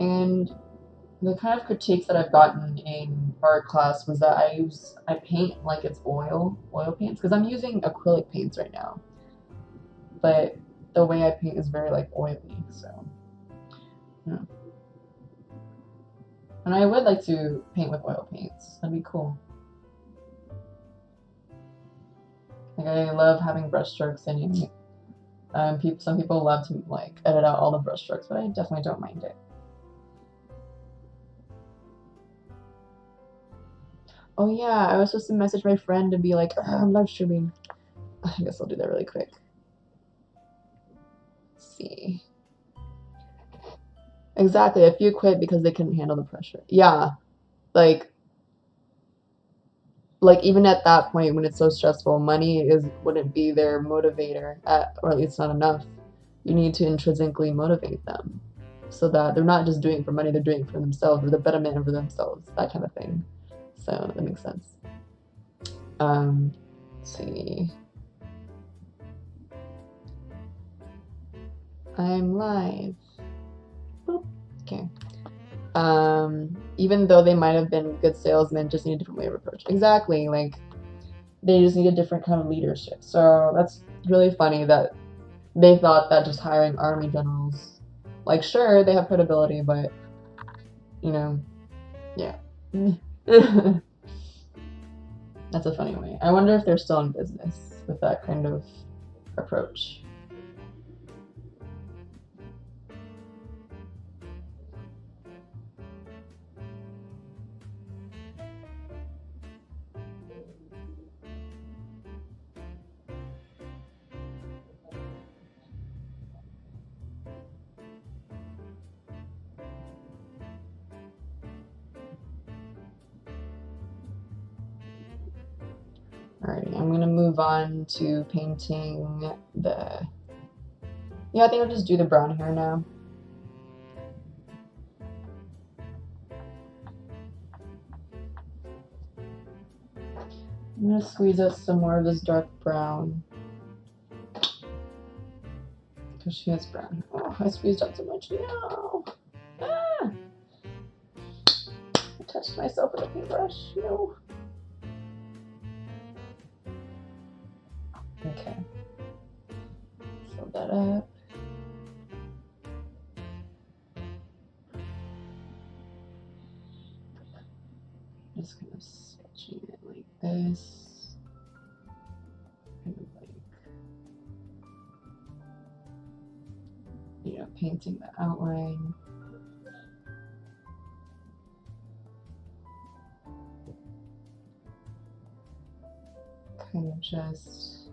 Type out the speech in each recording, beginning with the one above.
And the kind of critiques that I've gotten in art class was that I paint like it's oil paints, because I'm using acrylic paints right now, but the way I paint is very like oily, so yeah. And I would like to paint with oil paints. That'd be cool. Like I love having brush strokes in it. Some people love to like edit out all the brush strokes, but I definitely don't mind it. Oh yeah, I was supposed to message my friend and be like, I'm live streaming. I guess I'll do that really quick. Let's see. Exactly, a few quit because they couldn't handle the pressure. Yeah, like even at that point when it's so stressful, money wouldn't be their motivator, or at least not enough. You need to intrinsically motivate them so that they're not just doing it for money, they're doing it for themselves, or the betterment of themselves, that kind of thing. So that makes sense. Let's see. I'm live. Boop. Okay. Even though they might have been good salesmen, just need a different way of approach. Exactly, like they just need a different kind of leadership. So that's really funny that they thought that just hiring army generals, like sure they have credibility, but you know, yeah. That's a funny way. I wonder if they're still in business with that kind of approach. Alrighty, I'm gonna move on to painting the... Yeah, I think I'll just do the brown hair now. I'm gonna squeeze out some more of this dark brown. Because she has brown hair. Oh, I squeezed out so much. No! Ah! I touched myself with a paintbrush. No. Okay. Fill that up. Just kind of sketching it like this. Kind of like, you know, painting the outline. Kind of just,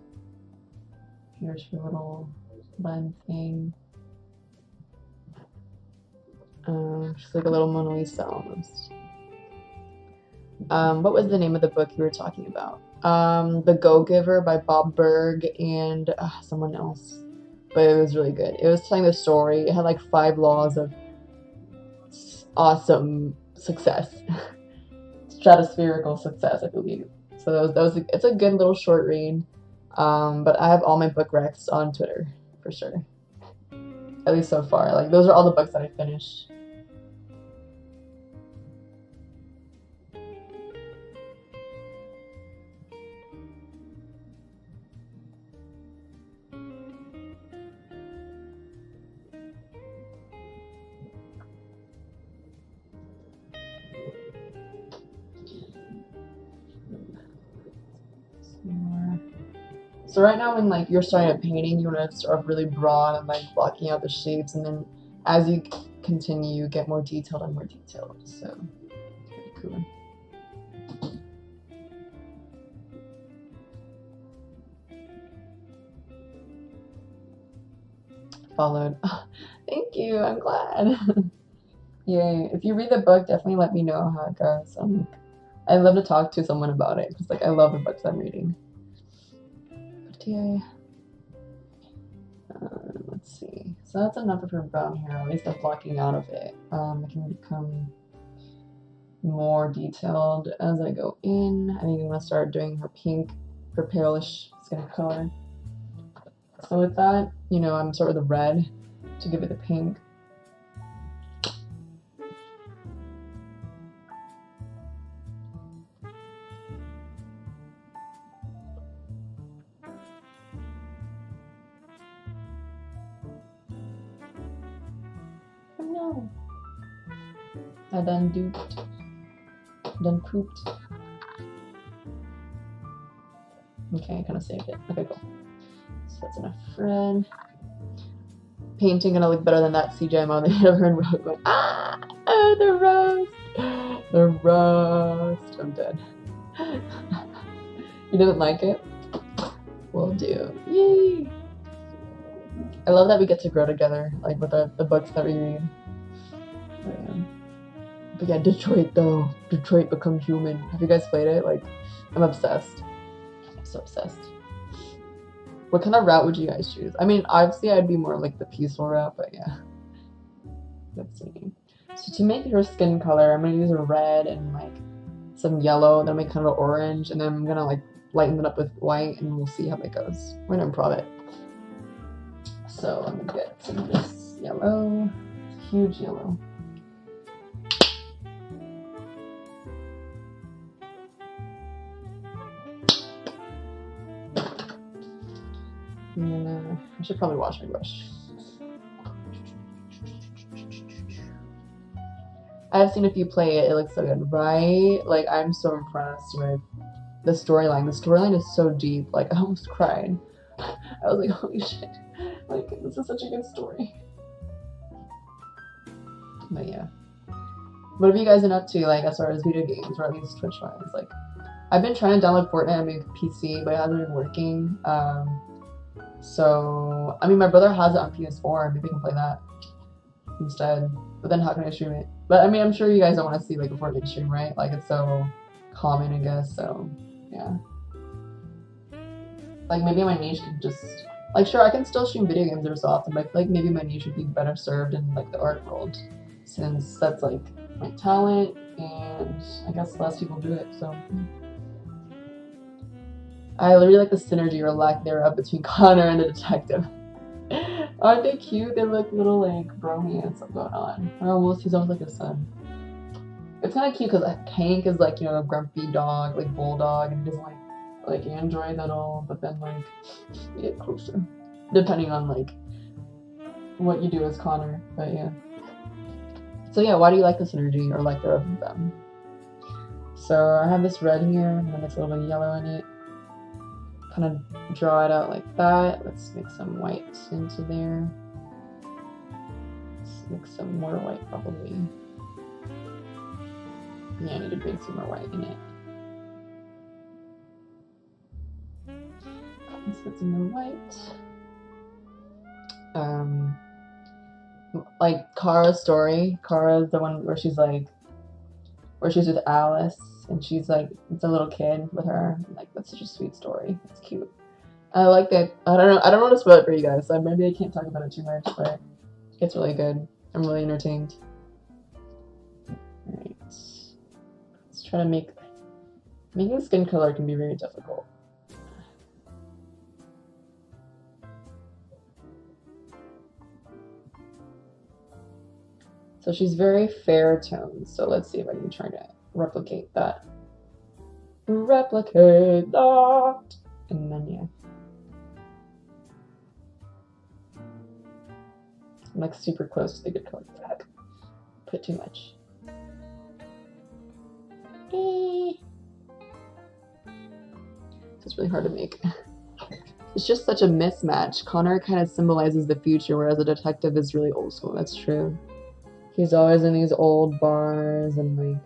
here's your little bun thing. Just like a little Mona Lisa almost. What was the name of the book you were talking about? The Go-Giver by Bob Berg and someone else. But it was really good. It was telling the story. It had like 5 laws of awesome success. Stratospherical success, I believe. So it's a good little short read. But I have all my book recs on Twitter, for sure. At least so far. Like, those are all the books that I finished. So right now when like you're starting at painting, you want to start off really broad and like blocking out the shapes, and then as you continue, you get more detailed and more detailed. So pretty cool. Followed. Oh, thank you. I'm glad. Yay. If you read the book, definitely let me know how it goes. I'd love to talk to someone about it because like I love the books I'm reading. But yay. Let's see. So that's enough of her brown hair. At least the blocking out of it. It can become more detailed as I go in. I think I'm gonna start doing her pink, her palish skin color. So with that, you know, I'm sort of the red to give it the pink. no. I done duped. Done pooped. Okay, I kind of saved it. Okay, cool. So that's enough red. Painting gonna look better than that CGI model they ever in Rogue One. Ah! Oh, the rust! The rust! I'm dead. You didn't like it? Will do. Yay! I love that we get to grow together, like with the books that we read. But yeah, Detroit though. Detroit Become Human. Have you guys played it? Like, I'm obsessed. I'm so obsessed. What kind of route would you guys choose? I mean, obviously I'd be more like the peaceful route, but yeah. Let's see. So to make her skin color, I'm gonna use a red and like some yellow, then make kind of an orange, and then I'm gonna like lighten it up with white, and we'll see how that goes. We're gonna improv it. So I'm gonna get some of this yellow, huge yellow. And then I should probably wash my brush. I've seen if you play it, it looks so good, right? Like, I'm so impressed with the storyline. The storyline is so deep. Like, I almost cried. I was like, holy shit. Like, this is such a good story. But yeah. What have you guys been up to, like, as far as video games, or at least Twitch-wise? Like, I've been trying to download Fortnite on my PC, but it hasn't been working. So, I mean, my brother has it on PS4. Maybe we can play that instead. But then how can I stream it? But I mean, I'm sure you guys don't want to see like a Fortnite stream, right? Like, it's so common, I guess. So, yeah. Like, maybe my niche could just, like, sure, I can still stream video games every so often, but I feel like maybe my niche would be better served in like the art world, since that's like my talent, and I guess less people do it. So. I really like the synergy or lack thereof between Connor and the detective. Aren't they cute? They're like little like bromance going on. He's almost like his son. It's kind of cute because Hank is like, you know, a grumpy dog, like bulldog, and he doesn't like androids at all. But then like you get closer, depending on like what you do as Connor. But yeah. So yeah, why do you like the synergy or like thereof of them? So I have this red here, and then there's a little bit of yellow in it. Kind of draw it out like that. Let's make some white into there. Let's make some more white probably. Yeah, I need to bring some more white in it. Let's put some more white. Like Kara's story. Kara's the one where she's with Alice. And she's like, it's a little kid with her. Like, that's such a sweet story. It's cute. I like that. I don't want to spoil it for you guys, so maybe I can't talk about it too much, but it's really good. I'm really entertained. Alright. Let's try to making skin color can be very difficult. So she's very fair toned, so let's see if I can try to replicate that. Replicate that! And then, yeah. I'm like super close to the good color. Put too much. It's really hard to make. It's just such a mismatch. Connor kind of symbolizes the future, whereas a detective is really old school. That's true. He's always in these old bars, and like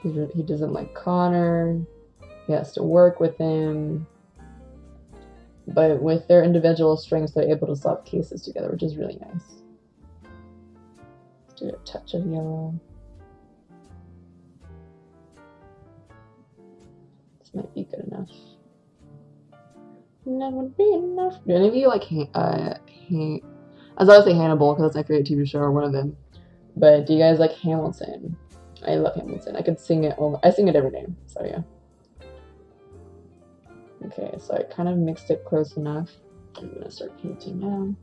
he doesn't like Connor. He has to work with him, but with their individual strengths, they're able to solve cases together, which is really nice. Let's do a touch of yellow. This might be good enough. That would be enough. Do any of you like I was about to say Hannibal because that's my favorite TV show, or one of them. But do you guys like Hamilton? I love Hamilton. I could sing it. I sing it every day. So yeah. Okay, so I kind of mixed it close enough. I'm gonna start painting now.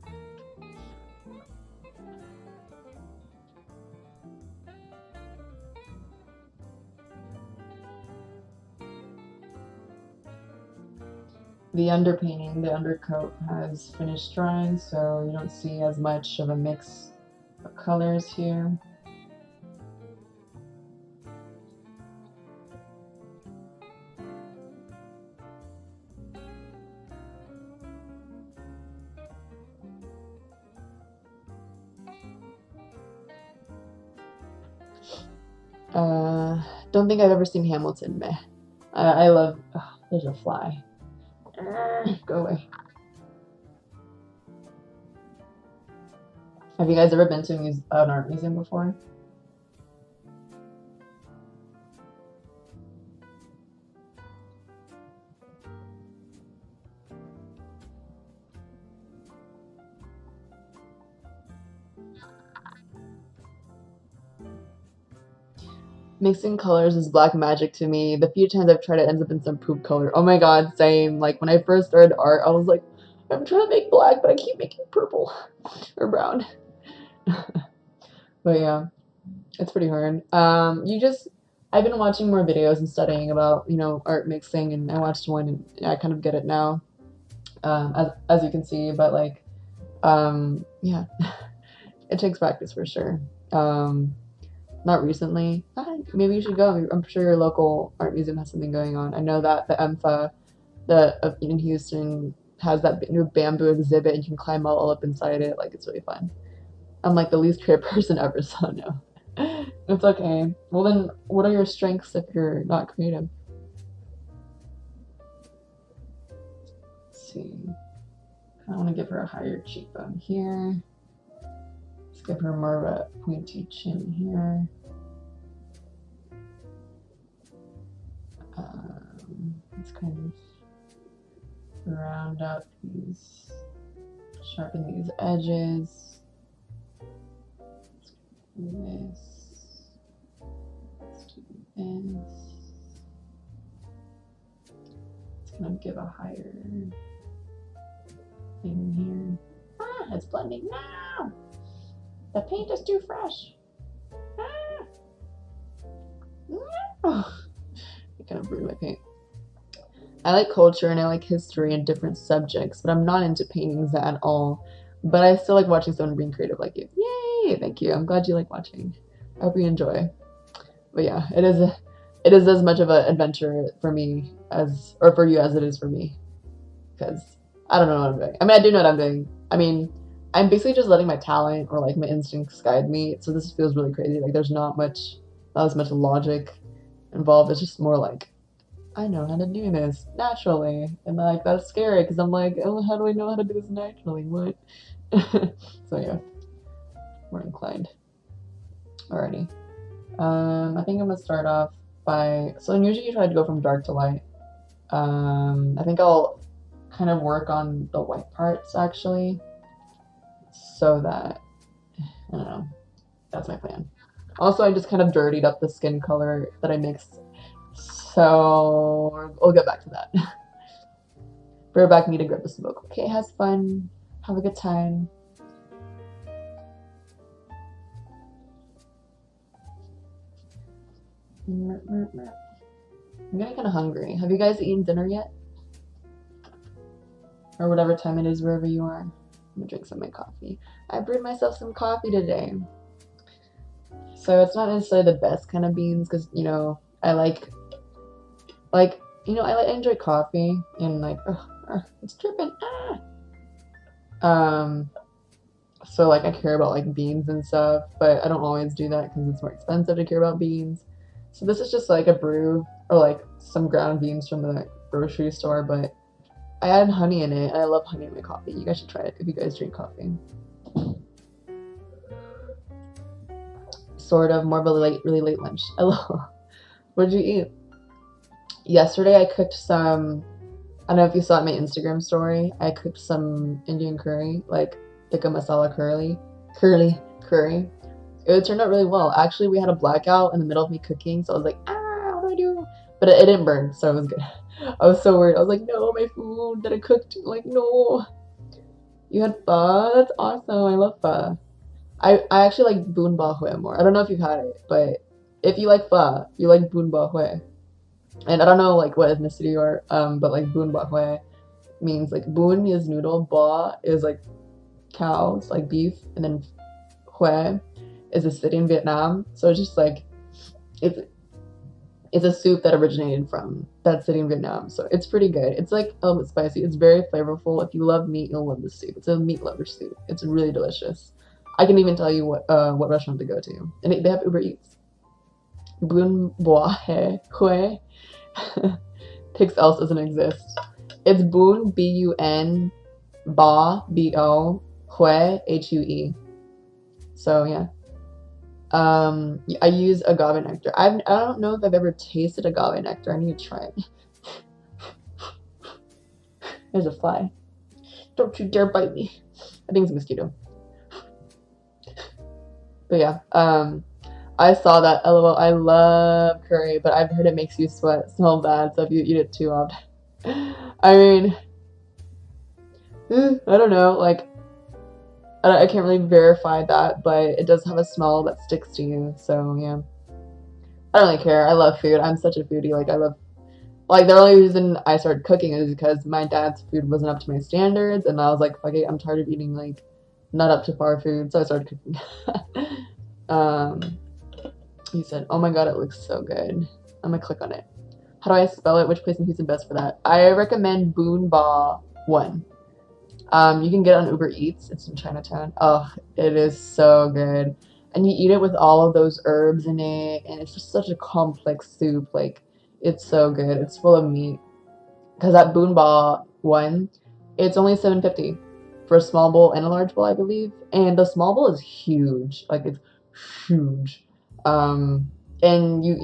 The underpainting, the undercoat has finished drying, so you don't see as much of a mix colors here. Don't think I've ever seen Hamilton. Meh. I love. Oh, there's a fly. Go away. Have you guys ever been to an art museum before? Mixing colors is black magic to me. The few times I've tried it ends up in some poop color. Oh my god, same. Like when I first started art, I was like, I'm trying to make black, but I keep making purple or brown. But yeah, it's pretty hard. I've been watching more videos and studying about, art mixing, and I watched one and I kind of get it now. As you can see, but like, yeah, it takes practice for sure. Not recently. Maybe you should go. I'm sure your local art museum has something going on. I know that the EMFA in Houston has that new bamboo exhibit, and you can climb all up inside it. Like, it's really fun. I'm like the least creative person ever, so no. It's okay. Well then, what are your strengths if you're not creative? Let's see. I want to give her a higher cheekbone here. Let's give her more of a pointy chin here. Let's kind of round out these, sharpen these edges. Let's do this. Let's kind of give a higher thing here. Ah, it's blending now. The paint is too fresh. Ah. Oh, I kind of ruined my paint. I like culture and I like history and different subjects, but I'm not into paintings at all. But I still like watching someone being creative like you. Yay! Thank you. I'm glad you like watching. I hope you enjoy. But yeah, it is as much of an adventure for me or for you as it is for me. Because I don't know what I'm doing. I mean, I do know what I'm doing. I mean, I'm basically just letting my talent or like my instincts guide me. So this feels really crazy. Like there's not as much logic involved. It's just more like, I know how to do this naturally. And like, that's scary because I'm like, oh, how do I know how to do this naturally? What? So yeah, we're inclined. Alrighty. I think I'm gonna start off so usually you try to go from dark to light. I think I'll kind of work on the white parts actually, so that, I don't know, that's my plan. Also, I just kind of dirtied up the skin color that I mixed, so we'll get back to that. Bear back, need to grab the smoke. Okay, has fun, have a good time. I'm getting kind of hungry. Have you guys eaten dinner yet? Or whatever time it is wherever you are. I'm gonna drink some of my coffee. I brewed myself some coffee today. So it's not necessarily the best kind of beans because, I I enjoy coffee and like, it's dripping. So like I care about like beans and stuff, but I don't always do that because it's more expensive to care about beans. So this is just like a brew or like some ground beans from the grocery store, but I added honey in it and I love honey in my coffee. You guys should try it if you guys drink coffee. Sort of more of a really late lunch. What did you eat? Yesterday I cooked some, I don't know if you saw it in my Instagram story, I cooked some Indian curry, like tikka masala curry. It turned out really well. Actually, we had a blackout in the middle of me cooking, so I was like, what do I do? But it didn't burn, so it was good. I was so worried. I was like, no, my food that I cooked, like, no. You had pho? That's awesome. I love pho. I actually like bun ba hue more. I don't know if you've had it, but if you like pho, you like bun ba hue. And I don't know like what ethnicity you are, but like bun ba hue means like bun is noodle, ba is like cows, like beef, and then Hue is a city in Vietnam. So it's just like it's a soup that originated from that city in Vietnam. So it's pretty good. It's like a little bit spicy. It's very flavorful. If you love meat, you'll love this soup. It's a meat lover soup. It's really delicious. I can even tell you what restaurant to go to. And they have Uber Eats. Bun Bois Hue. Pixels doesn't exist. It's Bun, B-U-N, Ba, B-O, Hue, H-U-E. So yeah. I use agave nectar. I don't know if I've ever tasted agave nectar. I need to try it. There's a fly. Don't you dare bite me. I think it's a mosquito. But yeah, I saw that. LOL. I love curry, but I've heard it makes you sweat so bad. So if you eat it too often, I mean, I don't know. Like, I can't really verify that, but it does have a smell that sticks to you. So yeah, I don't really care. I love food. I'm such a foodie. Like I love. Like the only reason I started cooking is because my dad's food wasn't up to my standards, and I was like, fuck it, I'm tired of eating like not up to par food, so I started cooking. He said, oh my god, it looks so good. I'm gonna click on it. How do I spell it? Which place in Houston best for that? I recommend Boon Ba 1. You can get it on Uber Eats. It's in Chinatown. Oh, it is so good. And you eat it with all of those herbs in it, and it's just such a complex soup. Like, it's so good. It's full of meat. Because that Boon Ba 1, it's only $7.50 for a small bowl and a large bowl, I believe. And the small bowl is huge. Like, it's huge. And you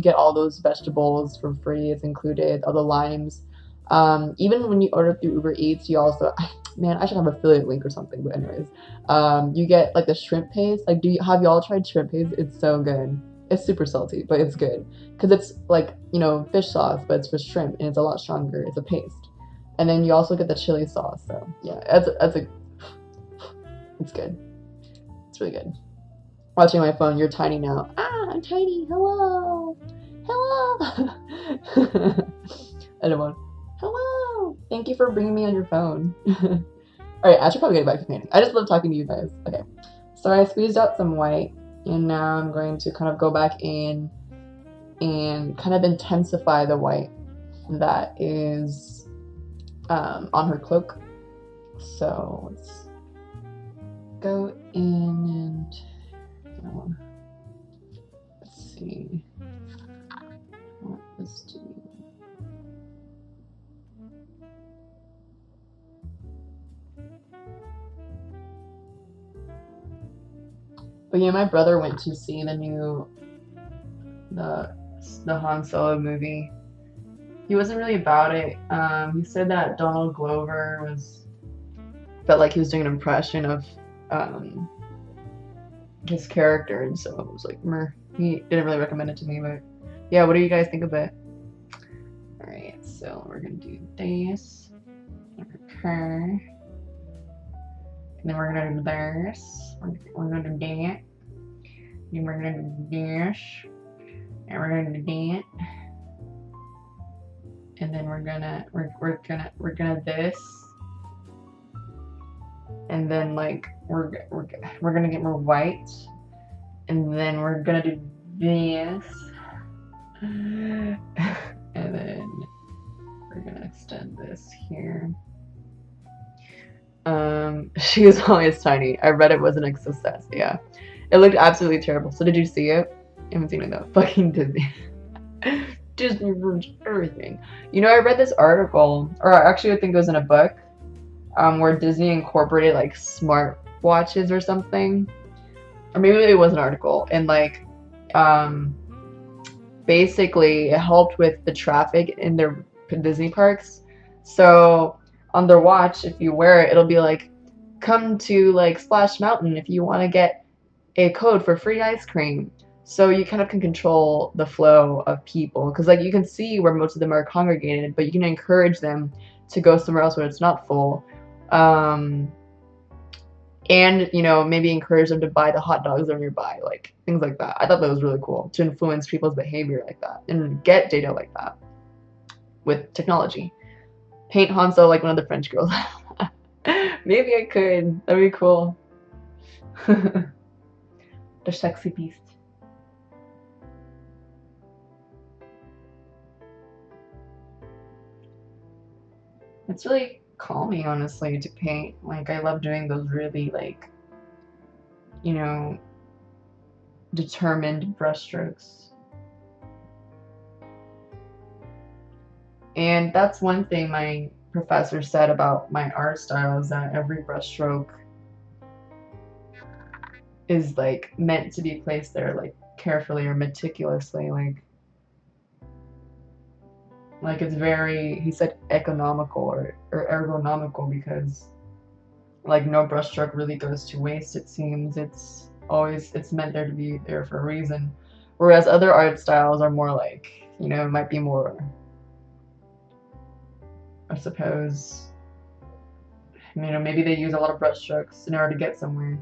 get all those vegetables for free. It's included, all the limes. Even when you order through Uber Eats, you also, man, I should have an affiliate link or something. But anyways, you get like the shrimp paste. Like, have y'all tried shrimp paste? It's so good. It's super salty, but it's good because it's like, you know, fish sauce, but it's for shrimp and it's a lot stronger. It's a paste, and then you also get the chili sauce. So yeah, it's good. It's really good. Watching my phone, you're tiny now. Ah, I'm tiny. Hello. I don't want. Hello. Thank you for bringing me on your phone. All right, I should probably get back to painting. I just love talking to you guys. Okay, so I squeezed out some white, and now I'm going to kind of go back in and kind of intensify the white that is on her cloak. So let's go in and let's see what this do. But yeah, my brother went to see the Han Solo movie. He wasn't really about it. He said that Donald Glover felt like he was doing an impression of his character, and so it was like, meh. He didn't really recommend it to me, but yeah, what do you guys think of it? Alright, so we're gonna do this. Okay. And then we're gonna do this. We're gonna do that. Then we're gonna do this. And we're gonna do that. And then we're gonna this. And then like we're gonna get more white. And then we're gonna do this. And then we're gonna extend this here. She was always tiny. I read it wasn't a success. Yeah, it looked absolutely terrible. So did you see it? I haven't seen it though. Fucking Disney. Disney ruins everything. You know, I read this article, or actually I think it was in a book, where Disney incorporated like smart watches or something, or maybe it was an article, and like basically it helped with the traffic in their Disney parks. So on their watch, if you wear it, it'll be like, come to like Splash Mountain if you want to get a code for free ice cream. So you kind of can control the flow of people, because like you can see where most of them are congregated, but you can encourage them to go somewhere else where it's not full. And you know, maybe encourage them to buy the hot dogs that are nearby, like things like that. I thought that was really cool, to influence people's behavior like that and get data like that with technology. Paint Han Solo like one of the French girls. Maybe I could. That'd be cool. The sexy beast. It's really calming, honestly, to paint. Like, I love doing those really, like, you know, determined brushstrokes. And that's one thing my professor said about my art style is that every brushstroke is like meant to be placed there like carefully or meticulously, like it's very, he said, economical or ergonomical, because like no brushstroke really goes to waste, it seems. It's meant there to be there for a reason, whereas other art styles are more like, it might be more, I suppose, maybe they use a lot of brushstrokes in order to get somewhere,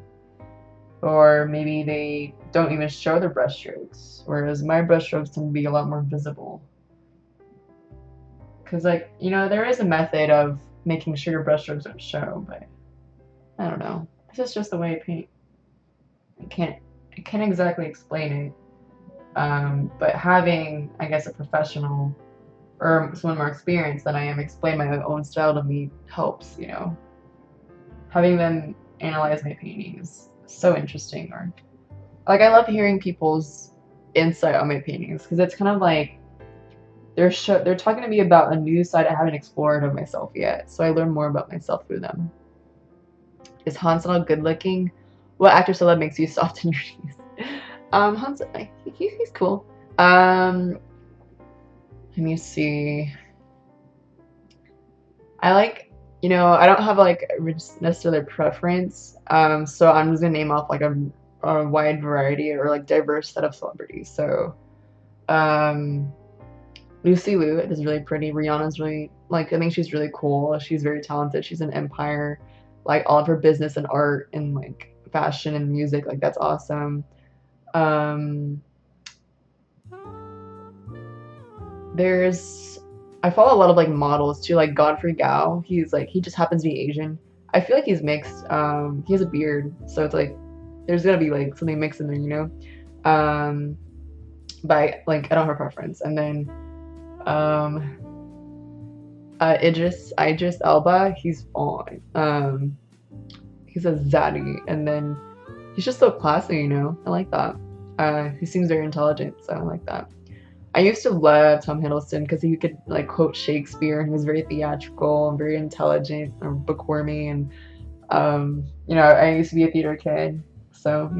or maybe they don't even show their brushstrokes, whereas my brushstrokes tend to be a lot more visible. Because, like, there is a method of making sure your brushstrokes don't show, but I don't know. This is just the way I paint. I can't exactly explain it. But having, I guess, a professional or someone more experienced than I am explain my own style to me helps, Having them analyze my paintings is so interesting. Or, like, I love hearing people's insight on my paintings, because it's kind of like they're talking to me about a new side I haven't explored of myself yet, so I learn more about myself through them. Is Hansel good looking? What actor celeb makes you soft in your knees? Hansel, he's cool. Let me see. I like, I don't have like necessarily a preference. So I'm just gonna name off like a wide variety or like diverse set of celebrities. So, Lucy Liu is really pretty. Rihanna's really, like, I think she's really cool. She's very talented. She's an empire. Like, all of her business and art and, like, fashion and music, like, that's awesome. I follow a lot of, like, models, too. Like, Godfrey Gao. He just happens to be Asian. I feel like he's mixed. He has a beard. So it's, like, there's gonna be, like, something mixed in there, But, like, I don't have a preference. And then, Idris Elba, he's on. He's a zaddy, and then he's just so classy, I like that. He seems very intelligent, so I like that. I used to love Tom Hiddleston because he could like quote Shakespeare, and he was very theatrical and very intelligent and bookwormy, and I used to be a theater kid, so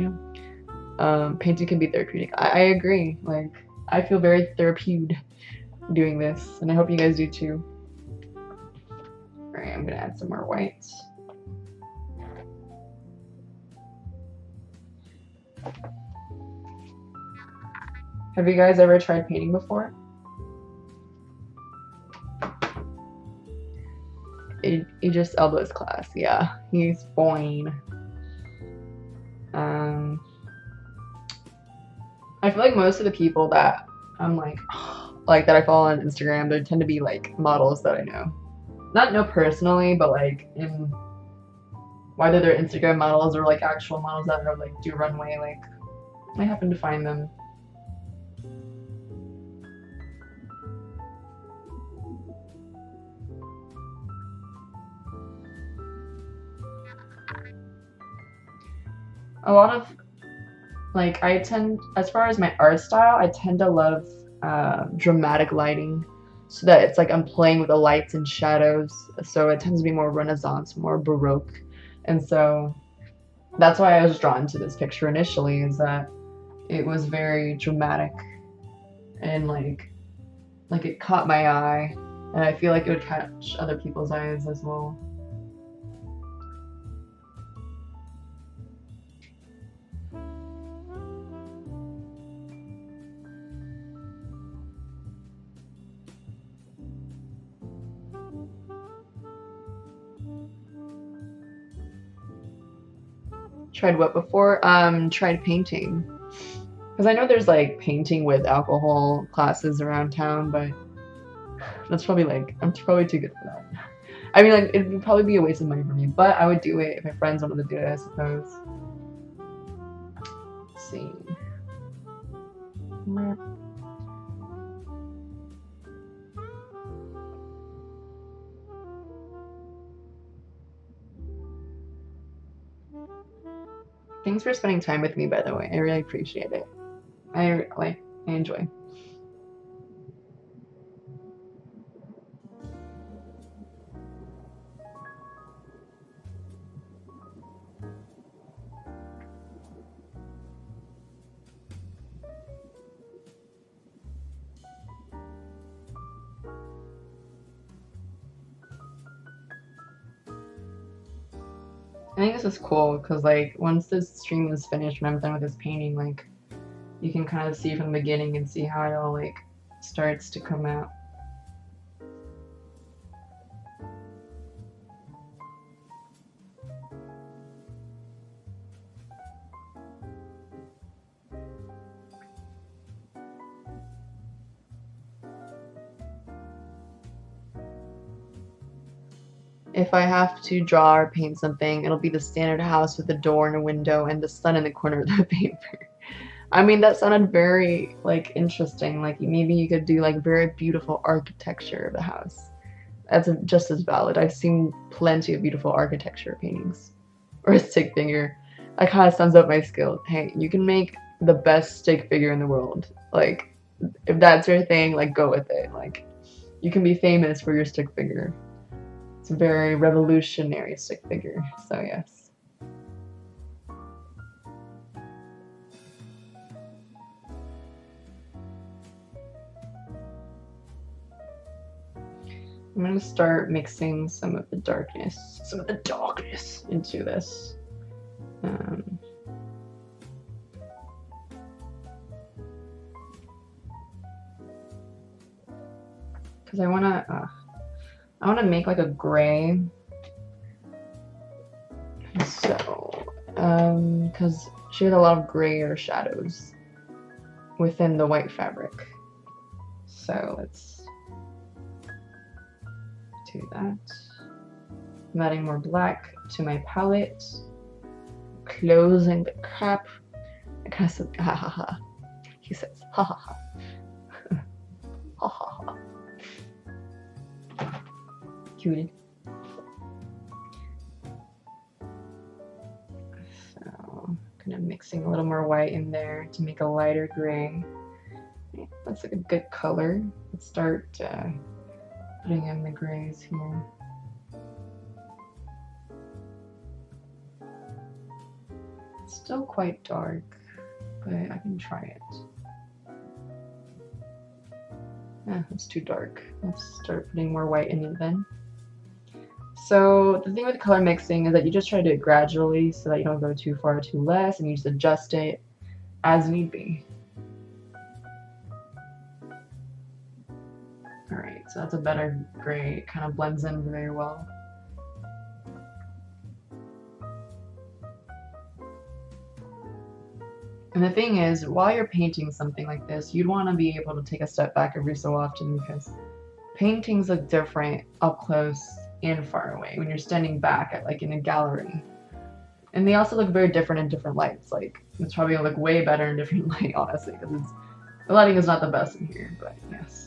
painting can be therapeutic. I agree. Like, I feel very therapeutic doing this, and I hope you guys do too. Alright, I'm gonna add some more whites. Have you guys ever tried painting before? Idris Elba's class, yeah, he's fine. I feel like most of the people that I'm like that I follow on Instagram, they tend to be like models that I know. Not know personally, but like in whether they're Instagram models or like actual models that are like do runway, like I happen to find them. A lot of, like, as far as my art style, I tend to love dramatic lighting, so that it's like I'm playing with the lights and shadows, so it tends to be more Renaissance, more Baroque, and so that's why I was drawn to this picture initially, is that it was very dramatic, and like it caught my eye, and I feel like it would catch other people's eyes as well. Tried what before? Tried painting. Because I know there's like painting with alcohol classes around town, but that's probably like, I'm probably too good for that. I mean, like, it would probably be a waste of money for me, but I would do it if my friends wanted to do it, I suppose. see. Thanks for spending time with me, by the way. I really appreciate it. I enjoy. I think this is cool because like once this stream is finished, when I'm done with this painting, like you can kind of see from the beginning and see how it all like starts to come out. If I have to draw or paint something, it'll be the standard house with a door and a window and the sun in the corner of the paper. I mean, that sounded very like interesting. Like maybe you could do like very beautiful architecture of the house. That's just as valid. I've seen plenty of beautiful architecture paintings. Or a stick figure. That kind of sums up my skill. Hey, you can make the best stick figure in the world. Like, if that's your thing, like go with it. Like, you can be famous for your stick figure. It's a very revolutionary stick figure, so yes. I'm gonna start mixing some of the darkness into this. Because I wanna make like a gray. So, because she has a lot of grayer shadows within the white fabric. So let's do that. I'm adding more black to my palette. Closing the cap. I kind of said ha ha ha. He says ha ha ha. Ha ha ha. Cutie. So kind of mixing a little more white in there to make a lighter gray. That's like a good color. Let's start putting in the grays here. It's still quite dark, but I can try it. It's too dark. Let's start putting more white in it then. So the thing with color mixing is that you just try to do it gradually so that you don't go too far or too less, and you just adjust it as need be. Alright, so that's a better gray. It kind of blends in very well. And the thing is, while you're painting something like this, you'd want to be able to take a step back every so often because paintings look different up close and far away when you're standing back at like in a gallery. And they also look very different in different lights. Like it's probably gonna look way better in different light, honestly, because the lighting is not the best in here, but yes.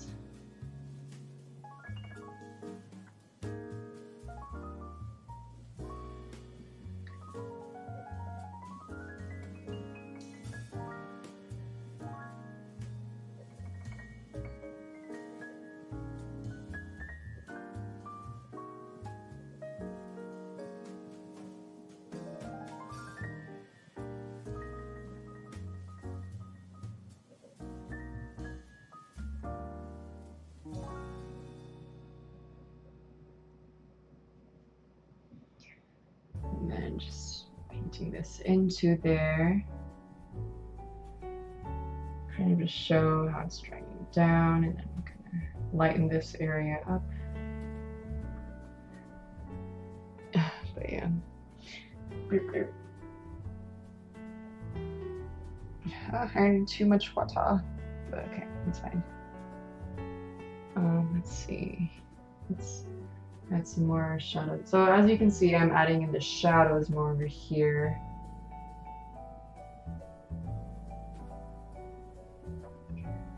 And then just painting this into there. Trying to show how it's draining down, and then I'm gonna lighten this area up. But yeah. I need too much water, but okay, that's fine. Let's see. Let's add some more shadows. So as you can see, I'm adding in the shadows more over here.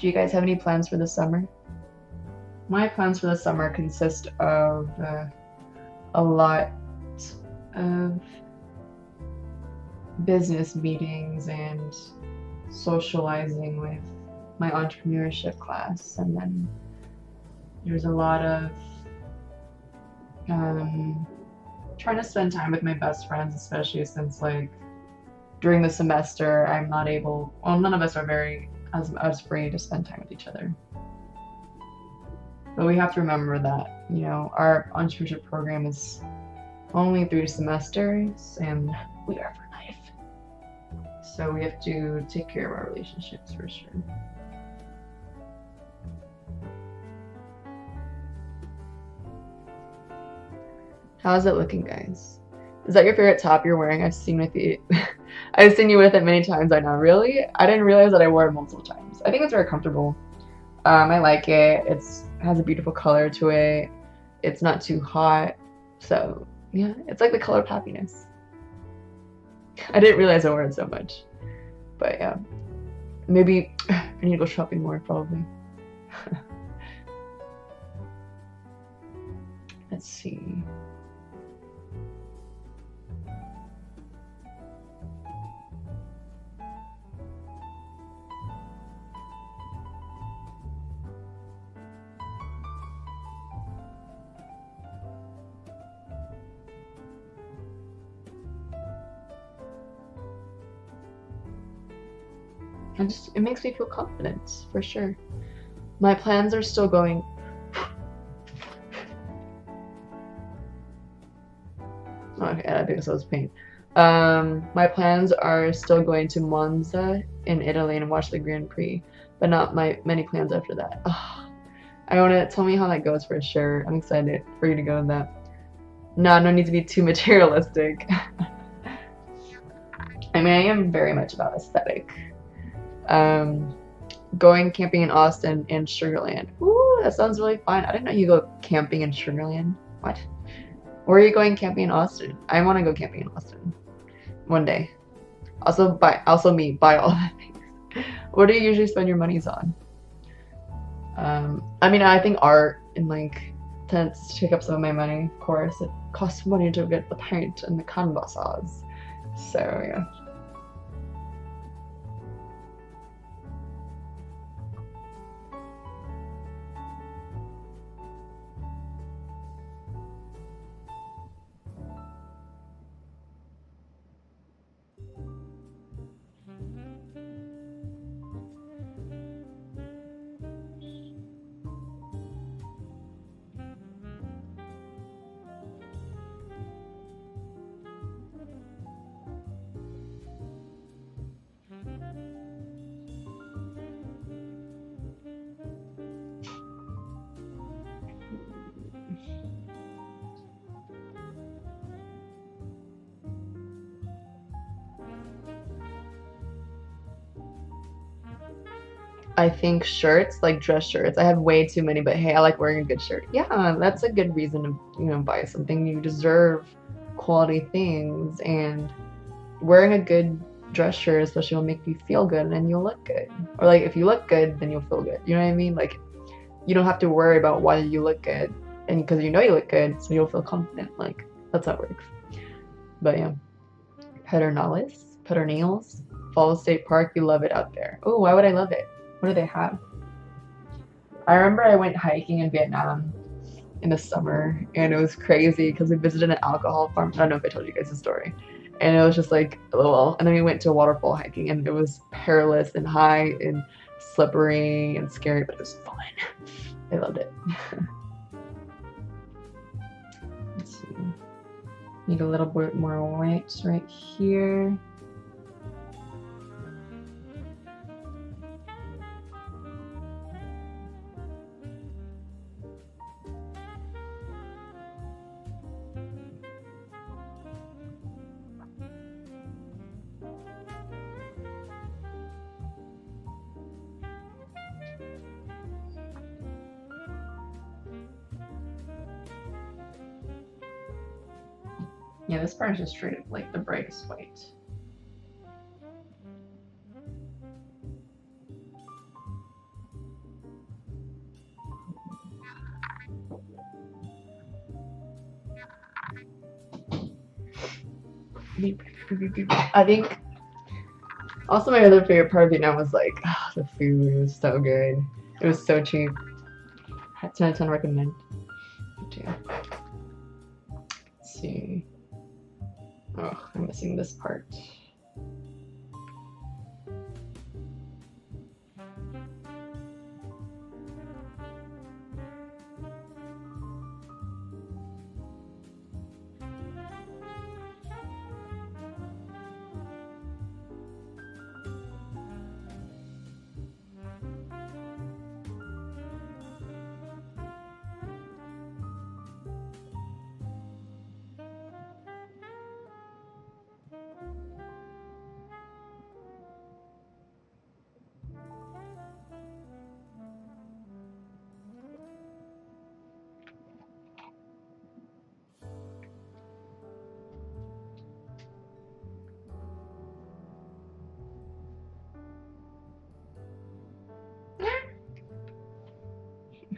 Do you guys have any plans for the summer? My plans for the summer consist of a lot of business meetings and socializing with my entrepreneurship class, and then there's a lot of trying to spend time with my best friends, especially since like during the semester I'm not able, well, none of us are very as free to spend time with each other. But we have to remember that, you know, our entrepreneurship program is only 3 semesters and we are for life. So we have to take care of our relationships for sure. How's it looking, guys? Is that your favorite top you're wearing? I've seen with you. I've seen you with it many times. I know. Really? I didn't realize that I wore it multiple times. I think it's very comfortable. I like it. It has a beautiful color to it. It's not too hot. So yeah, it's like the color of happiness. I didn't realize I wore it so much. But yeah, maybe I need to go shopping more probably. Let's see. It makes me feel confident, for sure. My plans are still going. Okay, I think this was pain. My plans are still going to Monza in Italy and watch the Grand Prix, but not many plans after that. Oh, I want to tell me how that goes for sure. I'm excited for you to go to that. No need to be too materialistic. I mean, I am very much about aesthetic. Going camping in Austin and Sugarland. Ooh, that sounds really fun. I didn't know you go camping in Sugarland. What? Where are you going camping in Austin? I want to go camping in Austin one day. Also buy all the things. What do you usually spend your monies on? I mean, I think art and like tends to take up some of my money. Of course, it costs money to get the paint and the canvases. So yeah. I think shirts, like dress shirts. I have way too many, but hey, I like wearing a good shirt. Yeah, that's a good reason to, you know, buy something. You deserve quality things, and wearing a good dress shirt especially will make you feel good and then you'll look good. Or like if you look good, then you'll feel good. You know what I mean? Like you don't have to worry about why you look good, and because you know you look good, so you'll feel confident. Like that's how it works. But yeah. Pedernales, Falls State Park, you love it out there. Oh, why would I love it? What do they have? I remember I went hiking in Vietnam in the summer, and it was crazy because we visited an alcohol farm. I don't know if I told you guys the story. And it was just like, oh, and then we went to a waterfall hiking, and it was perilous and high and slippery and scary, but it was fun. I loved it. Let's see. Need a little bit more white right here. Yeah, this part is just straight up like the brightest white. I think also my other favorite part of Vietnam was like the food was so good. It was so cheap. 10 out of 10 recommend. Yeah. Let's see. Oh, I'm missing this part.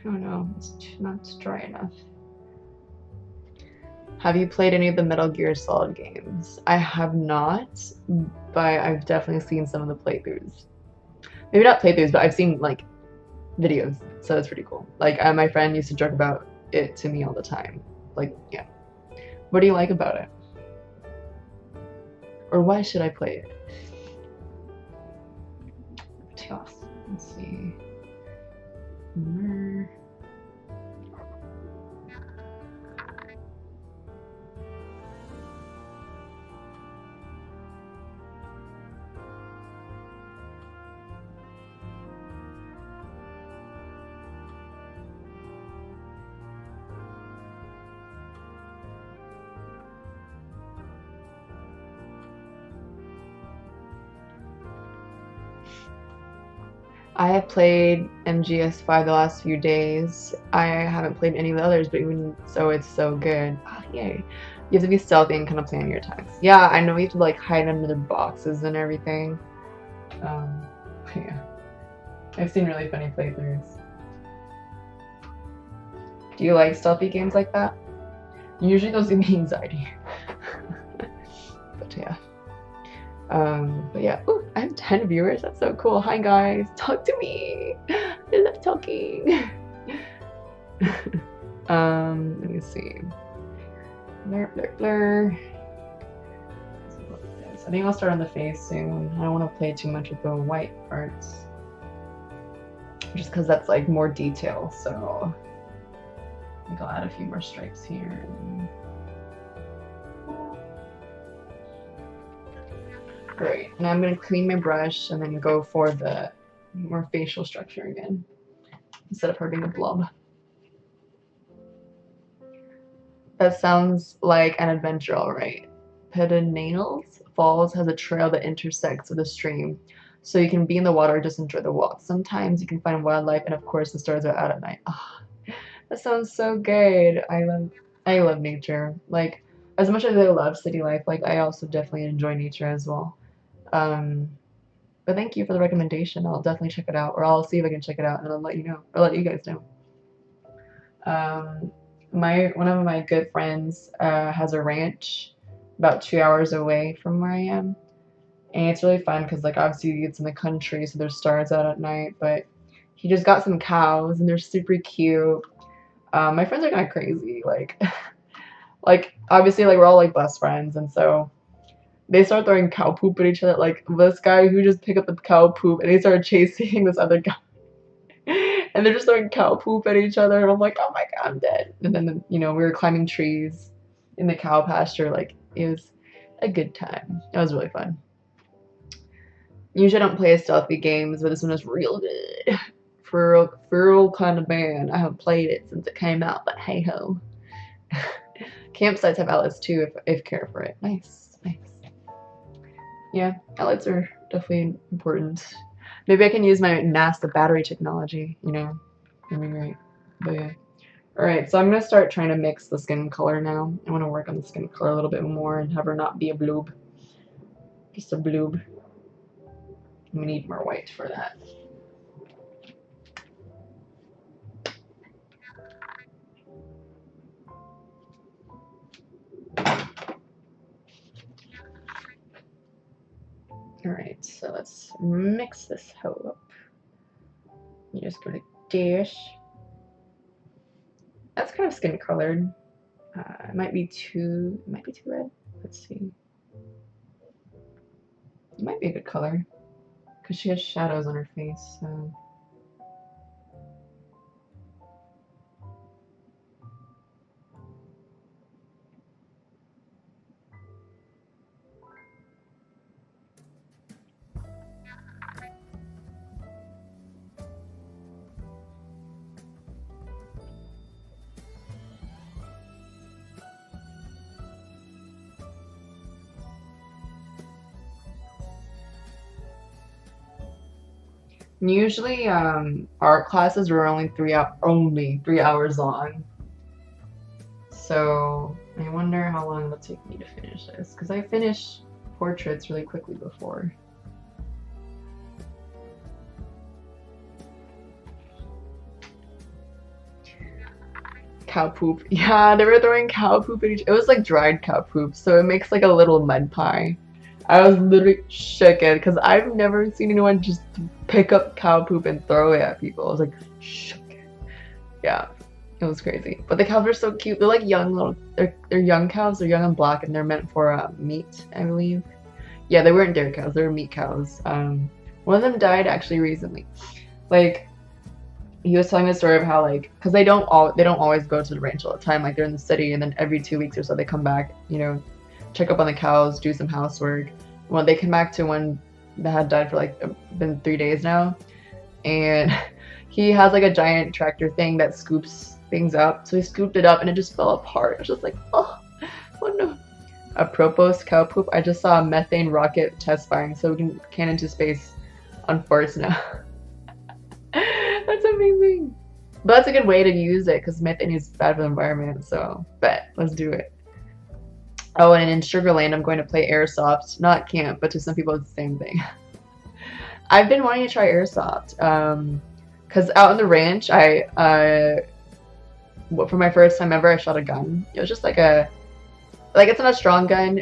Oh no, it's not dry enough. Have you played any of the Metal Gear Solid games? I have not, but I've definitely seen some of the playthroughs. Maybe not playthroughs, but I've seen like videos, so it's pretty cool. Like my friend used to joke about it to me all the time. Like, yeah. What do you like about it? Or why should I play it? Let's see. I have played MGS5 the last few days. I haven't played any of the others, but even so, it's so good. Oh, yay. You have to be stealthy and kind of plan your attacks. Yeah, I know you have to like hide under the boxes and everything. Yeah. I've seen really funny playthroughs. Do you like stealthy games like that? Usually those give me anxiety. But yeah. But yeah, ooh, I have 10 viewers. That's so cool. Hi guys, talk to me. I love talking. Let me see. Blur, blur, blur. I think I'll start on the face soon. I don't want to play too much with the white parts, just because that's like more detail. So I think I'll add a few more stripes here. Great. Now I'm going to clean my brush and then go for the more facial structure again, instead of her being a blob. That sounds like an adventure, alright. Pedernales Falls has a trail that intersects with a stream, so you can be in the water or just enjoy the walk. Sometimes you can find wildlife, and of course the stars are out at night. Oh, that sounds so good. I love nature. Like, as much as I love city life, like I also definitely enjoy nature as well. But thank you for the recommendation. I'll definitely check it out, or I'll see if I can check it out, and I'll let you know, or let you guys know. One of my good friends has a ranch about 2 hours away from where I am, and it's really fun because like obviously it's in the country, so there's stars out at night. But he just got some cows, and they're super cute. My friends are kind of crazy, like like obviously like we're all like best friends, and so they start throwing cow poop at each other. Like this guy who just picked up the cow poop and he started chasing this other guy. And they're just throwing cow poop at each other. And I'm like, oh my god, I'm dead. And then, you know, we were climbing trees in the cow pasture. Like, it was a good time. It was really fun. Usually I don't play stealthy games, but this one is real good. For real kind of band. I haven't played it since it came out, but hey ho. Campsites have outlets too if care for it. Nice, nice. Yeah, outlets are definitely important. Maybe I can use my NASA battery technology, you know. That'd be great. But yeah. Alright, so I'm going to start trying to mix the skin color now. I want to work on the skin color a little bit more and have her not be a bloob. Just a bloob. We need more white for that. Alright, so let's mix this hoe up. You just go to dish. That's kind of skin colored. It might be too red. Let's see. It might be a good color because she has shadows on her face. So. Usually, art classes were only 3 hours long. So I wonder how long it'll take me to finish this, because I finished portraits really quickly before. Cow poop. Yeah, they were throwing cow poop at each. It was like dried cow poop, so it makes like a little mud pie. I was literally shook because I've never seen anyone just pick up cow poop and throw it at people. I was like shook. Yeah, it was crazy. But the cows are so cute. They're like young little. They're young cows. They're young and black, and they're meant for meat, I believe. Yeah, they weren't dairy cows. They were meat cows. One of them died actually recently. Like, he was telling me a story of how, like, because they don't always go to the ranch all the time. Like, they're in the city, and then every 2 weeks or so they come back, you know, check up on the cows, do some housework. Well, they came back to one that had died for like been 3 days now, and he has like a giant tractor thing that scoops things up. So he scooped it up, and it just fell apart. I was just like, oh no. Apropos cow poop, I just saw a methane rocket test firing, so we can into space on farts now. That's amazing. But that's a good way to use it because methane is bad for the environment. So, bet let's do it. Oh, and in Sugarland, I'm going to play airsoft. Not camp, but to some people, it's the same thing. I've been wanting to try airsoft because out on the ranch, for my first time ever, I shot a gun. It was just like it's not a strong gun.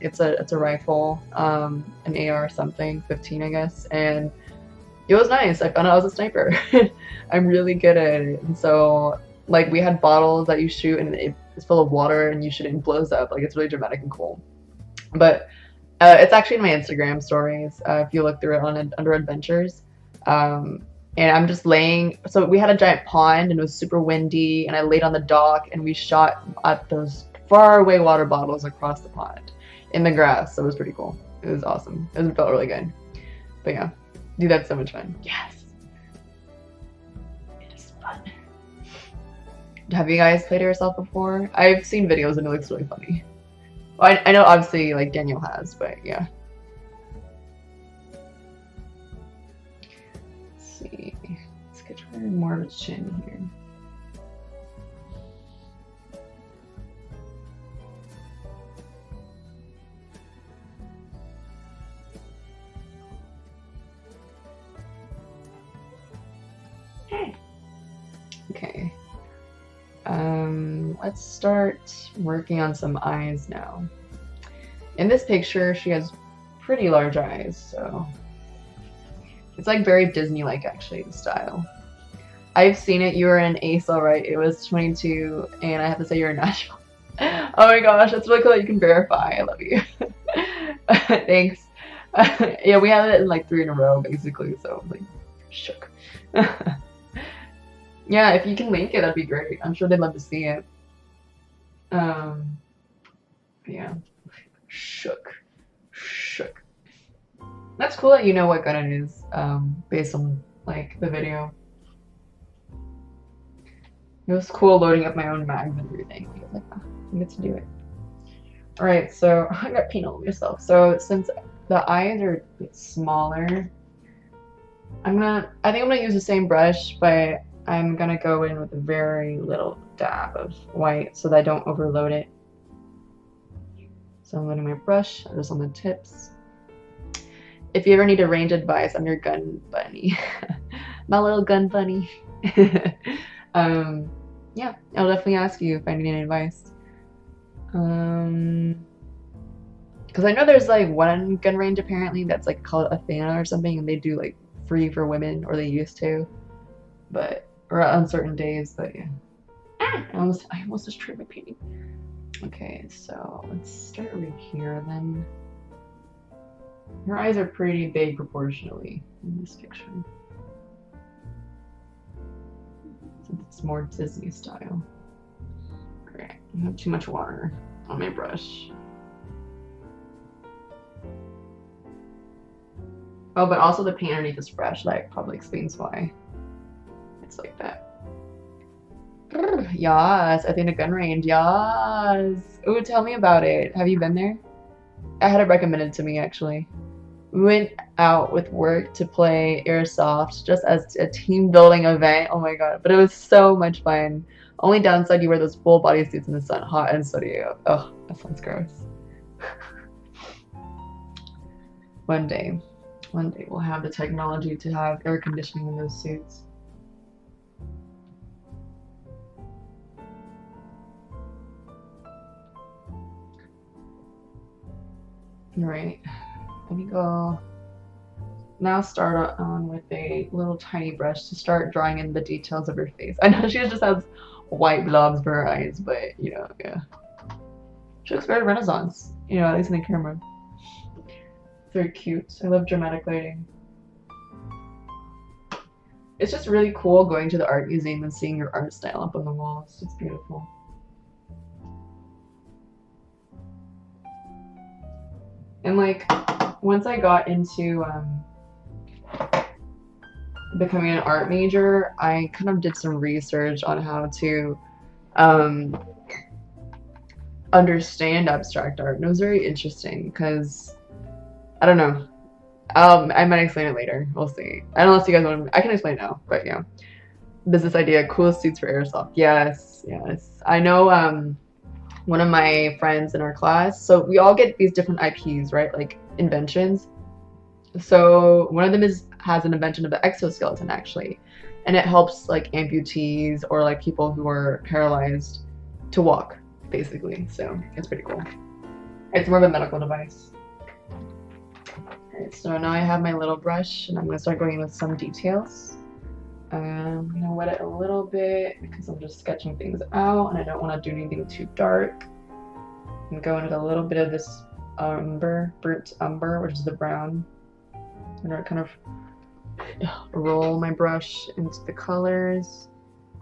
It's a rifle, an AR or something, 15, I guess, and it was nice. I found out I was a sniper. I'm really good at it, and so like we had bottles that you shoot, and it's full of water, and you shoot it and it blows up. Like, it's really dramatic and cool. But it's actually in my Instagram stories. If you look through it under adventures. And I'm just laying. So we had a giant pond, and it was super windy, and I laid on the dock, and we shot at those far away water bottles across the pond in the grass. So it was pretty cool. It was awesome. It felt really good. But yeah, dude, that's so much fun. Yes. It is fun. Have you guys played airsoft before? I've seen videos and it looks really funny. Well, I know obviously like Daniel has, but yeah. Let's see. Let's get more of his chin here. Okay. Let's start working on some eyes now. In this picture, she has pretty large eyes, so it's like very Disney-like actually, the style. I've seen it. You were an ace, all right. It was 22, and I have to say you're a natural. Oh my gosh, that's really cool that you can verify. I love you. Thanks. Yeah, we had it in like 3 in a row, basically, so I'm like, shook. Yeah, if you can link it, that'd be great. I'm sure they'd love to see it. Yeah. Shook. That's cool that you know what gun it is, based on like the video. It was cool loading up my own mags and everything. I was like, oh, I get to do it. Alright, so I got paint all over myself. So since the eyes are a bit smaller, I think I'm gonna use the same brush, but I'm gonna go in with a very little dab of white so that I don't overload it. So I'm loading my brush just on the tips. If you ever need a range advice, I'm your gun bunny. My little gun bunny. Yeah, I'll definitely ask you if I need any advice. Because Because I know there's like one gun range apparently that's like called Athena or something, and they do like free for women, or they used to, but or on certain days. But yeah, I almost destroyed my painting. Okay, so let's start right here then. Her eyes are pretty big proportionally in this picture. Since it's more Disney style. Great. I have too much water on my brush. Oh, but also the paint underneath this brush, that probably explains why it's like that. Yes, I think a gun range. Yes. Ooh, tell me about it. Have you been there? I had it recommended to me actually. We went out with work to play airsoft just as a team building event. Oh my god, but it was so much fun. Only downside, you wear those full body suits in the sun, hot, and so do you. Oh, that sounds gross. One day we'll have the technology to have air conditioning in those suits. Alright, let me go. Now start on with a little tiny brush to start drawing in the details of her face. I know she just has white blobs for her eyes, but you know, yeah. She looks very Renaissance, you know, at least in the camera. Very cute. I love dramatic lighting. It's just really cool going to the art museum and seeing your art style up on the walls. It's beautiful. And like, once I got into becoming an art major, I kind of did some research on how to understand abstract art. And it was very interesting because, I don't know, I might explain it later. We'll see. I don't know if you guys want to, I can explain it now, but yeah. There's this idea, cool suits for airsoft. Yes, yes. I know one of my friends in our class, so we all get these different IPs, right? Like inventions. So one of them has an invention of the exoskeleton actually, and it helps like amputees or like people who are paralyzed to walk, basically. So it's pretty cool. It's more of a medical device. Alright, so now I have my little brush and I'm gonna start going in with some details. I'm gonna wet it a little bit because I'm just sketching things out and I don't want to do anything too dark. I'm going with a little bit of this umber, burnt umber, which is the brown. I'm gonna kind of roll my brush into the colors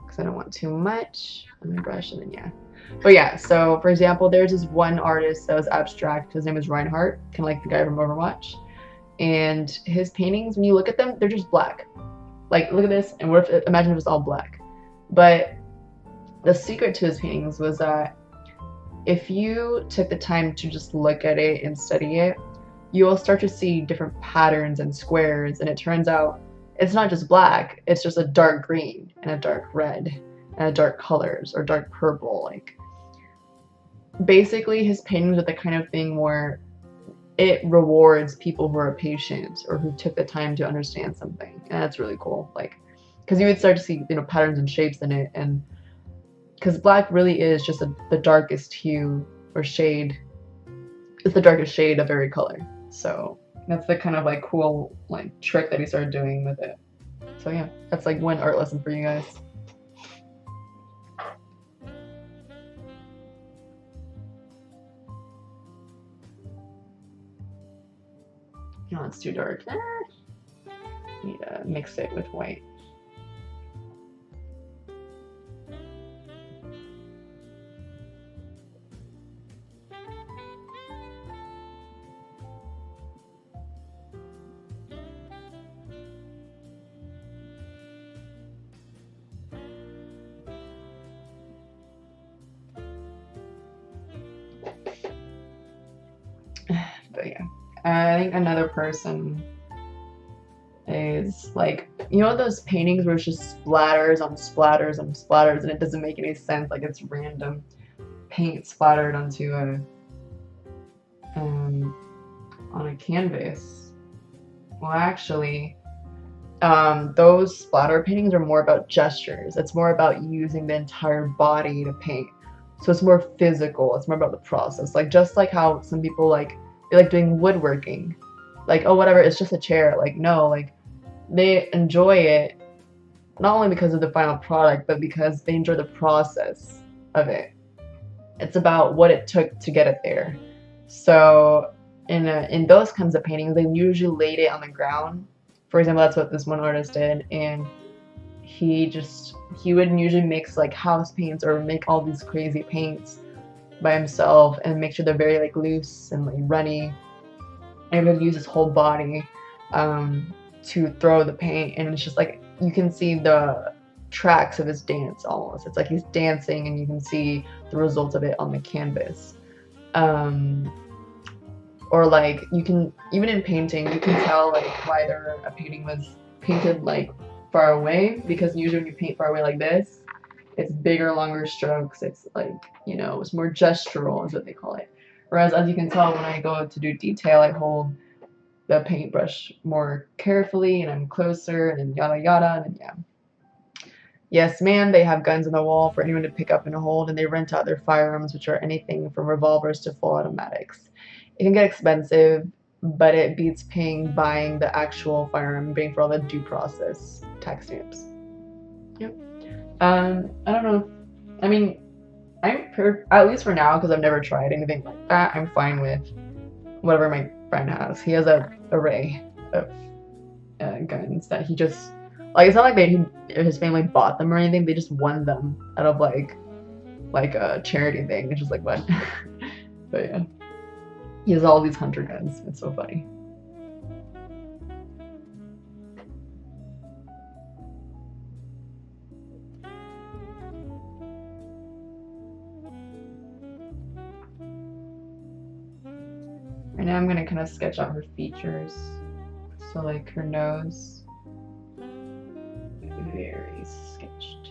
because I don't want too much on my brush, and then yeah. But yeah, so for example, there's this one artist that was abstract. His name is Reinhardt, kind of like the guy from Overwatch. And his paintings, when you look at them, they're just black. Like, look at this, and what if, imagine if it's all black. But the secret to his paintings was that if you took the time to just look at it and study it, you will start to see different patterns and squares, and it turns out it's not just black, it's just a dark green and a dark red and a dark colors or dark purple. Like, basically his paintings are the kind of thing where it rewards people who are patient or who took the time to understand something, and that's really cool. Like, because you would start to see, you know, patterns and shapes in it, and because black really is just the darkest hue or shade. It's the darkest shade of every color. So that's the kind of like cool like trick that he started doing with it. So yeah, that's like one art lesson for you guys. No, it's too dark. Need to mix it with white. But yeah, I think another person is like, you know those paintings where it's just splatters on splatters on splatters and it doesn't make any sense, like it's random paint splattered onto a on a canvas. Well, actually, those splatter paintings are more about gestures. It's more about using the entire body to paint. So it's more physical. It's more about the process. Like, just like how some people like like doing woodworking. Like, oh, whatever, it's just a chair. Like, no, like, they enjoy it not only because of the final product, but because they enjoy the process of it. It's about what it took to get it there. So in those kinds of paintings, they usually laid it on the ground. For example, that's what this one artist did, and he would usually mix like house paints or make all these crazy paints by himself and make sure they're very like loose and like runny. And he would use his whole body to throw the paint, and it's just like you can see the tracks of his dance almost. It's like he's dancing and you can see the results of it on the canvas. Or like you can, even in painting, you can tell like whether a painting was painted like far away, because usually when you paint far away like this, it's bigger, longer strokes. It's like, you know, it's more gestural is what they call it. Whereas as you can tell, when I go to do detail, I hold the paintbrush more carefully and I'm closer and yada yada, and yeah. Yes, man, they have guns on the wall for anyone to pick up and hold, and they rent out their firearms, which are anything from revolvers to full automatics. It can get expensive, but it beats buying the actual firearm and paying for all the due process tax stamps. Yep. I don't know. I mean, at least for now, because I've never tried anything like that, I'm fine with whatever my friend has. He has an array of guns that he just, like, it's not like his family bought them or anything. They just won them out of like a charity thing. It's just like, what? But yeah, he has all these hunter guns. It's so funny. Right now I'm gonna kind of sketch out her features. So like her nose, very sketched.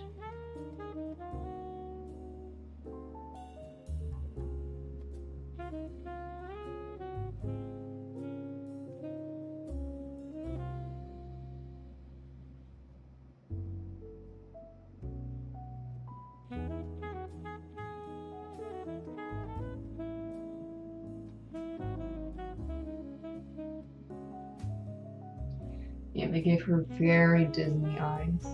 Yeah, they gave her very Disney eyes.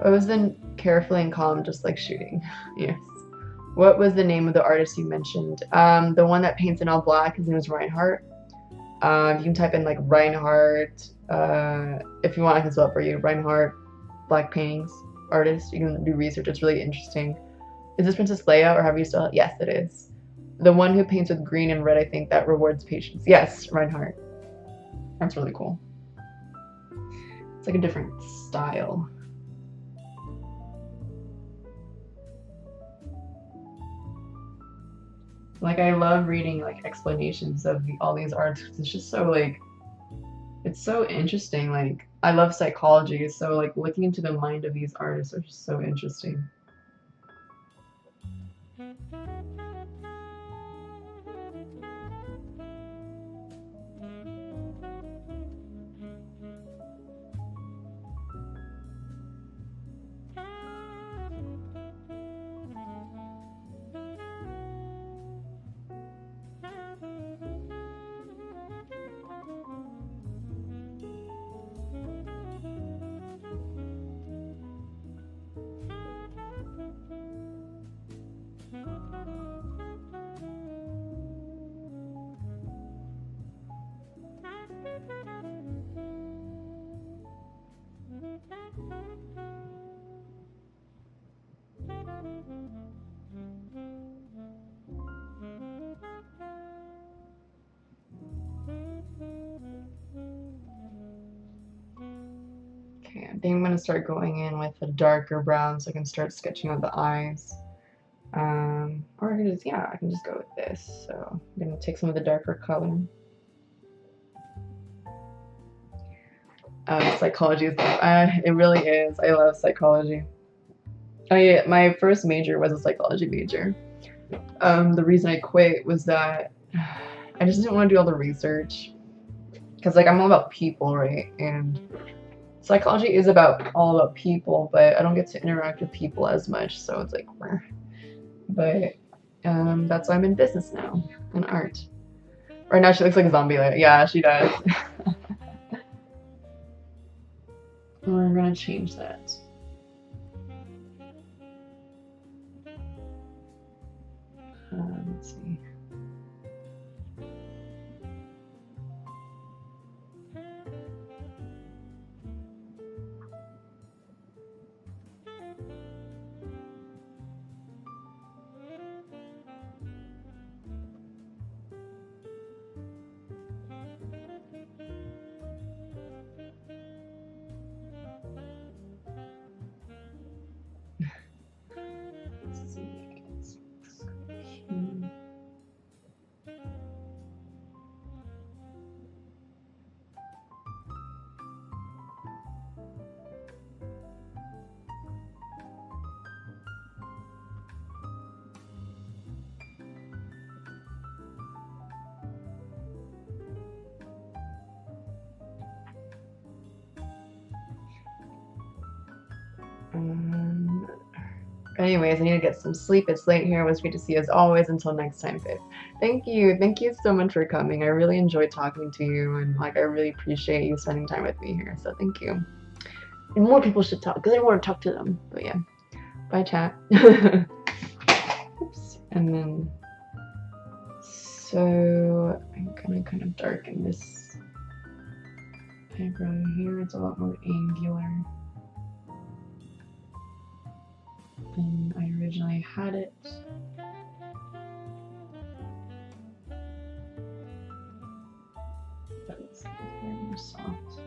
It was then carefully and calm, just like shooting. Yes. What was the name of the artist you mentioned? The one that paints in all black, his name is Reinhardt. You can type in like Reinhardt. If you want, I can spell it for you. Reinhardt, black paintings. Artist. You can do research. It's really interesting. Is this Princess Leia, or have you still? Yes, it is. The one who paints with green and red, I think, that rewards patience. Yes, Reinhardt. That's really cool. It's like a different style. Like, I love reading like explanations of all these arts. It's just so like, it's so interesting. Like, I love psychology, so like looking into the mind of these artists are just so interesting. Okay, I think I'm gonna start going in with a darker brown so I can start sketching out the eyes. Or I can just, yeah, I can just go with this. So I'm gonna take some of the darker color. Psychology is, it really is. I love psychology. Oh yeah, my first major was a psychology major. The reason I quit was that I just didn't want to do all the research. because like I'm all about people, right? And psychology is all about people, but I don't get to interact with people as much, so it's like, but that's why I'm in business now and art. Right now she looks like a zombie. Like, yeah, she does. We're gonna change that. Let's see. Let's see. Anyways, I need to get some sleep. It's late here. It was great to see you as always. Until next time, babe. Thank you. Thank you so much for coming. I really enjoyed talking to you, and like I really appreciate you spending time with me here. So thank you. And more people should talk because I want to talk to them. But yeah, bye, chat. Oops. And then, so I'm gonna kind of darken this eyebrow here. It's a lot more angular than I originally had it. But it's very more soft.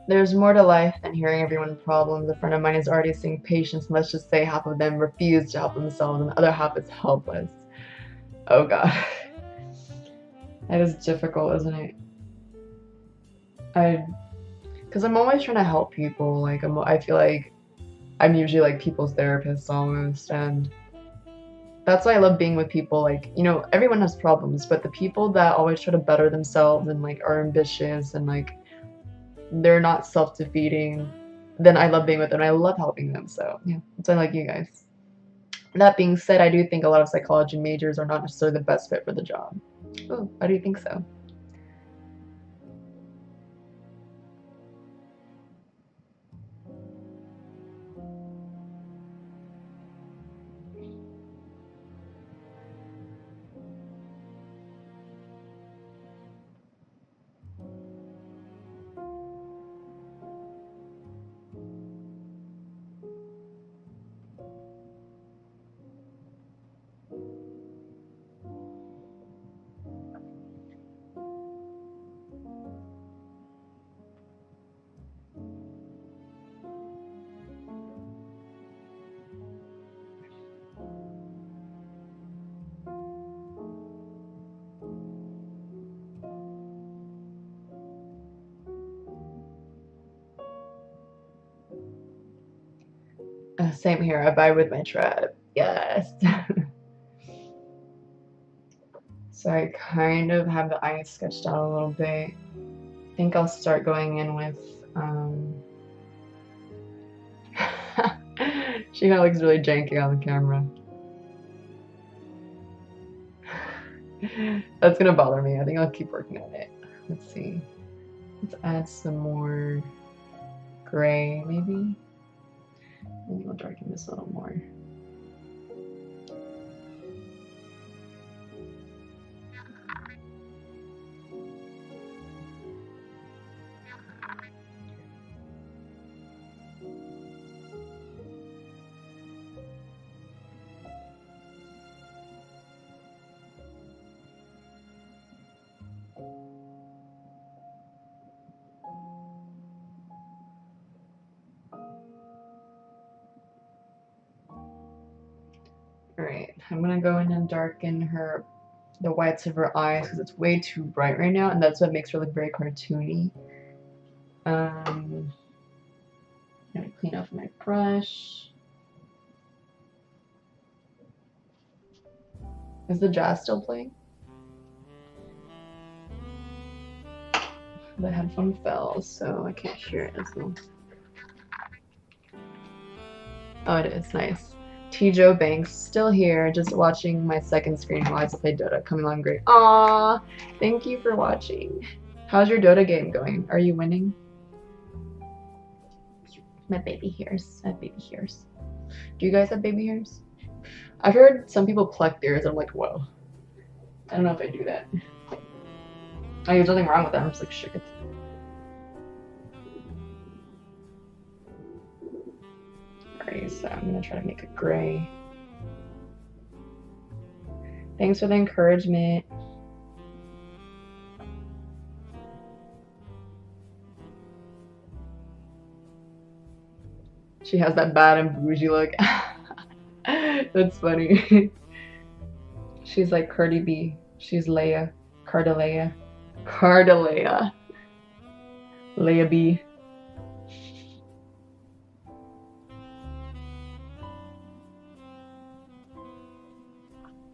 There's more to life than hearing everyone's problems. A friend of mine is already seeing patients, and let's just say half of them refuse to help themselves and the other half is helpless. Oh god. That is difficult, isn't it? Because I'm always trying to help people. Like, I feel like I'm usually like people's therapist almost, and that's why I love being with people. Like, you know, everyone has problems, but the people that always try to better themselves and like are ambitious and like they're not self-defeating, then I love being with them. I love helping them. So yeah, that's why I like you guys. That being said, I do think a lot of psychology majors are not necessarily the best fit for the job. Oh, why do you think so? Same here. I vibe with my tribe. Yes. So I kind of have the eyes sketched out a little bit. I think I'll start going in with, she kind of looks really janky on the camera. That's gonna bother me. I think I'll keep working on it. Let's see. Let's add some more gray, maybe. Maybe we'll darken this a little more. Alright, I'm gonna go in and darken the whites of her eyes because it's way too bright right now, and that's what makes her look very cartoony. I'm gonna clean off my brush. Is the jazz still playing? The headphone fell, so I can't hear it as well. Oh, it is. Nice. T. Joe Banks, still here, just watching my second screen while I play Dota. Coming along great. Aww! Thank you for watching. How's your Dota game going? Are you winning? My baby hairs. I have baby hairs. Do you guys have baby hairs? I've heard some people pluck theirs. I'm like, whoa. I don't know if I do that. There's nothing wrong with that. I'm just like, shook it. Alright, so I'm gonna try to make it gray. Thanks for the encouragement. She has that bad and bougie look. That's funny. She's like Cardi B. She's Leia. Cardaleia. Cardaleia. Leia B.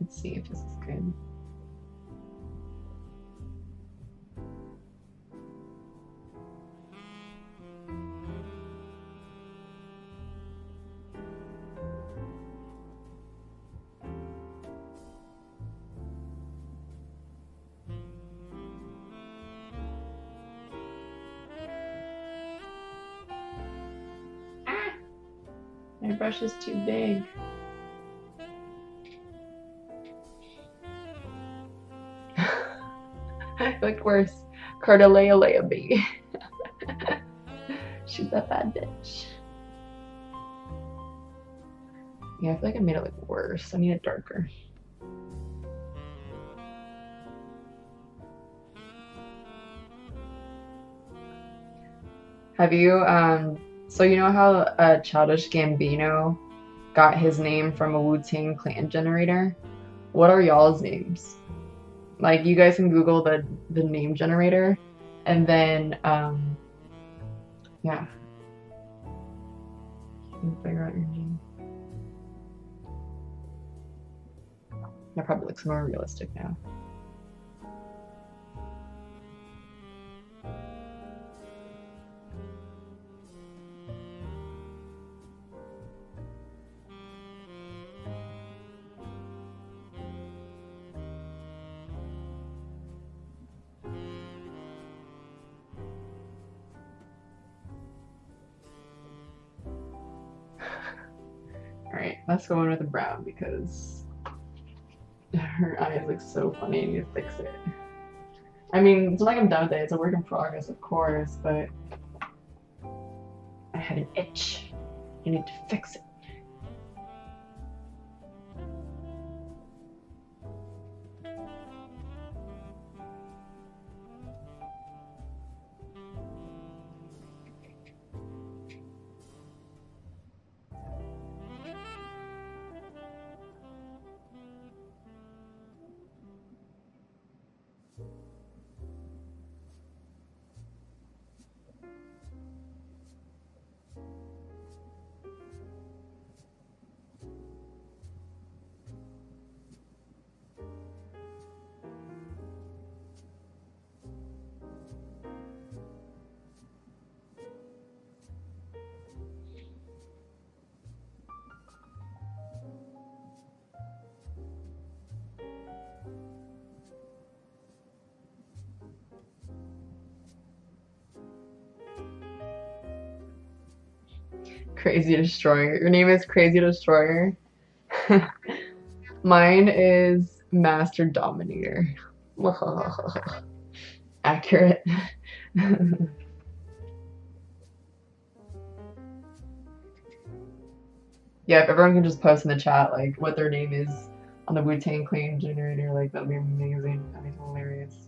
Let's see if this is good. My brush is too big. Looked worse. Cardaleia Leia B. She's that bad bitch. Yeah, I feel like I made it look worse. I need it darker. Have you, so you know how Childish Gambino got his name from a Wu-Tang Clan generator? What are y'all's names? Like, you guys can Google the name generator, and then, yeah. You can figure out your name. That probably looks more realistic now. Alright, let's go in with the brown because her eyes look so funny and you need to fix it. I mean, it's not like I'm done with it. It's a work in progress, of course, but I had an itch. You need to fix it. Crazy Destroyer. Your name is Crazy Destroyer. Mine is Master Dominator. Accurate. Yeah, if everyone can just post in the chat like what their name is on the Wu-Tang Clan generator, like that'd be amazing. That'd be hilarious.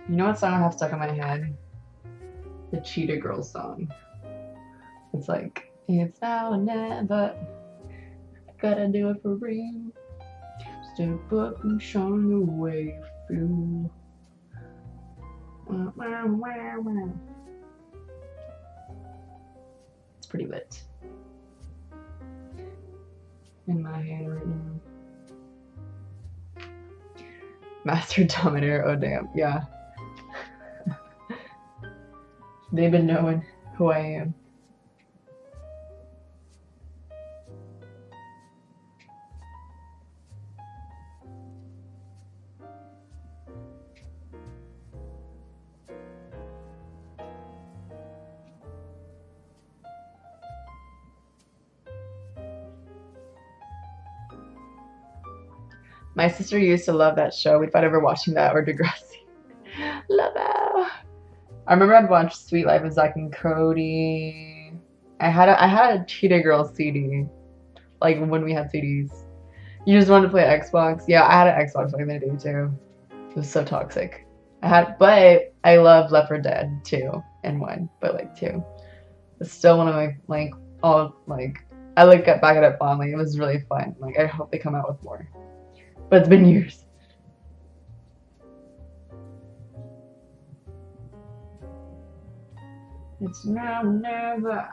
You know what song I have stuck in my head? The Cheetah Girls song. It's like, it's now or never. Gotta do it for real. Step up and shine your way through. It's pretty lit. In my hand right now. Master Dominator, oh damn, yeah. They've been knowing who I am. My sister used to love that show. We'd fight over watching that or Degrassi. Love it. I remember I'd watch Sweet Life of Zack and Cody. I had a Cheetah Girls CD, like when we had CDs. You just wanted to play Xbox. Yeah, I had an Xbox back in the day too. It was so toxic. But I love Left 4 Dead 2 and 1, but like 2. It's still one of my I look back at it fondly. It was really fun. Like I hope they come out with more. But it's been years. It's now or never.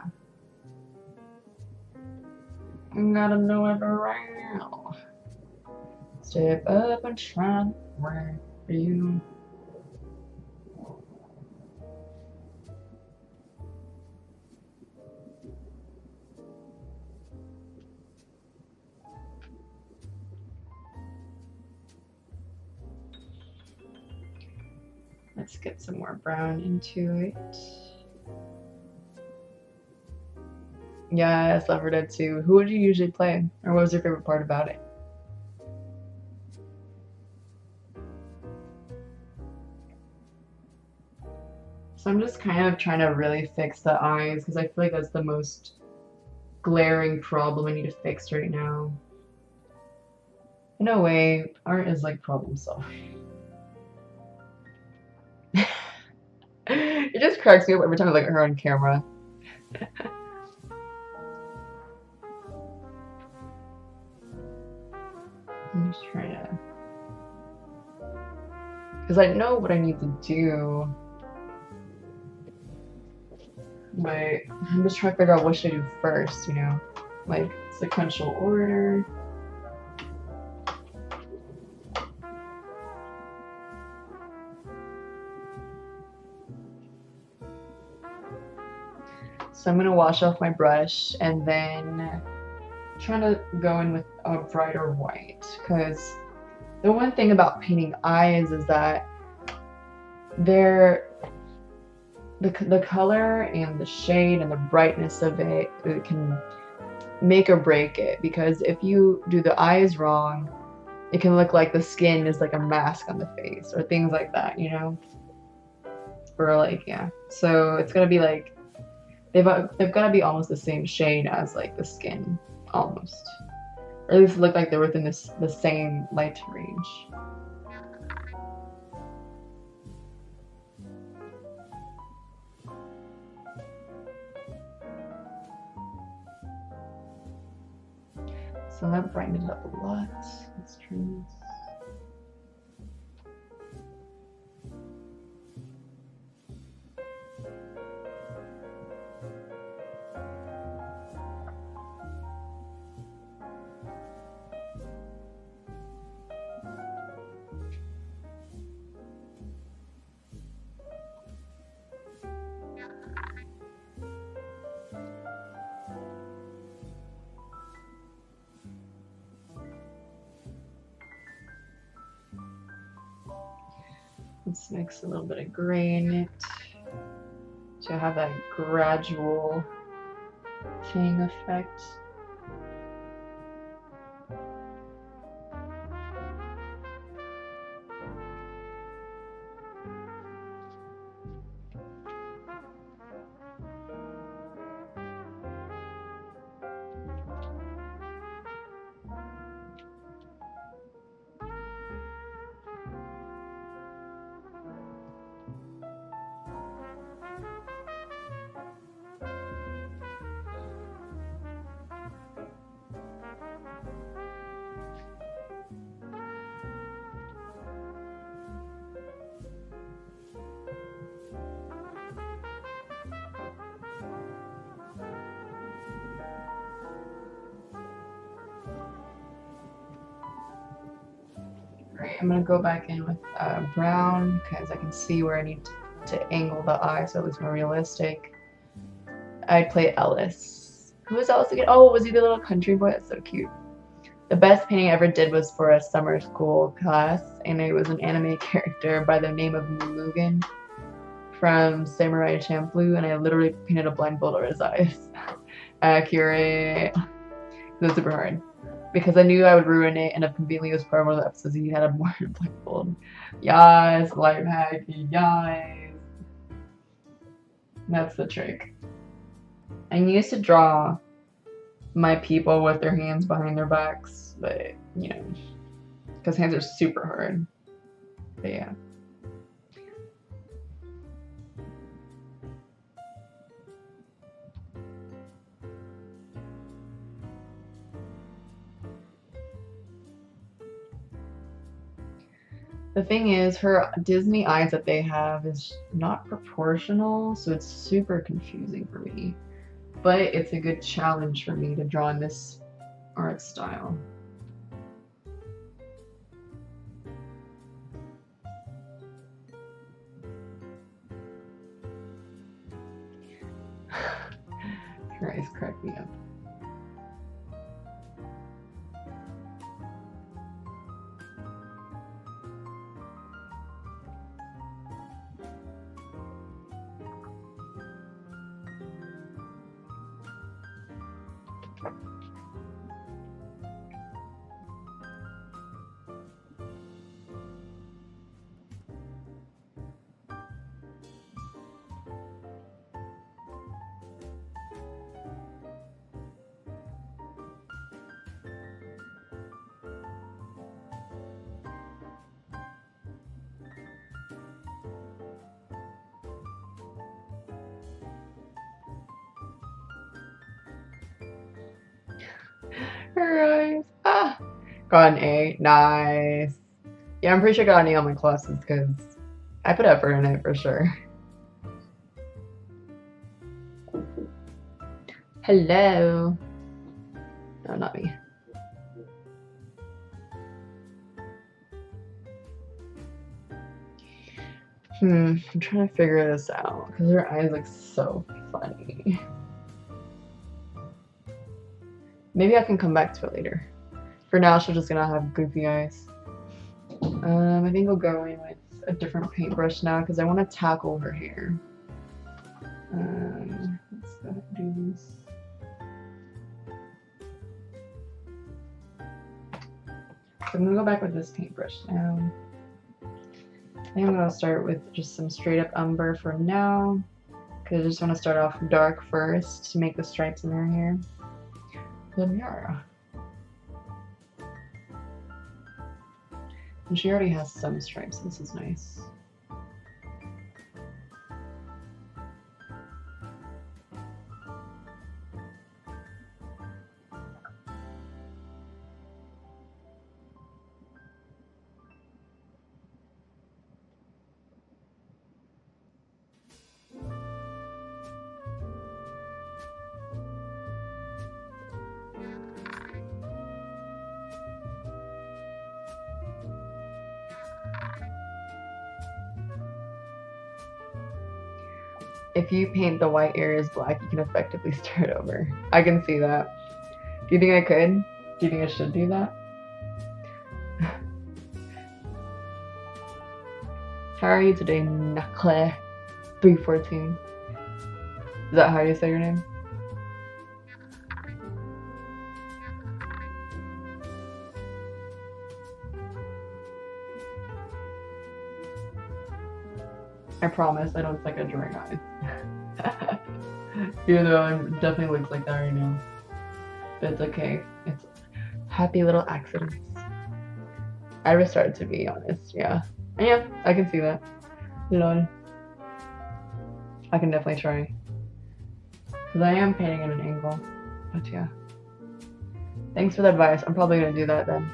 I gotta know it around. Step up and shine right for you. Let's get some more brown into it. Yeah, it's Left 4 Dead 2. Who would you usually play? Or what was your favorite part about it? So I'm just kind of trying to really fix the eyes because I feel like that's the most glaring problem I need to fix right now. In a way, art is like problem solving. It just cracks me up every time I look at her on camera. I'm just trying to... Because I know what I need to do. But I'm just trying to figure out what should I do first, you know? Like, sequential order. So I'm going to wash off my brush and then trying to go in with a brighter white, because the one thing about painting eyes is that the color and the shade and the brightness of it can make or break it, because if you do the eyes wrong, it can look like the skin is like a mask on the face or things like that, you know? Or like, yeah. So it's gonna be like they've got to be almost the same shade as like the skin, almost, or at least look like they're within the same light range. So that brightened it up a lot. Let's turn this. Let's mix a little bit of gray in it to have that gradual fading effect. Alright, I'm gonna go back in with brown because I can see where I need to angle the eye so it looks more realistic. I'd play Ellis. Who was Ellis again? Oh, was he the little country boy? That's so cute. The best painting I ever did was for a summer school class, and it was an anime character by the name of Mugen from Samurai Champloo, and I literally painted a blindfold over his eyes. Accurate. It was super hard because I knew I would ruin it, and if conveniently was part of one of the episodes he had a more blindfold. Yes, life hack, yes. That's the trick. I used to draw my people with their hands behind their backs, but you know, because hands are super hard. But yeah. The thing is, her Disney eyes that they have is not proportional, so it's super confusing for me. But it's a good challenge for me to draw in this art style. Her eyes crack me up. Her eyes. Ah! Got an A. Nice. Yeah, I'm pretty sure I got an A on my classes because I put effort in it for sure. Hello. No, not me. I'm trying to figure this out because her eyes look so funny. Maybe I can come back to it later. For now, she's just gonna have goofy eyes. I think I'll go in with a different paintbrush now because I want to tackle her hair. Let's go ahead and do this. So I'm gonna go back with this paintbrush now. I think I'm gonna start with just some straight up umber for now because I just want to start off dark first to make the stripes in her hair. Then yeah. And she already has some stripes. This is nice. If you paint the white areas black, you can effectively start over. I can see that. Do you think I could? Do you think I should do that? How are you today, Nakle 314? Is that how you say your name? I promise I don't suck at drawing eyes. Even though it definitely looks like that right now. But it's okay. It's happy little accidents. I restarted, to be honest, yeah. And yeah, I can see that. Lol. I can definitely try. Because I am painting at an angle. But yeah. Thanks for the advice. I'm probably going to do that then.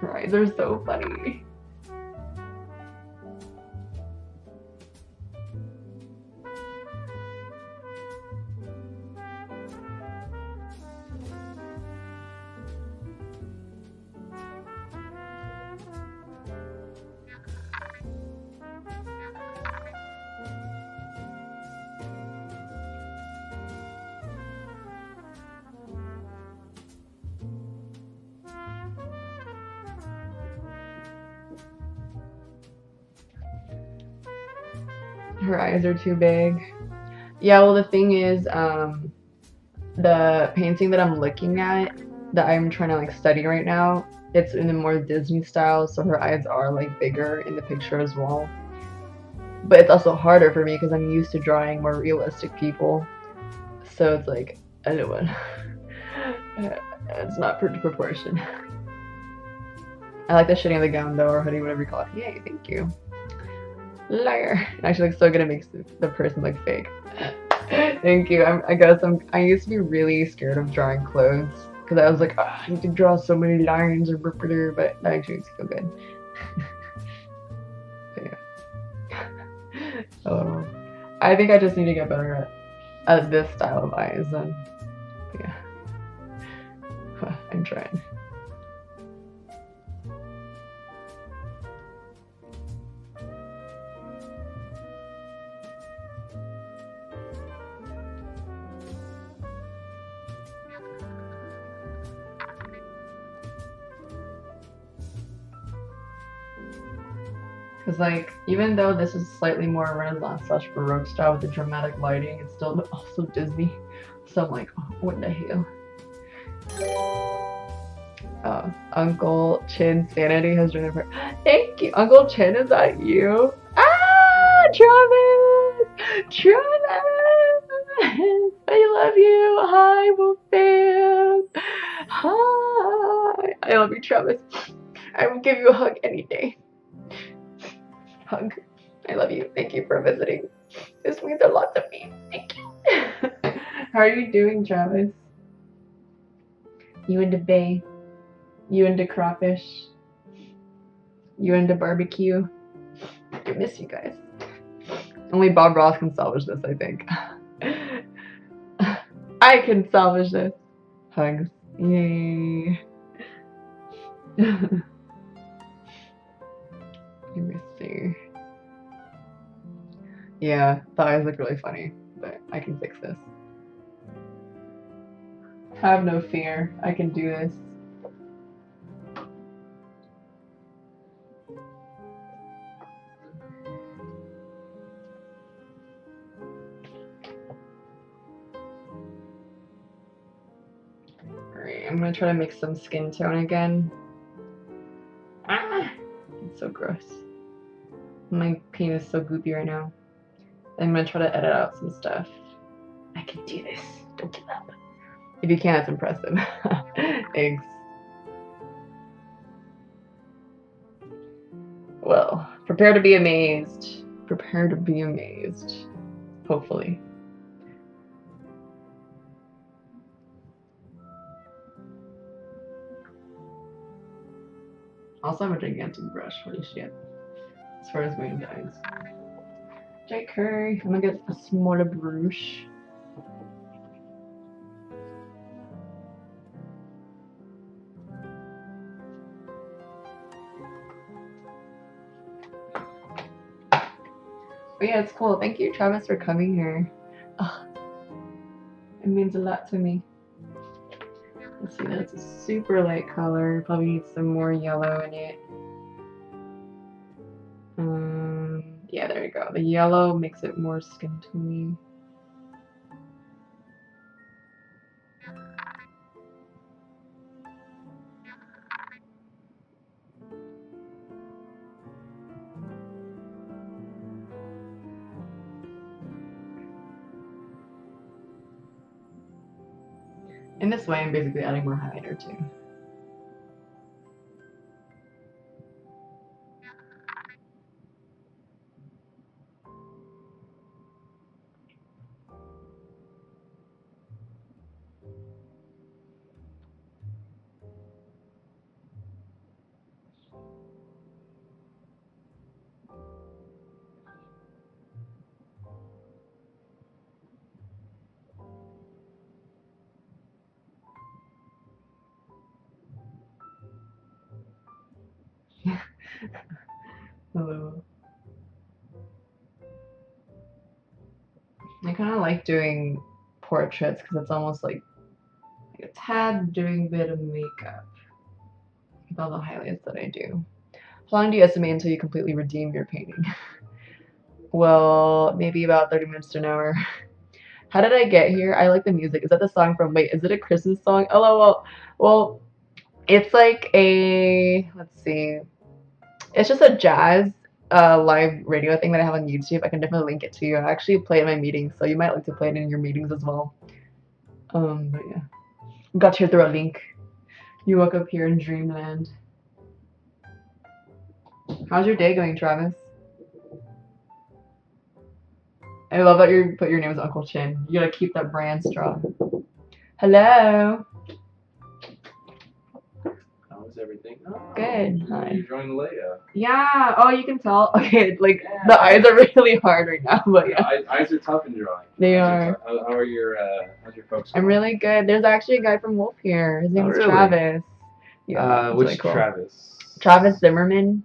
Right, they're so funny. Her eyes are too big. Yeah, well, the thing is, the painting that I'm looking at, that I'm trying to like study right now, it's in a more Disney style, so her eyes are like bigger in the picture as well. But it's also harder for me because I'm used to drawing more realistic people. So it's like, I don't want. It's not per proportion. I like the shading of the gown though, or hoodie, whatever you call it. Yay, thank you. Liar. It actually looks so good, it makes the person look fake. Thank you. I used to be really scared of drawing clothes because I was like, oh, I need to draw so many lines or but that actually makes me feel good. But yeah. Oh, I think I just need to get better at this style of eyes then. But yeah. I'm trying. Because like, even though this is slightly more Renaissance/Baroque style with the dramatic lighting, it's still also Disney. So I'm like, oh, what the hell? Uncle Chin's sanity has joined the party. Thank you, Uncle Chin. Is that you? Ah, Travis! Travis! I love you. Hi, Wolfman. Hi. I love you, Travis. I will give you a hug any day. Hug. I love you. Thank you for visiting. This means a lot to me. Thank you. How are you doing, Travis? You into bay? You into crawfish? You into barbecue? I miss you guys. Only Bob Ross can salvage this, I think. I can salvage this. Hugs. Yay. Let me see. Yeah, the eyes look really funny, but I can fix this. Have no fear. I can do this. Alright, I'm gonna try to make some skin tone again. Ah! It's so gross. My paint is so goopy right now. I'm gonna try to edit out some stuff. I can do this. Don't give up. If you can, it's impressive. Thanks. Well, prepare to be amazed. Prepare to be amazed. Hopefully. Also, I'm a gigantic brush. Holy shit. As far as my guys. Okay, I'm gonna get a smaller brush. But yeah, it's cool. Thank you, Travis, for coming here. Oh, it means a lot to me. Let's see, that's a super light color. Probably need some more yellow in it. Yeah, there you go. The yellow makes it more skin tone-y. In this way, I'm basically adding more highlighter too. Hello. I kind of like doing portraits because it's almost like a tad doing a bit of makeup with all the highlights that I do. How long do you estimate until you completely redeem your painting? Well, maybe about 30 minutes to an hour. How did I get here? I like the music. Is that the song from, wait, is it a Christmas song? LOL. Well, it's like let's see. It's just a jazz live radio thing that I have on YouTube. I can definitely link it to you. I actually play it in my meetings, so you might like to play it in your meetings as well. But yeah. Got here through a link. You woke up here in dreamland. How's your day going, Travis? I love that you put your name as Uncle Chin. You gotta keep that brand strong. Hello. How is everything? Oh, Good. Hi. You're joining Leia. Yeah. Oh, you can tell. Okay, like the eyes are really hard right now, but yeah. Eyes are tough in drawing. They are. How are your how's your folks? I'm really good. There's actually a guy from Wolf here. His name is really? Travis. Yeah. Which really cool. Travis? Travis Zimmerman.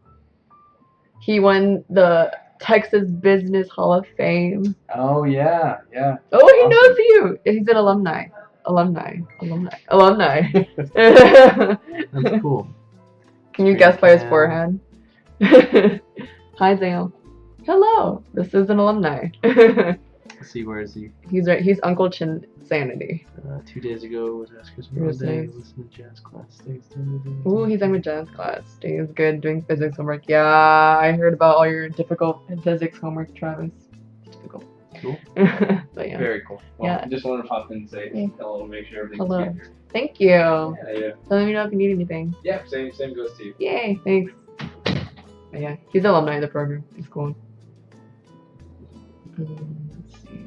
He won the Texas Business Hall of Fame. Oh yeah, yeah. Oh, he knows you. He's an alumni. That's cool. Can you guess by his forehead? Hi, Zale. Hello. This is an alumni. Let's see, where is he? He's right. He's Uncle Chin Sanity. 2 days ago was Oscar's birthday. Listened to jazz class. Ooh, he's in with jazz class. He's good doing physics homework. Yeah, I heard about all your difficult physics homework, Travis. It's difficult. Cool. But yeah. Very cool. Well, Yeah. I just wanted to pop in and say hello and make sure everything's Hello. good here. Thank you. Yeah. Let me know if you need anything. Yeah, same goes to you. Yay, thanks. But yeah, he's an alumni of the program. He's cool. Let's see.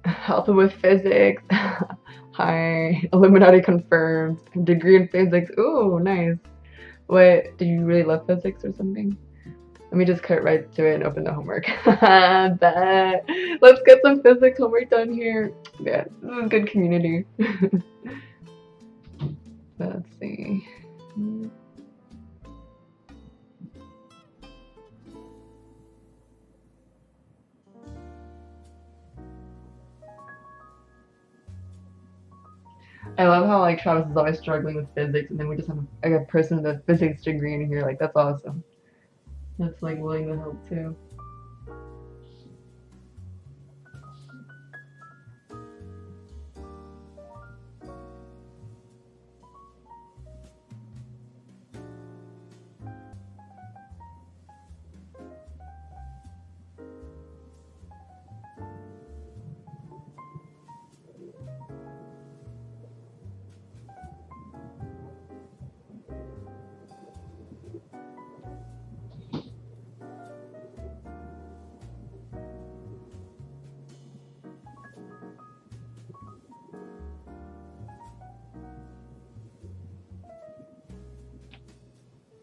Help with physics. Hi. Illuminati confirmed. Degree in physics. Ooh, nice. What? Do you really love physics or something? Let me just cut right to it and open the homework. Bet. Let's get some physics homework done here. Yeah, this is good community. Let's see. I love how like Travis is always struggling with physics, and then we just have like a person with a physics degree in here. Like that's awesome. That's like willing to help too.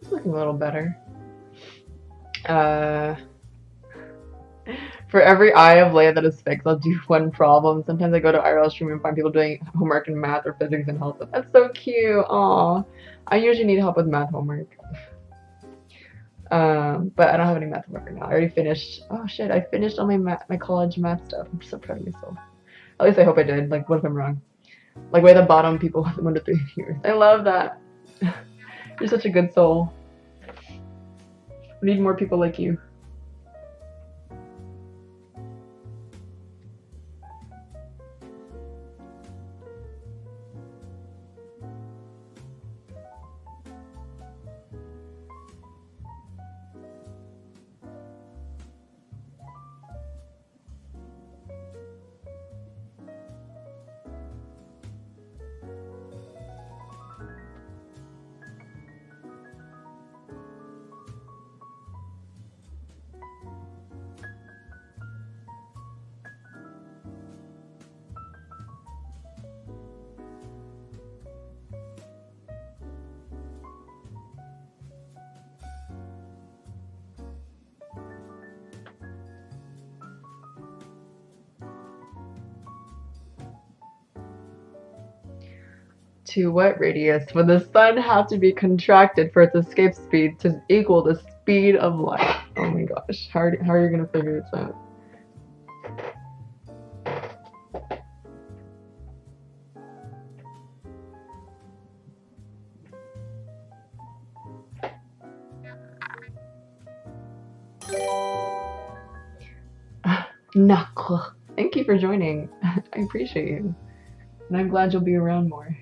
It's looking a little better. For every eye of Leia that is fixed, I'll do one problem. Sometimes I go to IRL stream and find people doing homework in math or physics and help them. That's so cute. Aw. I usually need help with math homework. But I don't have any math homework right now. I already finished. Oh shit, I finished all my college math stuff. I'm so proud of myself. At least I hope I did. Like, what if I'm wrong? Like, way at the bottom, people with 1 to 3 years. I love that. You're such a good soul. We need more people like you. to what radius would the sun have to be contracted for its escape speed to equal the speed of light? Oh my gosh, how are you gonna figure this out? Knuckle. Thank you for joining. I appreciate you. And I'm glad you'll be around more.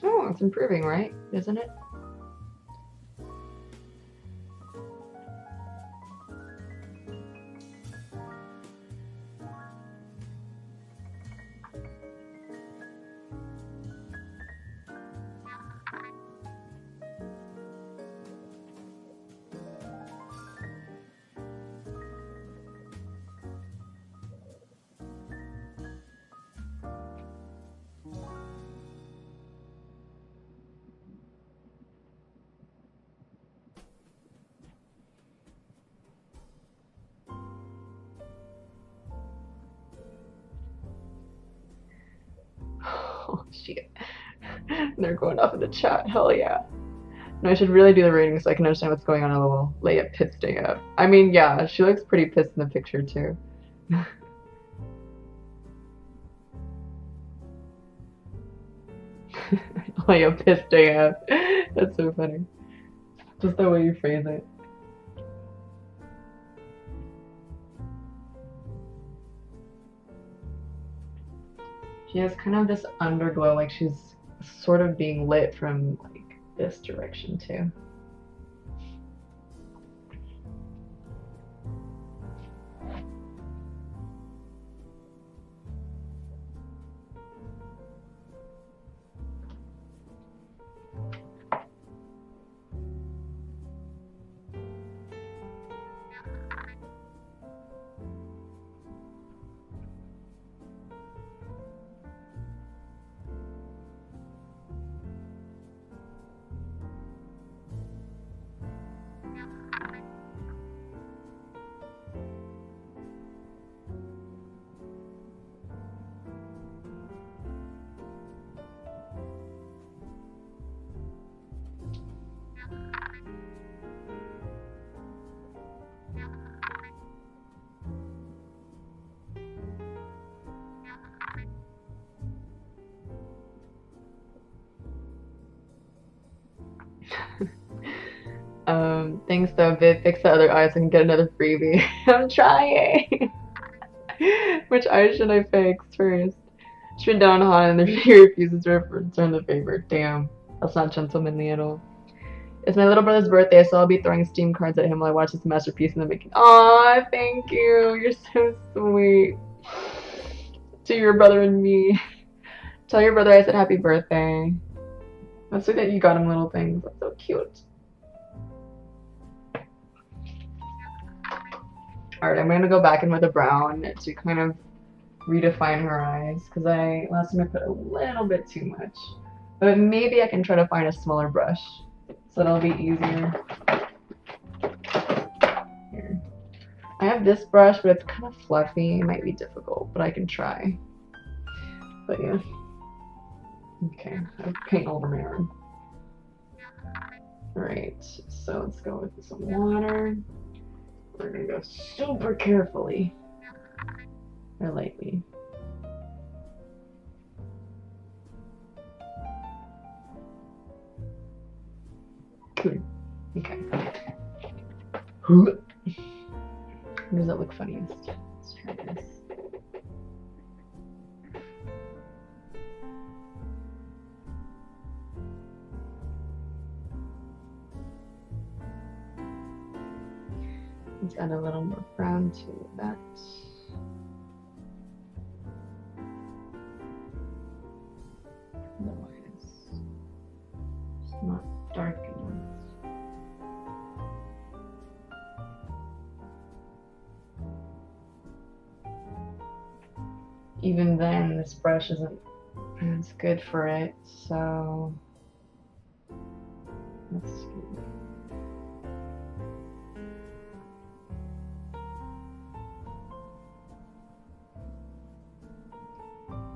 Oh, it's improving, right? Isn't it? Oh shit. They're going off in the chat. Hell yeah. No, I should really do the reading so I can understand what's going on a little. Leia pissed day up. I mean, yeah, she looks pretty pissed in the picture too. Leia pissed day up. That's so funny. Just the way you phrase it. She has kind of this underglow, like she's sort of being lit from like this direction too. Thanks though, Viv. Fix the other eye so I can get another freebie. I'm trying. Which eye should I fix first? She's been down on and he refuses to return the favor. Damn, that's not gentlemanly at all. It's my little brother's birthday, so I'll be throwing Steam cards at him while I watch this masterpiece in the making. Aw, thank you. You're so sweet. To your brother and me. Tell your brother I said happy birthday. That's sweet that you got him little things. That's so cute. Alright, I'm gonna go back in with a brown to kind of redefine her eyes, because last time I put a little bit too much. But maybe I can try to find a smaller brush, so that'll be easier. Here. I have this brush, but it's kind of fluffy. It might be difficult, but I can try. But yeah. Okay, I paint over my arm. Alright, so let's go with some water. We're gonna go super carefully. Or lightly. Okay. Where does that look funniest? Let's try this. Let's add a little more brown to that. Otherwise, it's not dark enough. Even then, this brush isn't as good for it, so let's see.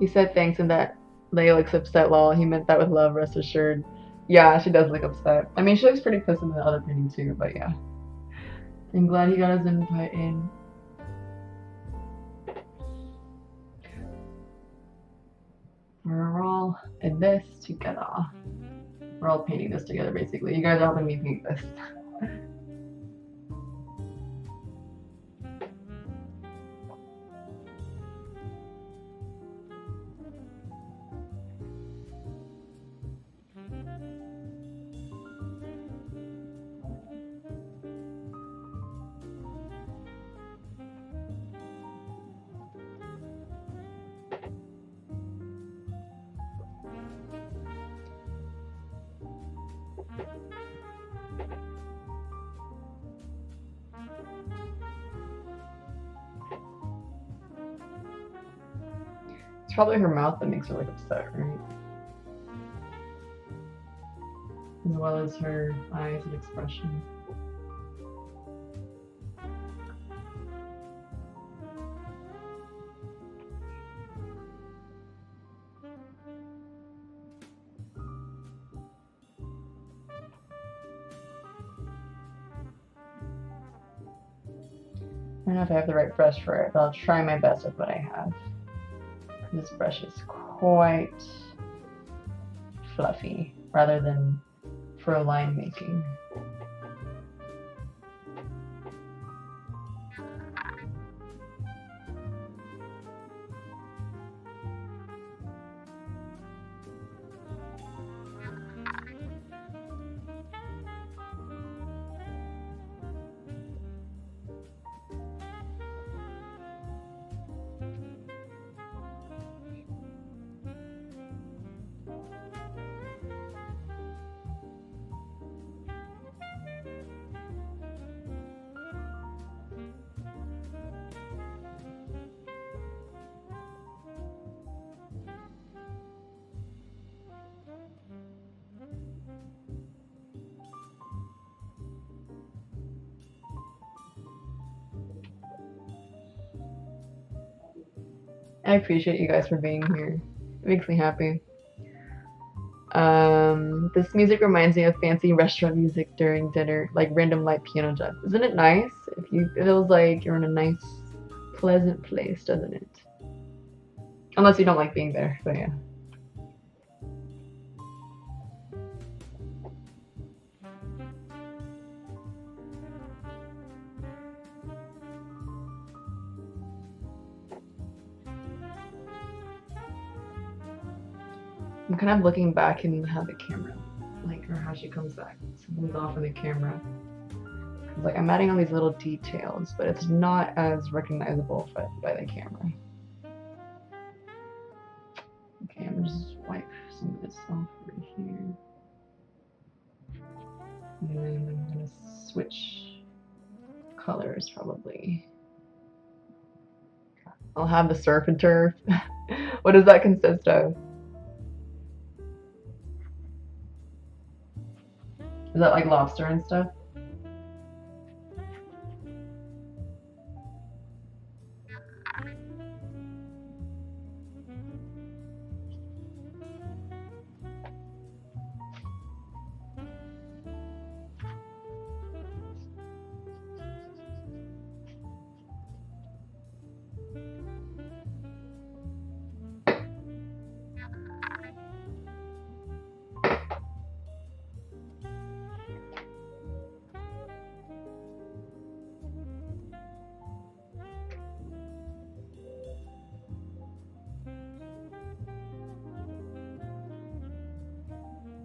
He said thanks and that Leia looks upset. Lol, he meant that with love, rest assured. Yeah, she does look upset. I mean, she looks pretty pissed in the other painting too, but yeah. I'm glad he got his input in. We're all in this together. We're all painting this together, basically. You guys are helping me paint this. It's probably her mouth that makes her look upset, right? As well as her eyes and expression. I don't know if I have the right brush for it, but I'll try my best with what I have. This brush is quite fluffy rather than for line making. I appreciate you guys for being here. It makes me happy. This music reminds me of fancy restaurant music during dinner, like random light piano jazz. Isn't it nice? It feels like you're in a nice, pleasant place, doesn't it? Unless you don't like being there, but yeah. I'm kind of looking back in how the camera, like, or how she comes back. Something's off in the camera. Like, I'm adding all these little details, but it's not as recognizable by the camera. Okay, I'm just wipe some of this off right here. And then I'm gonna switch colors probably. I'll have the surf and turf. What does that consist of? Is that like lobster and stuff?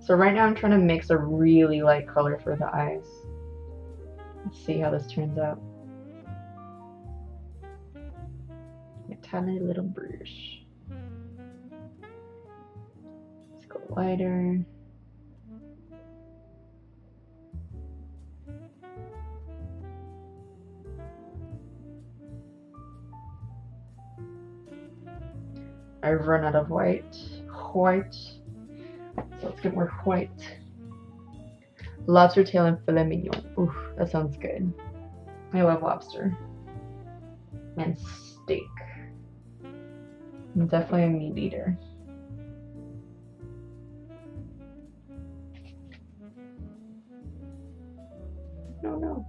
So right now I'm trying to mix a really light color for the eyes. Let's see how this turns out. tiny little brush. Let's go lighter. I've run out of white. So let's get more white. Lobster tail and filet mignon. Ooh, that sounds good. I love lobster. And steak. I'm definitely a meat eater. No.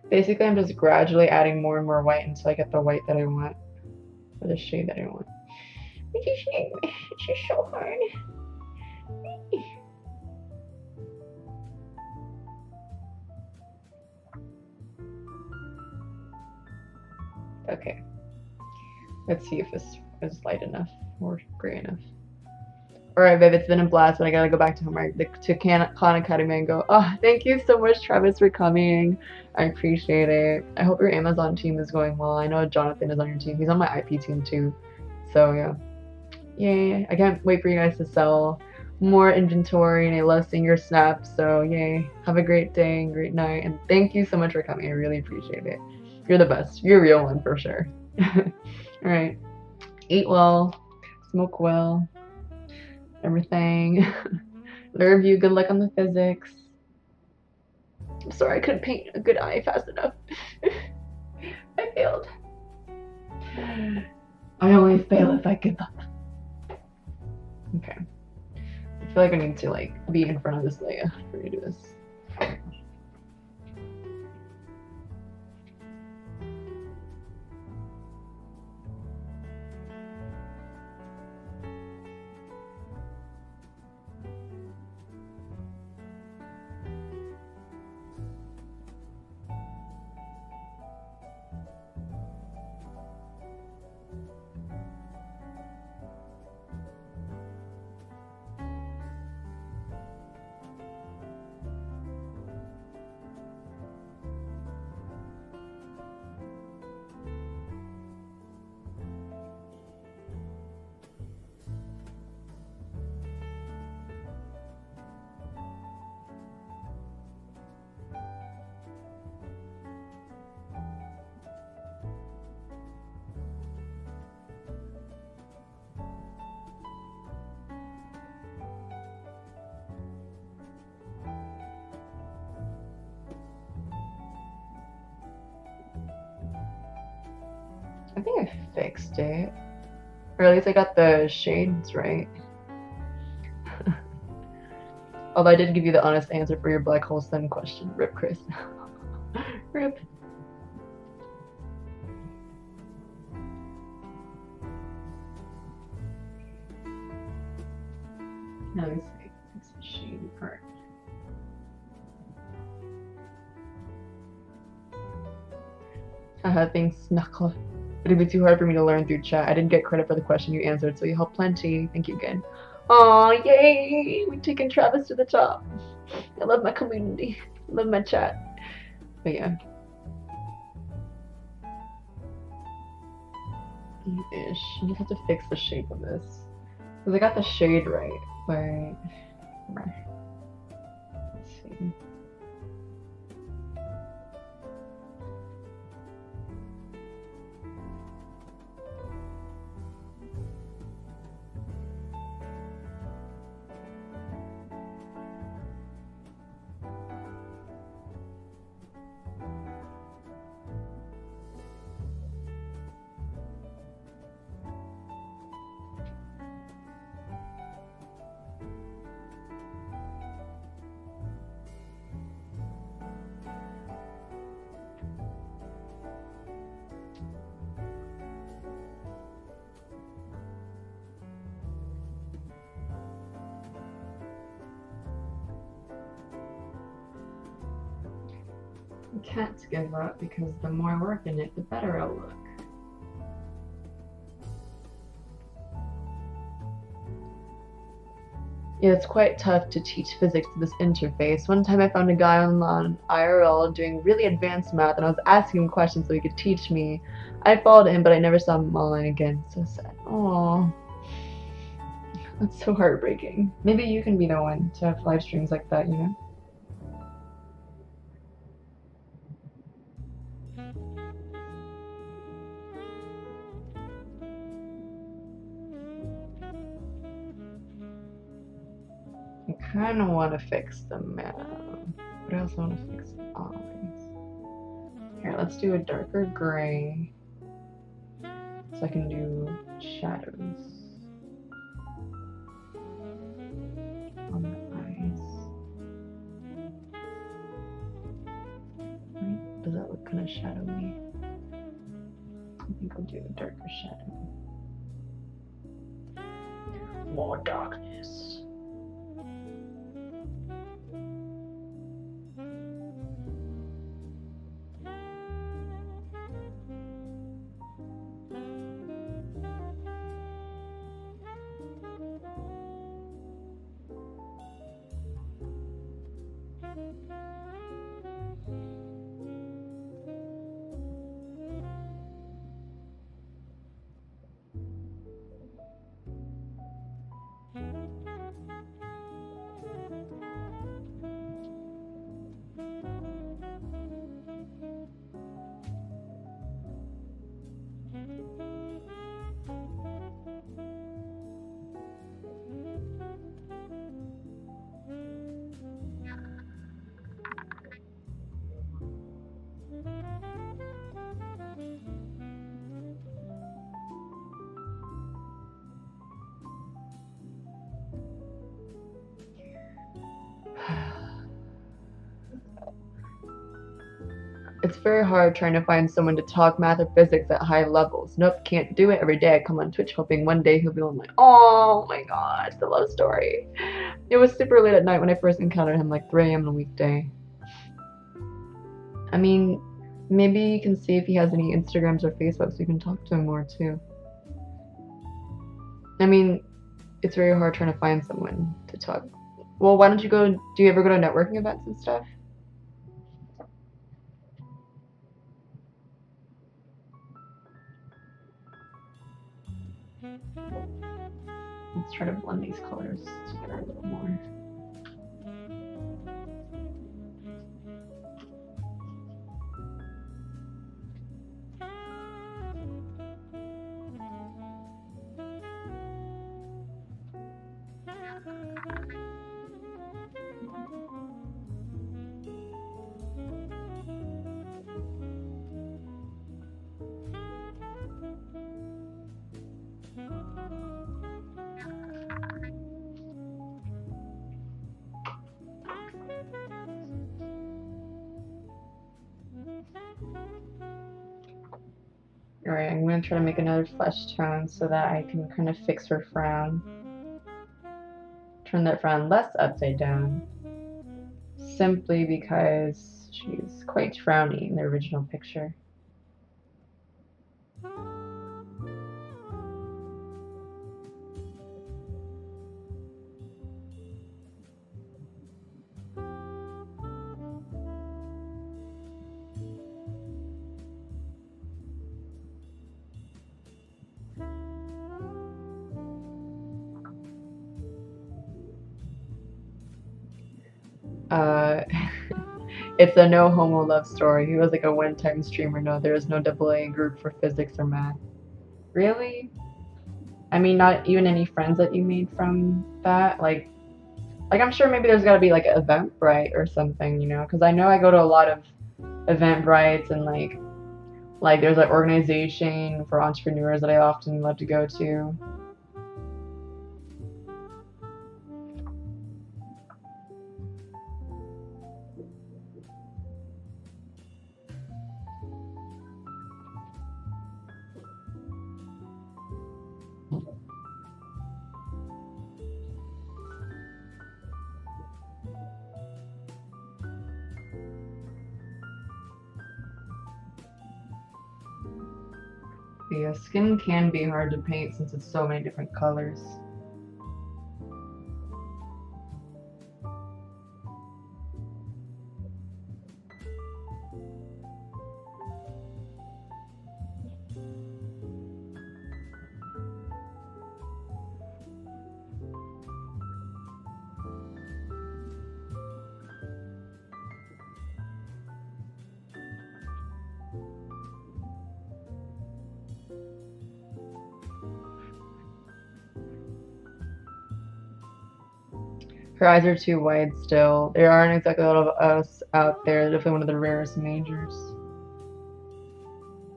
Basically, I'm just gradually adding more and more white until I get the white that I want. Or the shade that I want. It's just so hard. Okay. Let's see if this is light enough or gray enough. Alright, babe, it's been a blast, but I gotta go back to homework. To Khan Academy and go, oh, thank you so much, Travis, for coming. I appreciate it. I hope your Amazon team is going well. I know Jonathan is on your team. He's on my IP team too. So, yeah. Yay. I can't wait for you guys to sell more inventory, and I love seeing your snaps. So, yay. Have a great day and great night. And thank you so much for coming. I really appreciate it. You're the best. You're a real one for sure. Alright. Eat well. Smoke well. Everything. Love you. Good luck on the physics. I'm sorry I couldn't paint a good eye fast enough. I failed. I only fail if I give up. Okay. I feel like I need to like be in front of this Leia for you to do this. I think I fixed it. Or at least I got the shades right. Although I did give you the honest answer for your black hole sun question. Rip, Chris. Rip. Now let me see. Fix the shady part. Haha, thanks, Knuckle. It'd be too hard for me to learn through chat. I didn't get credit for the question you answered, so you helped plenty. Thank you again. Aw, yay! We've taken Travis to the top. I love my community. I love my chat. But yeah. Ish. I just have to fix the shape of this. Because I got the shade right. But... let's see. Can't give up because the more I work in it, the better I'll look. Yeah, it's quite tough to teach physics to this interface. One time I found a guy online IRL doing really advanced math, and I was asking him questions so he could teach me. I followed him, but I never saw him online again. So sad. Aww. That's so heartbreaking. Maybe you can be the one to have live streams like that, you know? I kind of want to fix the map, but I also want to fix the eyes. Here, let's do a darker gray so I can do shadows on the eyes. Right? Does that look kind of shadowy? I think I'll do a darker shadow. More darkness. It's very hard trying to find someone to talk math or physics at high levels. Nope, can't do it. Every day I come on Twitch hoping one day he'll be on like, oh my gosh, the love story. It was super late at night when I first encountered him, like 3 a.m. on a weekday. I mean, maybe you can see if he has any Instagrams or Facebooks so you can talk to him more too. I mean, it's very hard trying to find someone to talk. Well, why don't you go, do you ever go to networking events and stuff? Let's try to blend these colors together a little more. Alright, I'm going to try to make another flesh tone so that I can kind of fix her frown. Turn that frown less upside down. Simply because she's quite frowny in the original picture. It's a no homo love story. He was like a one-time streamer. No, there is no AA group for physics or math. Really? I mean, not even any friends that you made from that? Like I'm sure maybe there's got to be like an Eventbrite or something, you know? Because I know I go to a lot of Eventbrites and like there's an organization for entrepreneurs that I often love to go to. Yeah, skin can be hard to paint since it's so many different colors. Her eyes are too wide still. There aren't exactly a lot of us out there. Definitely one of the rarest majors.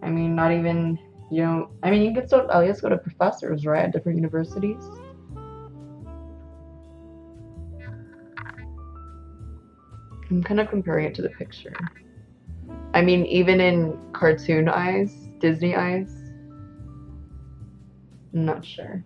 I mean, not even, you know, I mean, you can still at least go to professors, right, at different universities. I'm kind of comparing it to the picture. I mean, even in cartoon eyes, Disney eyes, I'm not sure.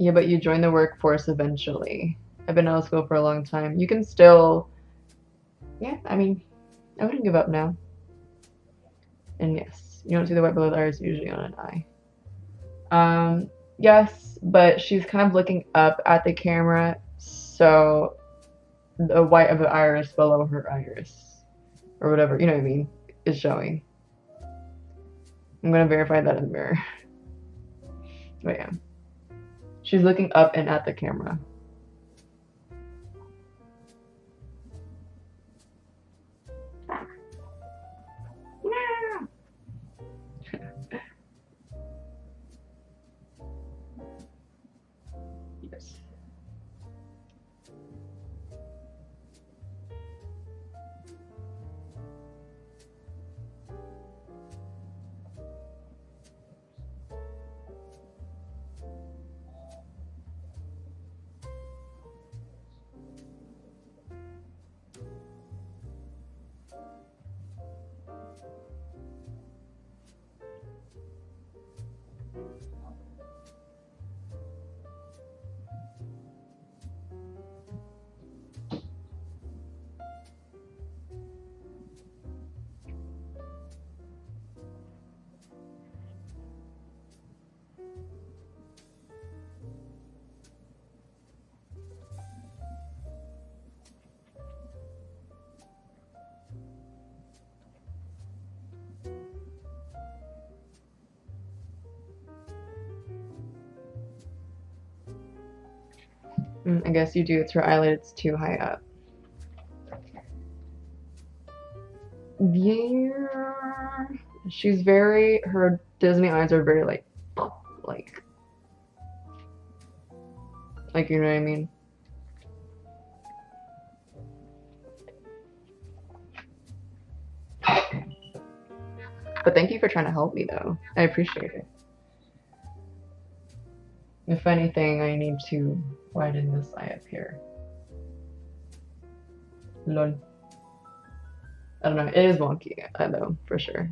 Yeah, but you join the workforce eventually. I've been out of school for a long time. You can still, yeah, I mean, I wouldn't give up now. And yes, you don't see the white below the iris usually on an eye. Yes, but she's kind of looking up at the camera, so the white of the iris below her iris, or whatever, you know what I mean, is showing. I'm gonna verify that in the mirror. But yeah. She's looking up and at the camera. Yes. I guess you do. It's her eyelids too high up. Yeah. She's very, her Disney eyes are very like, you know what I mean? But thank you for trying to help me though. I appreciate it. If anything, I need to widen this eye up here. Lol. I don't know. It is wonky, I know, for sure.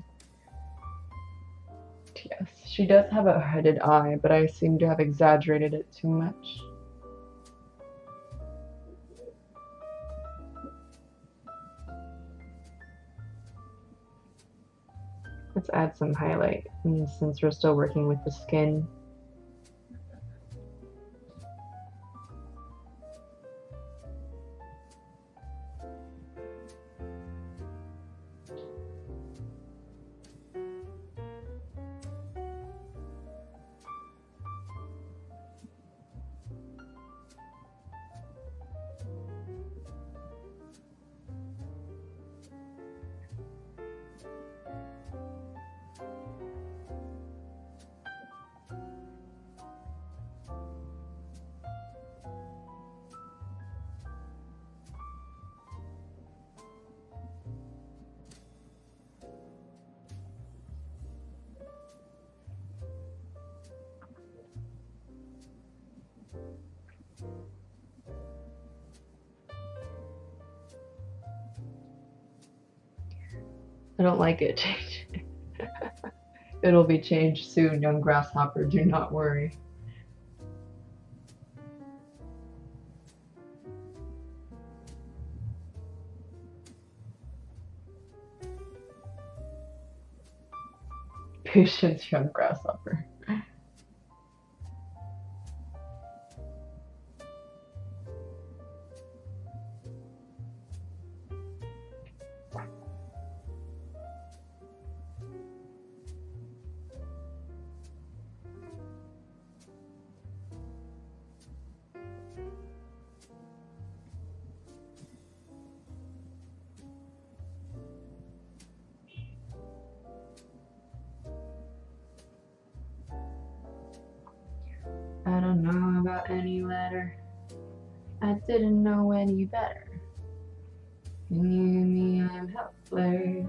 Yes, she does have a hooded eye, but I seem to have exaggerated it too much. Let's add some highlight since we're still working with the skin. I don't like it. It'll be changed soon, young grasshopper. Do not worry. Patience, young grasshopper. I don't know about any letter. I didn't know any better. And you and me, I'm helpless.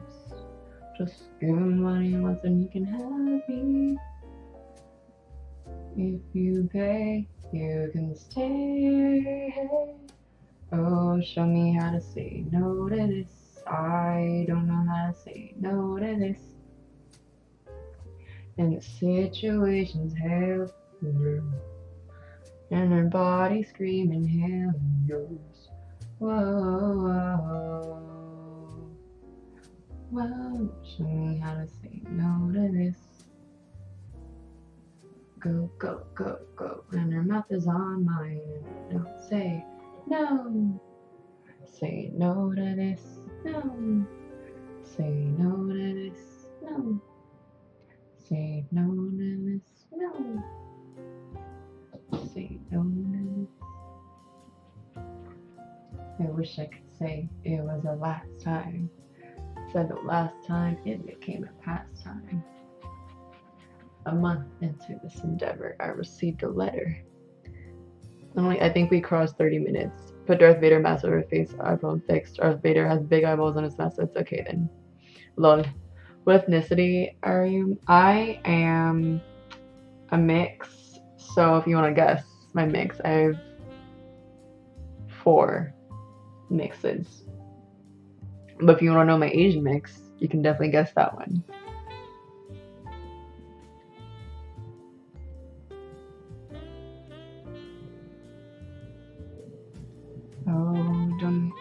Just give him what he wants and he can have me. If you pay, you can stay. Oh, show me how to say no to this. I don't know how to say no to this. And the situation's hell, and her body screaming hell yours. Whoa, whoa, show me how to say no to this. Go, go, go, go, and her mouth is on mine. Don't say no. Say no to this. No. Say no to this. No. Say no to this. No. Say no to this. I wish I could say it was the last time. Said the last time it became a pastime. A month into this endeavor, I received a letter. I think we crossed 30 minutes. Put Darth Vader mask over face, iPhone fixed. Darth Vader has big eyeballs on his mask, so it's okay then. Lol. What ethnicity are you? I am a mix. So if you want to guess my mix, I have 4 mixes. But if you want to know my Asian mix, you can definitely guess that one. Oh, don't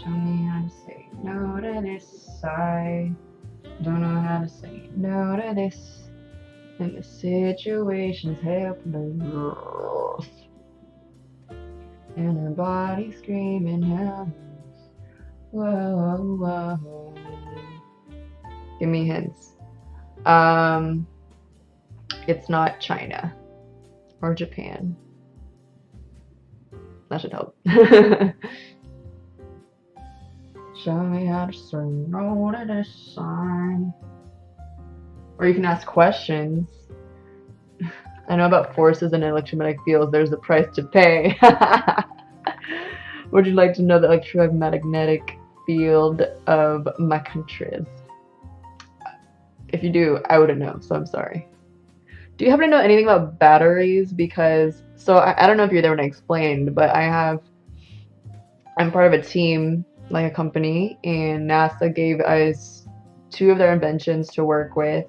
show me how to say no to this. I don't know how to say no to this. And the situation's helpless. And her body screaming helpless. Whoa, whoa. Give me hints. It's not China or Japan. That should help. Show me how to say no to this sign. Or you can ask questions. I know about forces and electromagnetic fields. There's a price to pay. Would you like to know the electromagnetic field of my countries? If you do, I wouldn't know, so I'm sorry. Do you happen to know anything about batteries? Because, so I don't know if you're there when I explained, but I'm part of a team, like a company, and NASA gave us 2 of their inventions to work with.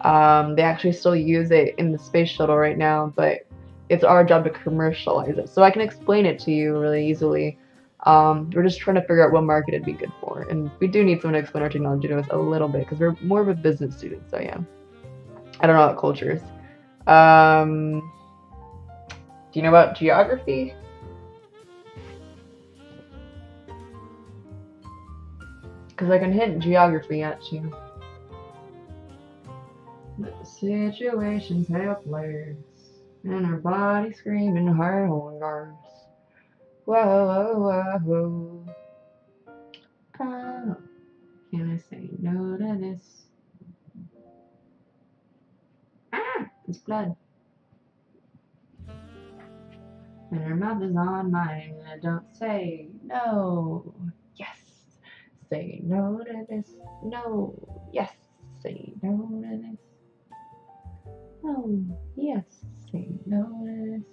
They actually still use it in the space shuttle right now, but it's our job to commercialize it. So I can explain it to you really easily. We're just trying to figure out what market it'd be good for. And we do need someone to explain our technology to us a little bit, because we're more of a business student, so yeah. I don't know about cultures. Do you know about geography? Because I can hint geography at you. But the situation's helpless, and her body screaming her horrors. Whoa, whoa, whoa. Oh, can I say no to this? Ah, it's blood. And her mouth is on mine, and I don't say no. Yes. Say no to this. No. Yes. Say no to this. No. Yes. Say no to this.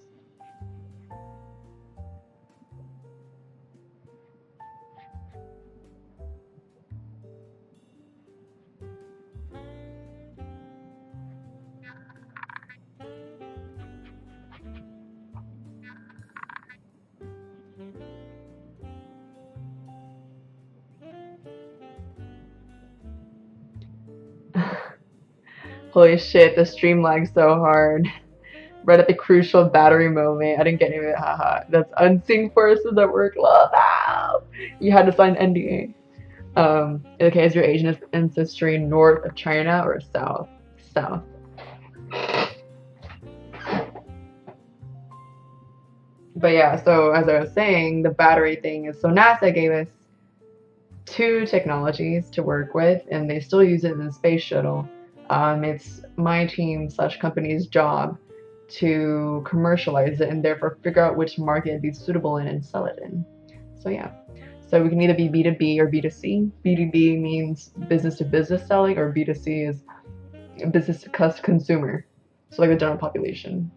Holy shit, the stream lagged so hard. Right at the crucial battery moment. I didn't get any of it, haha. That's unseen forces at work. Love out. You had to sign NDA. Okay, is your Asian ancestry north of China or south? South. But yeah, so as I was saying, the battery thing is, so NASA gave us 2 technologies to work with, and they still use it in the space shuttle. It's my team / company's job to commercialize it and therefore figure out which market it'd be suitable in and sell it in. So yeah, so we can either be B2B or B2C. B2B means business to business selling, or B2C is business to consumer, so like the general population.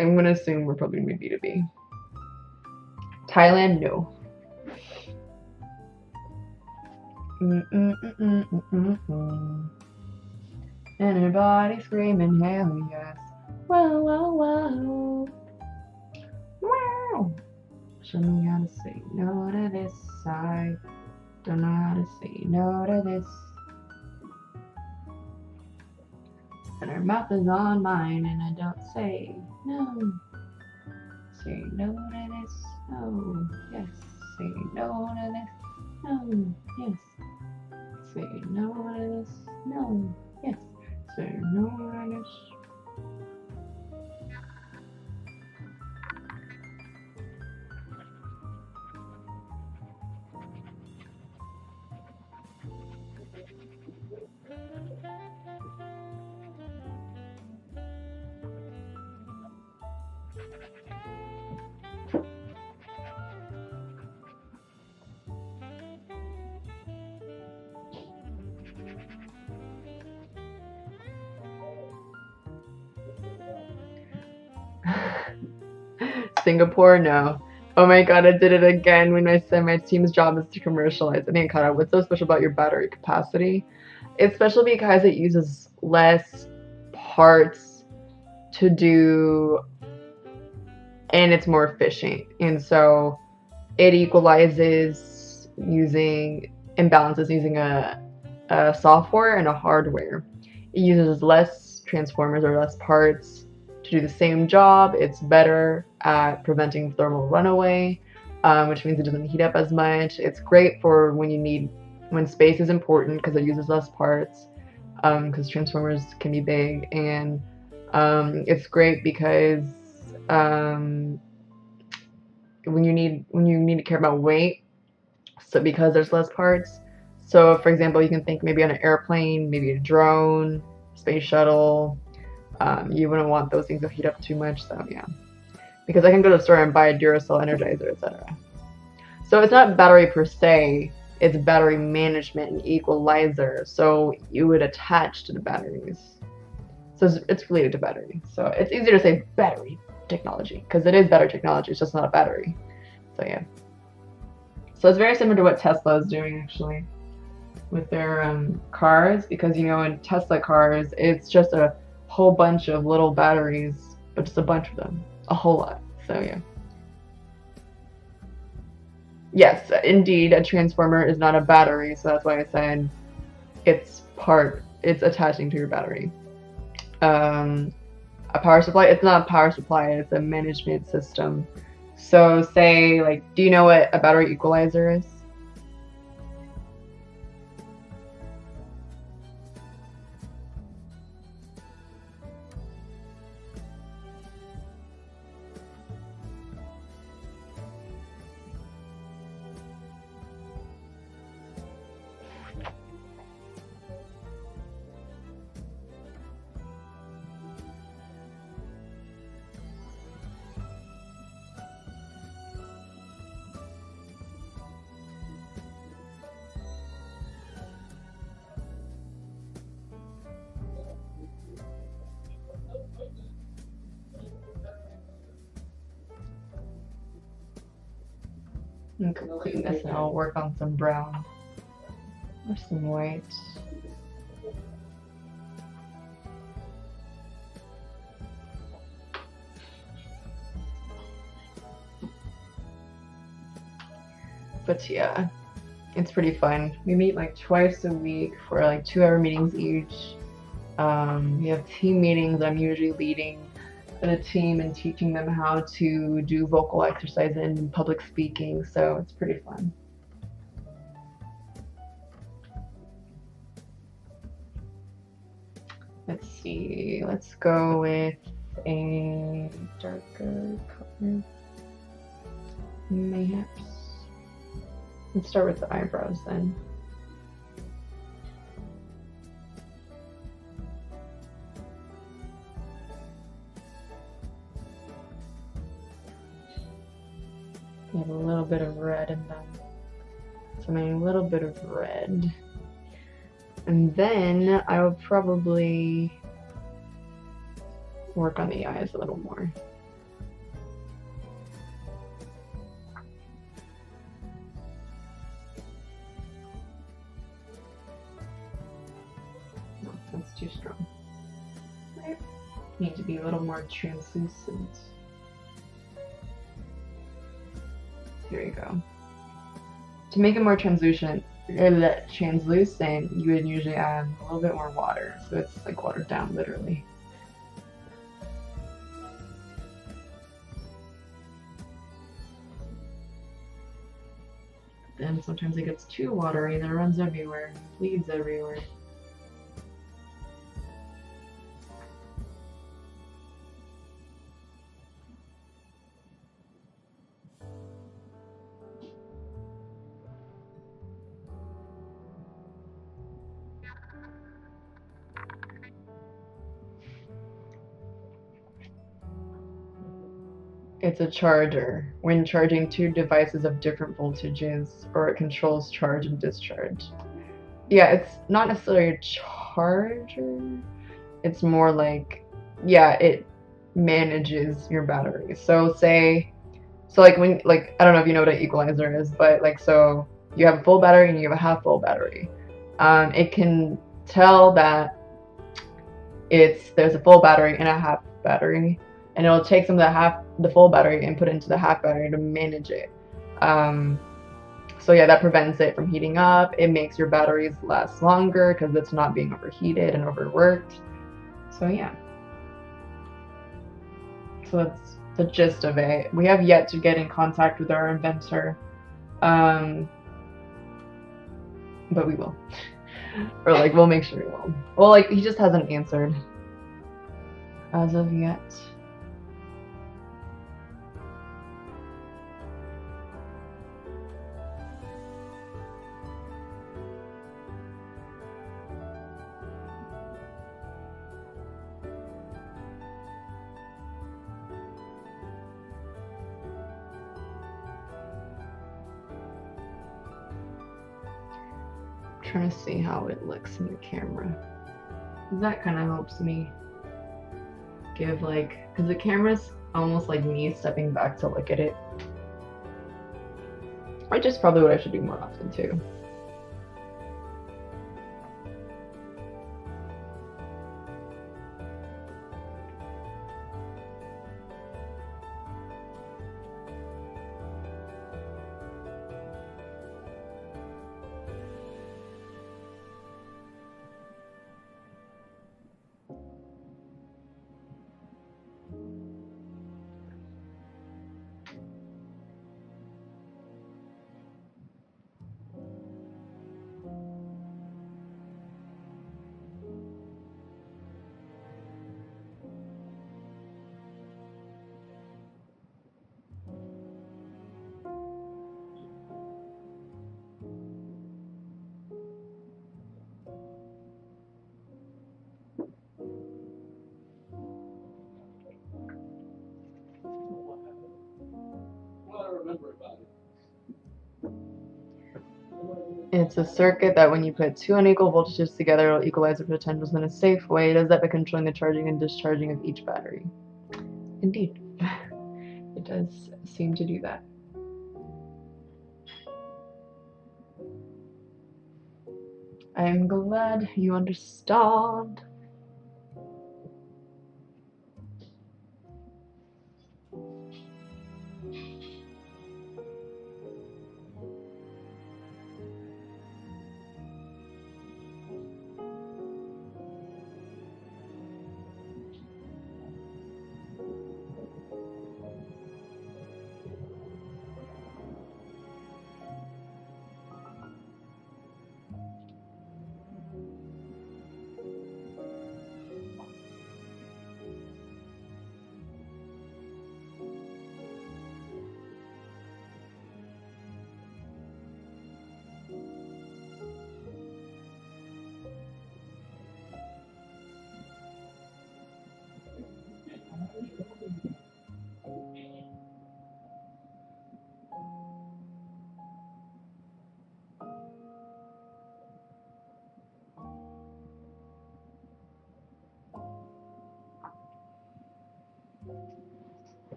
I'm gonna assume we're probably gonna be B2B. Thailand, no. Anybody screaming hell yes. Whoa, whoa, whoa. Wow. Show me how to say no to this. I don't know how to say no to this. And her mouth is on mine, and I don't say no. Say no to this. No. Yes. Say no to this. No. Yes. Say no to this. No. Yes. Say no to this. Singapore, no. Oh my god, I did it again when I said my team's job is to commercialize. I think, Kara, what's so special about your battery capacity? It's special because it uses less parts to do, and it's more efficient. And so it equalizes using imbalances using a software and a hardware. It uses less transformers or less parts to do the same job. It's better at preventing thermal runaway, which means it doesn't heat up as much. It's great for when space is important because it uses less parts, because transformers can be big, and it's great because when you need to care about weight, so because there's less parts. So for example, you can think maybe on an airplane, maybe a drone, space shuttle. You wouldn't want those things to heat up too much, so yeah. Because I can go to the store and buy a Duracell Energizer, etc. So it's not battery per se, it's battery management and equalizer. So you would attach to the batteries. So it's related to battery. So it's easier to say battery technology, because it is battery technology, it's just not a battery. So yeah. So it's very similar to what Tesla is doing actually with their cars, because in Tesla cars, it's just a whole bunch of little batteries, but just a bunch of them, a whole lot. So yeah. Yes, indeed, a transformer is not a battery, so that's why I said it's attaching to your battery. A power supply, it's not a power supply, it's a management system. So say, like, do you know what a battery equalizer is? And clean this, and I'll work on some brown or some white. But yeah, it's pretty fun. We meet like twice a week for like 2-hour meetings each. We have team meetings. I'm usually leading the team and teaching them how to do vocal exercise and public speaking, so it's pretty fun. Let's see, let's go with a darker color, mayhaps. Let's start with the eyebrows then. We have a little bit of red in them. So I'm adding a little bit of red. And then I will probably work on the eyes a little more. No, that's too strong. Need to be a little more translucent. Here we go. To make it more translucent, you would usually add a little bit more water, so it's like watered down, literally. Then sometimes it gets too watery and it runs everywhere, bleeds everywhere. It's a charger. When charging two devices of different voltages, or it controls charge and discharge. Yeah, it's not necessarily a charger. It's more like, yeah, it manages your battery. So like I don't know if you know what an equalizer is, but like, so you have a full battery and you have a half full battery. It can tell that there's a full battery and a half battery, and it'll take some of the full battery and put it into the half battery to manage it. So yeah, that prevents it from heating up. It makes your batteries last longer because it's not being overheated and overworked. So yeah. So that's the gist of it. We have yet to get in contact with our inventor. But we will. Or like, we'll make sure we will. Well, like, he just hasn't answered as of yet. Trying to see how it looks in the camera. That kind of helps me give like, because the camera's almost like me stepping back to look at it, which is probably what I should do more often too. It's a circuit that when you put two unequal voltages together, it'll equalize the potentials in a safe way. It does that by controlling the charging and discharging of each battery. Indeed. It does seem to do that. I'm glad you understand.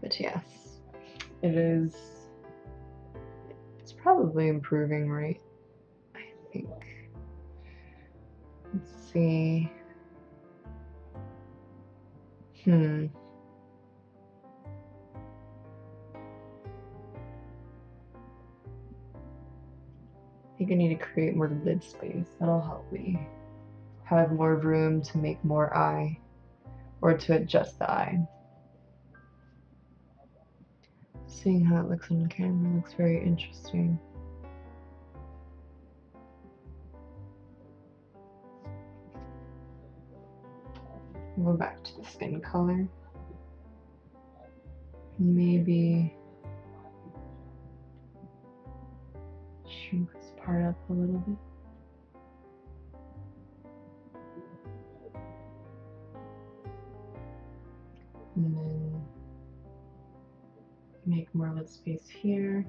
But yes, it's probably improving, right? I think. Let's see. I think I need to create more lid space. That'll help me have more room to make more eye, or to adjust the eye. Seeing how it looks on camera looks very interesting. Go back to the skin color. Maybe shrink this part up a little bit. And then make more lid space here.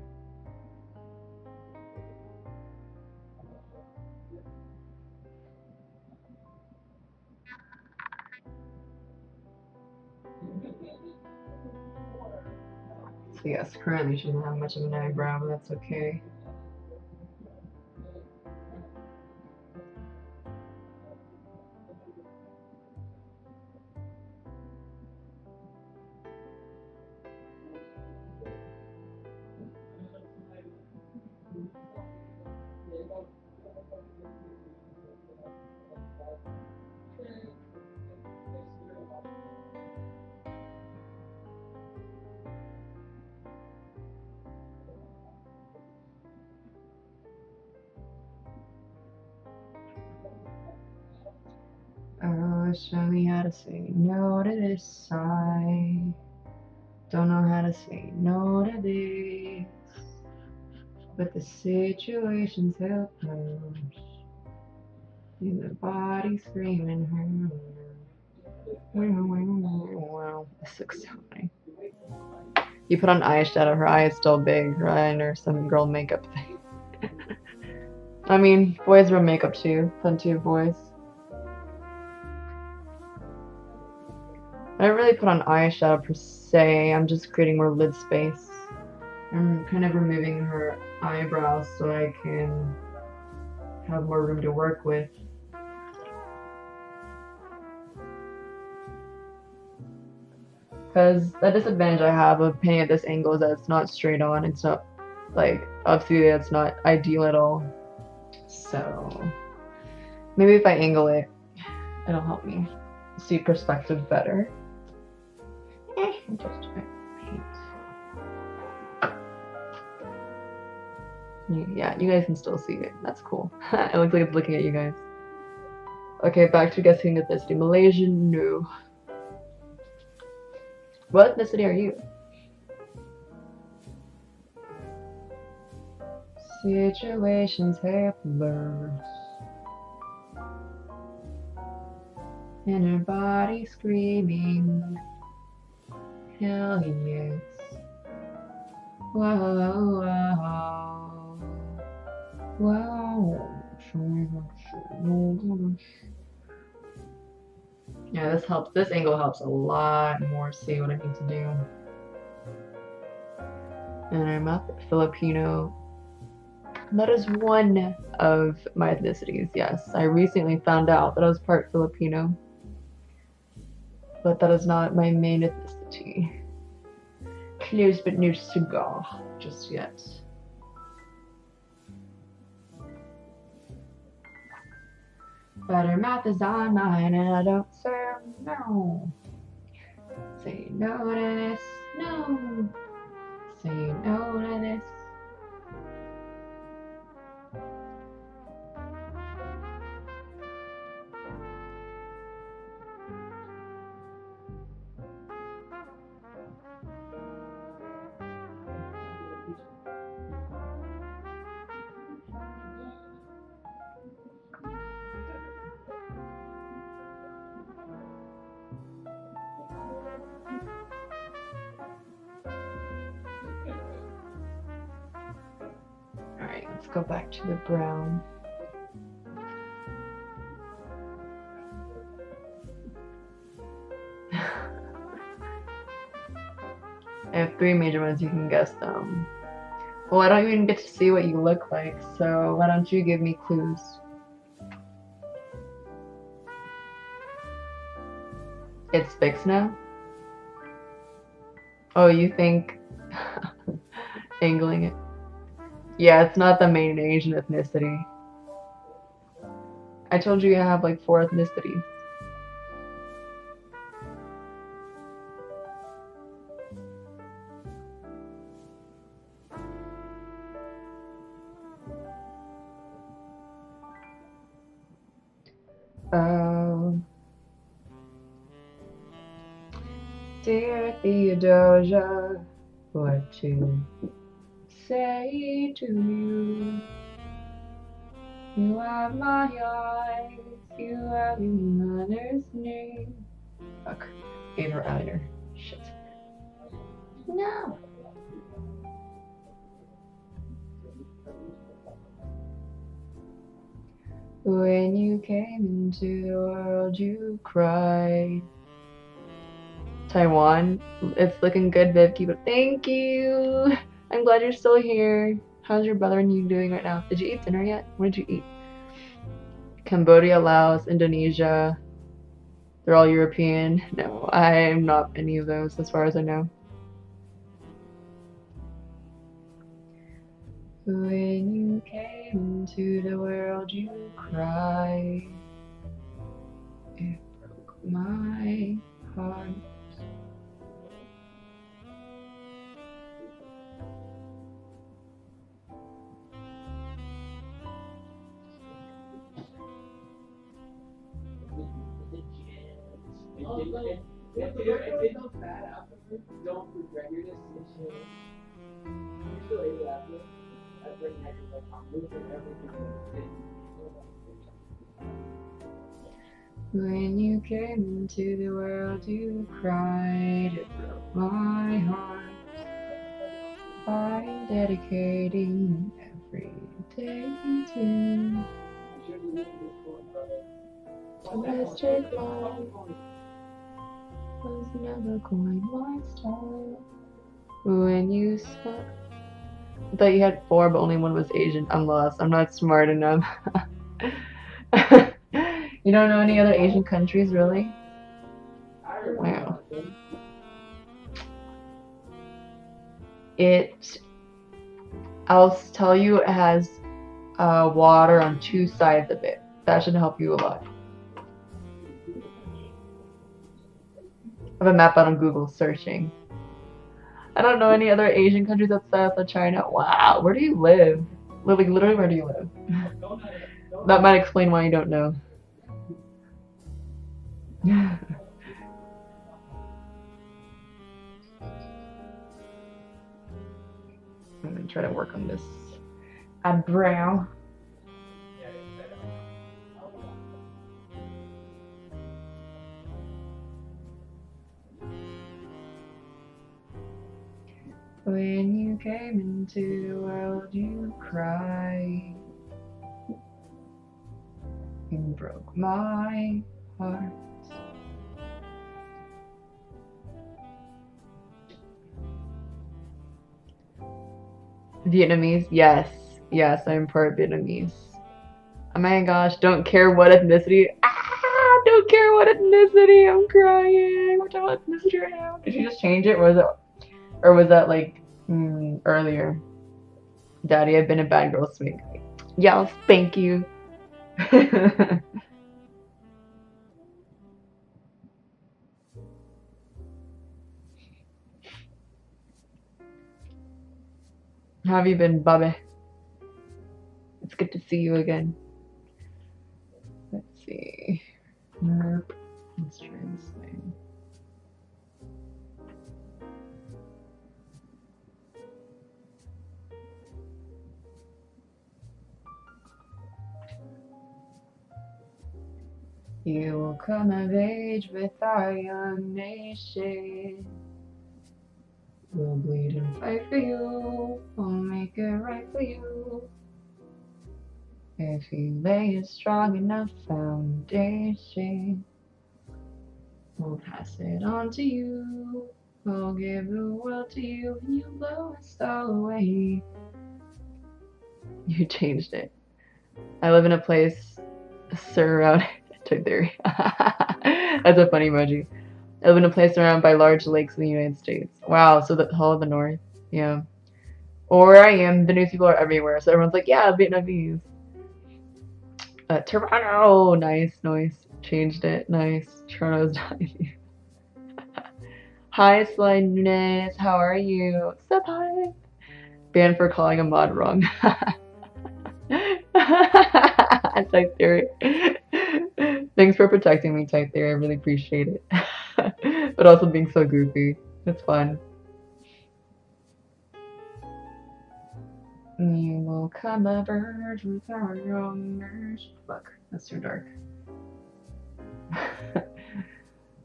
So yes, currently she doesn't have much of an eyebrow, but that's okay. Oh, show me how to say no to this. I don't know how to say no to this, but the situation's helpless. And the body screaming her. Wow, this looks so funny. You put on eyeshadow, her eye is still big, right? Or some girl makeup thing. I mean, boys wear makeup too. Plenty of boys. I don't really put on eyeshadow per se. I'm just creating more lid space. I'm kind of removing her eyebrows so I can have more room to work with. Because the disadvantage I have of painting at this angle is that it's not straight on. It's not, like, obviously it's not ideal at all. So maybe if I angle it, it'll help me see perspective better. Just paint. Yeah, you guys can still see it. That's cool. It looks like it's looking at you guys. Okay, back to guessing ethnicity. Malaysian, no. What ethnicity are you? Situations helpless. And her body screaming. Hell yes. Whoa, whoa, whoa. Yeah, this helps. This angle helps a lot more see what I need to do. And I'm up Filipino. That is one of my ethnicities, yes. I recently found out that I was part Filipino. But that is not my main ethnicity. Close but no cigar just yet. But her mouth is on mine and I don't say no. Say no to this, no. Say no to this. Alright, let's go back to the brown. I have 3 major ones, you can guess them. Well, I don't even get to see what you look like, so why don't you give me clues? It's fixed now? Oh, you think angling it? Yeah, it's not the main Asian ethnicity. I told you have like 4 ethnicities. Dear Theodosia, what to say to you? You have my eyes, you have your mother's name. Fuck, gave her eyeliner. Shit. No. When you came into the world, you cried. Taiwan, it's looking good, Viv. Keep it. Thank you. I'm glad you're still here. How's your brother and you doing right now? Did you eat dinner yet? What did you eat? Cambodia, Laos, Indonesia. They're all European. No, I'm not any of those as far as I know. When you came into the world, you cried. It broke my heart. If it goes bad afterwards, don't regret your decision. You're still able to have it. I've written like I'm losing everything. When you came into the world, you cried. It broke my heart. I'm dedicating every day to domestic life. Was never quite my style. When you spoke, I thought you had 4, but only 1 was Asian. I'm lost. I'm not smart enough. You don't know any other Asian countries, really? Wow. I'll tell you, it has water on 2 sides of it. That should help you a lot. I have a map out on Google searching. I don't know any other Asian countries outside of China. Wow, where do you live? Literally, where do you live? That might explain why you don't know. I'm gonna try to work on this eyebrow. When you came into the world, you cried. You broke my heart. Vietnamese? Yes. Yes, I'm part Vietnamese. Oh my gosh, don't care what ethnicity. Don't care what ethnicity. I'm crying. What ethnicity right now? Did you just change it? Or was that like earlier? Daddy, I've been a bad girl. Spank me. Yeah, I'll spank you. How have you been, Bobby? It's good to see you again. Let's see. Nope. Let's try this thing. You will come of age with our young nation. We'll bleed and fight for you. We'll make it right for you. If you lay a strong enough foundation, we'll pass it on to you. I'll give the world to you and you blow us all away. You changed it. I live in a place surrounded. Toy Theory. That's a funny emoji. I live in a place surrounded by large lakes in the United States. Wow, so the whole of the north. Yeah. Or where I am, the news people are everywhere, so everyone's like, yeah, Vietnamese. Toronto! Nice, nice. Changed it. Nice. Toronto's Chinese. Hi, Sly Nunes. How are you? Sup, hi. Banned for calling a mod wrong. Type Theory. Thanks for protecting me, Type Theory. I really appreciate it. But also being so goofy. It's fun. You will come a bird with our owners. Fuck, that's too dark.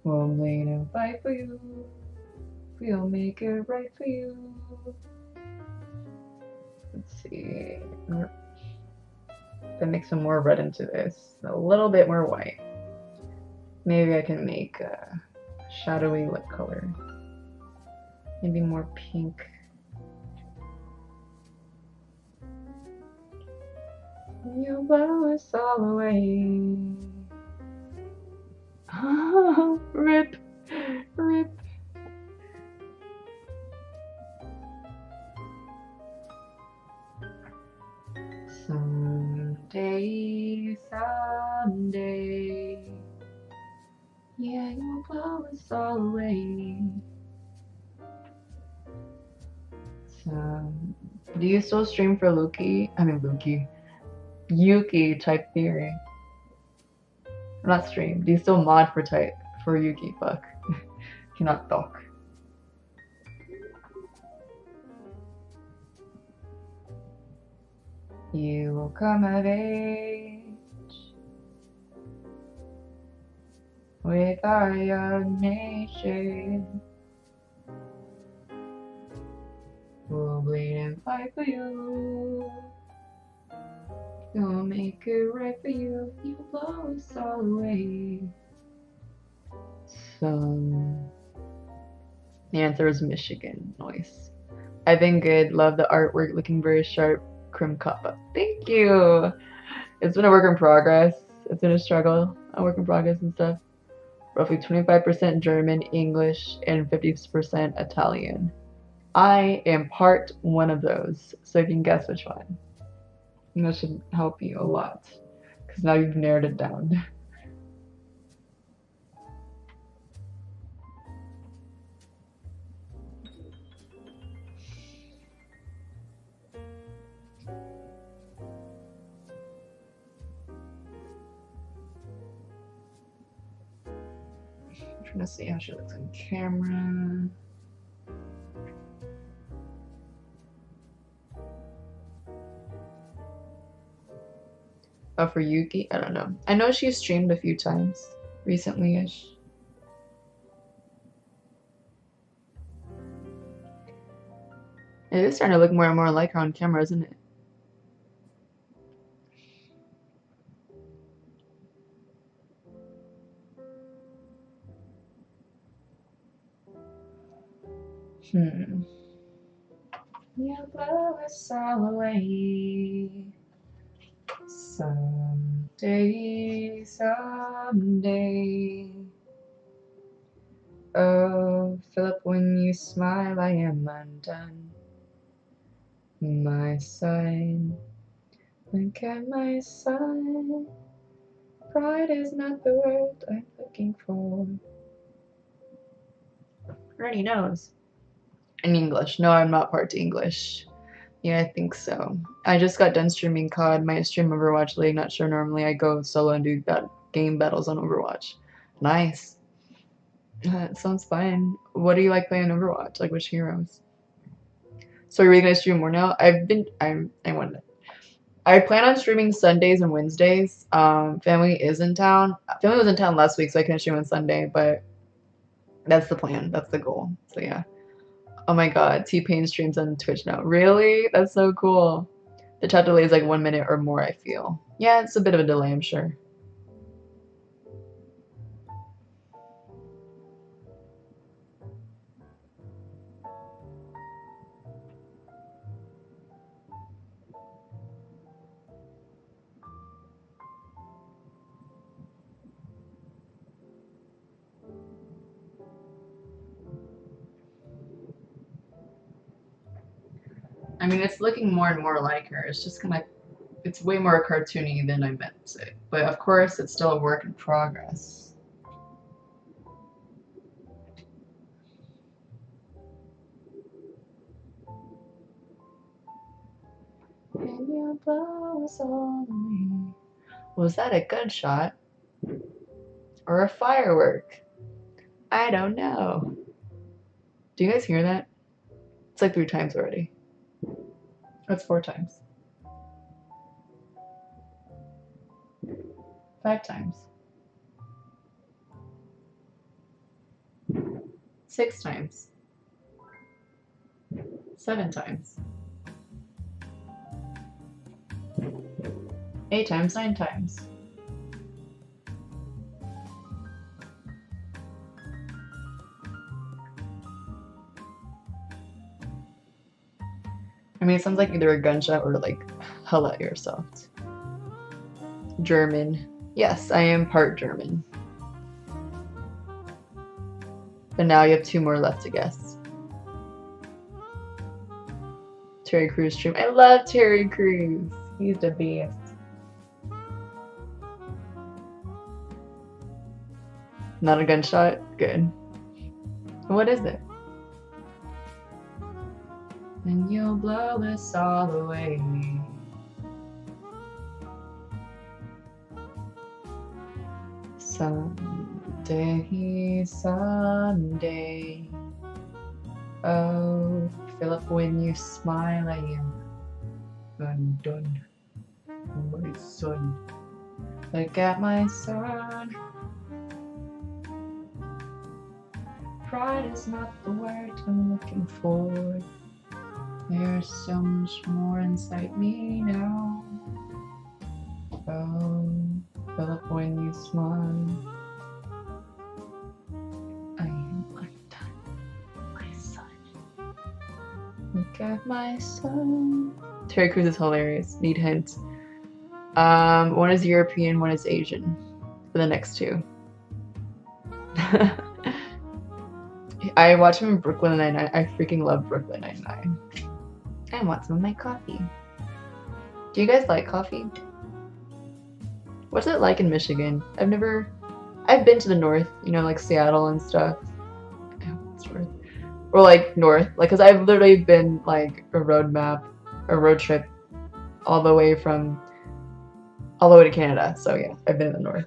We'll wait and fight for you. We'll make it right for you. Let's see. If I make some more red into this, a little bit more white. Maybe I can make a shadowy lip color. Maybe more pink. You'll blow us all away. Rip, rip. Someday, someday, yeah, you'll blow us all away. Do you still stream for Yuki Type Theory? Not stream. Do you still mod for Yuki? Fuck. Cannot talk. You will come of age with our young nation. We'll bleed and fight for you. We'll make it right for you. You blow us all away. So the answer is Michigan. Nice. I've been good. Love the artwork. Looking very sharp. Crim Kappa. Thank you. It's been a work in progress. It's been a struggle. A work in progress and stuff. Roughly 25% German, English, and 50% Italian. I am part one of those, so you can guess which one. And that should help you a lot, because now you've narrowed it down. I'm trying to see how she looks on camera. Oh, for Yuki? I don't know. I know she's streamed a few times recently-ish. It is starting to look more and more like her on camera, isn't it? You'll blow us all away. Someday, someday. Oh, Philip, when you smile, I am undone. My son, look at my son. Pride is not the word I'm looking for. Already knows. In English. No, I'm not part English. Yeah, I think so. I just got done streaming COD. Might stream Overwatch League. Not sure. Normally I go solo and do game battles on Overwatch. Nice. That sounds fun. What do you like playing Overwatch? Like which heroes? So are you really gonna stream more now? I wanted. I plan on streaming Sundays and Wednesdays. Family is in town. Family was in town last week, so I couldn't stream on Sunday, but that's the plan. That's the goal. So yeah. Oh my god, T-Pain streams on Twitch now. Really? That's so cool. The chat delay is like 1 minute or more, I feel. Yeah, it's a bit of a delay, I'm sure. I mean, it's looking more and more like her. It's just kind of, it's way more cartoony than I meant to. But of course, it's still a work in progress. And you blow us all away. Was that a gunshot? Or a firework? I don't know. Do you guys hear that? It's like 3 times already. That's 4 times. 5 times. 6 times. 7 times. 8 times, 9 times. I mean, it sounds like either a gunshot or like hella airsoft. German. Yes, I am part German. But now you have 2 more left to guess. Terry Crews stream. I love Terry Crews. He's the best. Not a gunshot? Good. What is it? And you'll blow us all away. Someday, someday. Oh, Philip, when you smile, I am undone. My son. Look at my son. Pride is not the word I'm looking for. There's so much more inside me now. Oh, Philip, when you smile, I am undone, my son. Look at my son. Terry Crews is hilarious. Need hints. One is European, one is Asian. For the next 2. I watch him in Brooklyn Nine-Nine. I freaking love Brooklyn Nine-Nine. I want some of my coffee. Do you guys like coffee? What's it like in Michigan? I've been to the north, you know, like Seattle and stuff. Or like north, like, cause I've literally been like a road trip all the way to Canada. So yeah, I've been in the north.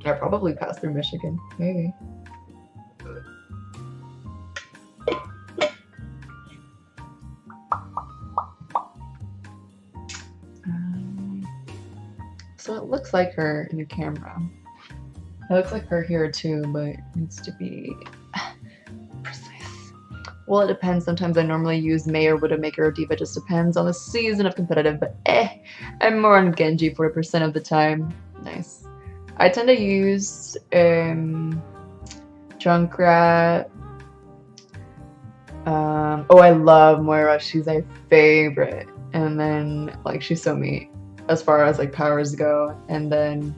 I probably passed through Michigan, maybe. So it looks like her in the camera. It looks like her here too, but it needs to be precise. Well, it depends. Sometimes I normally use May or Widowmaker or Diva. Just depends on the season of competitive, but I'm more on Genji 40% of the time. Nice. I tend to use Junkrat. Oh, I love Moira. She's my favorite. And then, like, she's so mean as far as, like, powers go. And then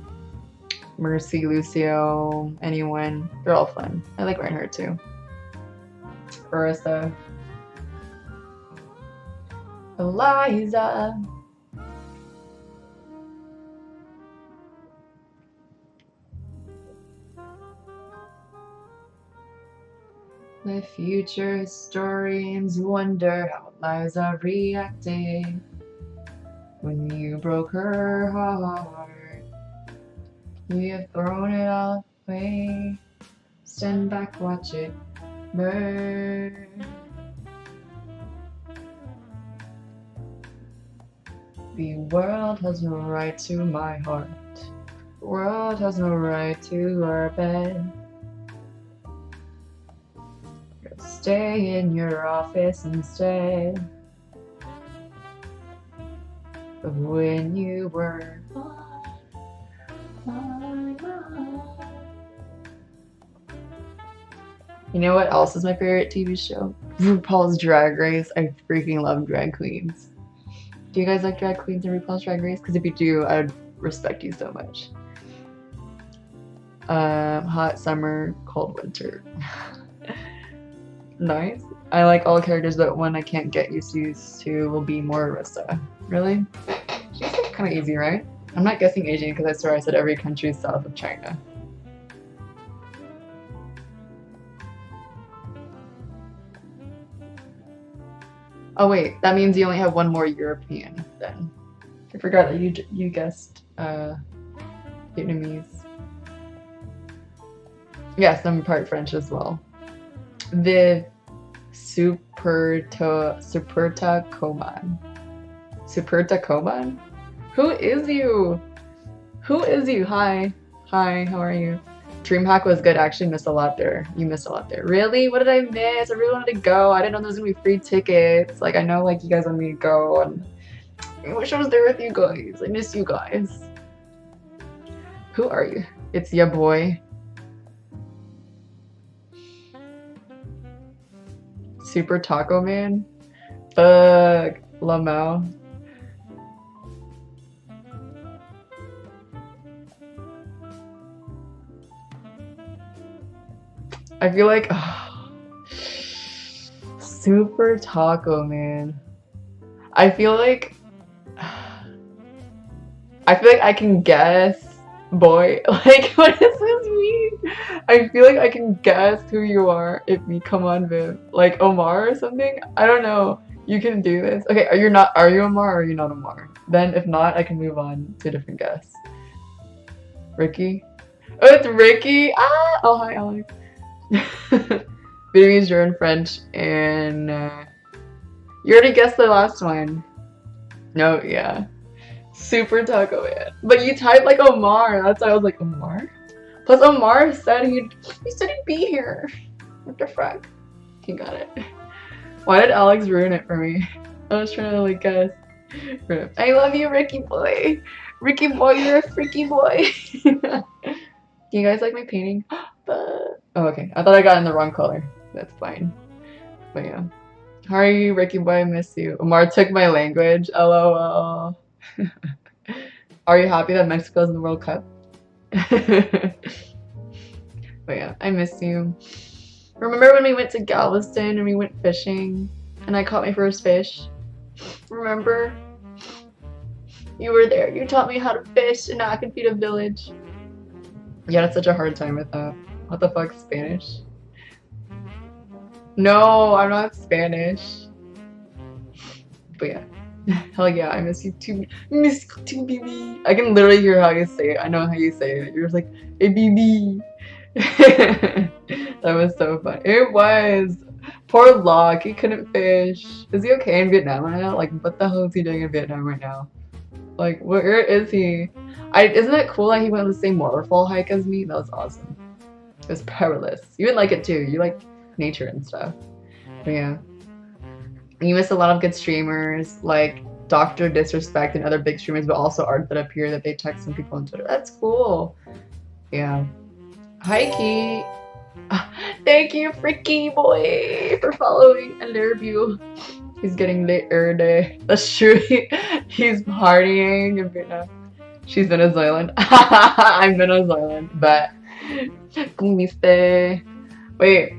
Mercy, Lucio, anyone. They're all fun. I like Reinhardt, too. Ursa. Eliza. The future historians wonder how Liza reacted when you broke her heart. You have thrown it all away. Stand back, watch it burn. The world has no right to my heart. The world has no right to our bed. Stay in your office instead of when you were mine. You know what else is my favorite TV show? RuPaul's Drag Race. I freaking love drag queens. Do you guys like drag queens and RuPaul's Drag Race? Because if you do, I would respect you so much. Hot summer, cold winter. Nice. I like all characters, but one I can't get used to will be Morarissa. Really? She's like kind of easy, right? I'm not guessing Asian because I swear I said every country south of China. Oh wait, that means you only have one more European then. I forgot that you guessed Vietnamese. Yes, I'm part French as well. Viv Superta Koman. Superta Koman? Who is you? Who is you? Hi. Hi, how are you? DreamHack was good. I actually missed a lot there. You missed a lot there. Really? What did I miss? I really wanted to go. I didn't know there was gonna be free tickets. Like, I know like you guys want me to go, and I wish I was there with you guys. I miss you guys. Who are you? It's ya boy. Super Taco Man? Fuck. Lamau. I feel like Super Taco Man. I feel like I can guess boy. Like, what does this mean? I feel like I can guess who you are if you come on Viv. Like Omar or something? I don't know. You can do this. Okay, are you Omar or are you not Omar? Then if not, I can move on to a different guess. Ricky? Oh, it's Ricky! Ah! Oh, hi, Alex. Vietnamese, you're in French, and you already guessed the last one. No, yeah. Super Taco Man. But you typed like Omar, that's why I was like, Omar? Plus Omar said he'd be here. What the fuck? He got it. Why did Alex ruin it for me? I was trying to like guess. I love you, Ricky boy. Ricky boy, you're a freaky boy. Do you guys like my painting? But oh, okay. I thought I got in the wrong color. That's fine. But yeah. How are you, Ricky boy? I miss you. Omar took my language. LOL. Are you happy that Mexico's in the World Cup? But yeah, I miss you. Remember when we went to Galveston and we went fishing and I caught my first fish? Remember? You were there. You taught me how to fish and now I can feed a village. Yeah, that's such a hard time with that. What the fuck, Spanish? No, I'm not Spanish. But yeah. Hell yeah, I miss you too. Miss you too, baby. I can literally hear how you say it. I know how you say it. You're just like, hey, baby. That was so fun. It was. Poor Locke, he couldn't fish. Is he okay in Vietnam right now? Like, what the hell is he doing in Vietnam right now? Like, where is he? Isn't it cool that he went on the same waterfall hike as me? That was awesome. It was perilous. You would like it too. You like nature and stuff. But yeah. You miss a lot of good streamers like Dr. Disrespect and other big streamers, but also art that appear that they text some people on Twitter. That's cool. Yeah. Hi, Key. Thank you, Freaky Boy, for following. I love you. He's getting lit every day. That's true. He's partying in Vietnam. She's Venezuelan. I'm Venezuelan, but wait.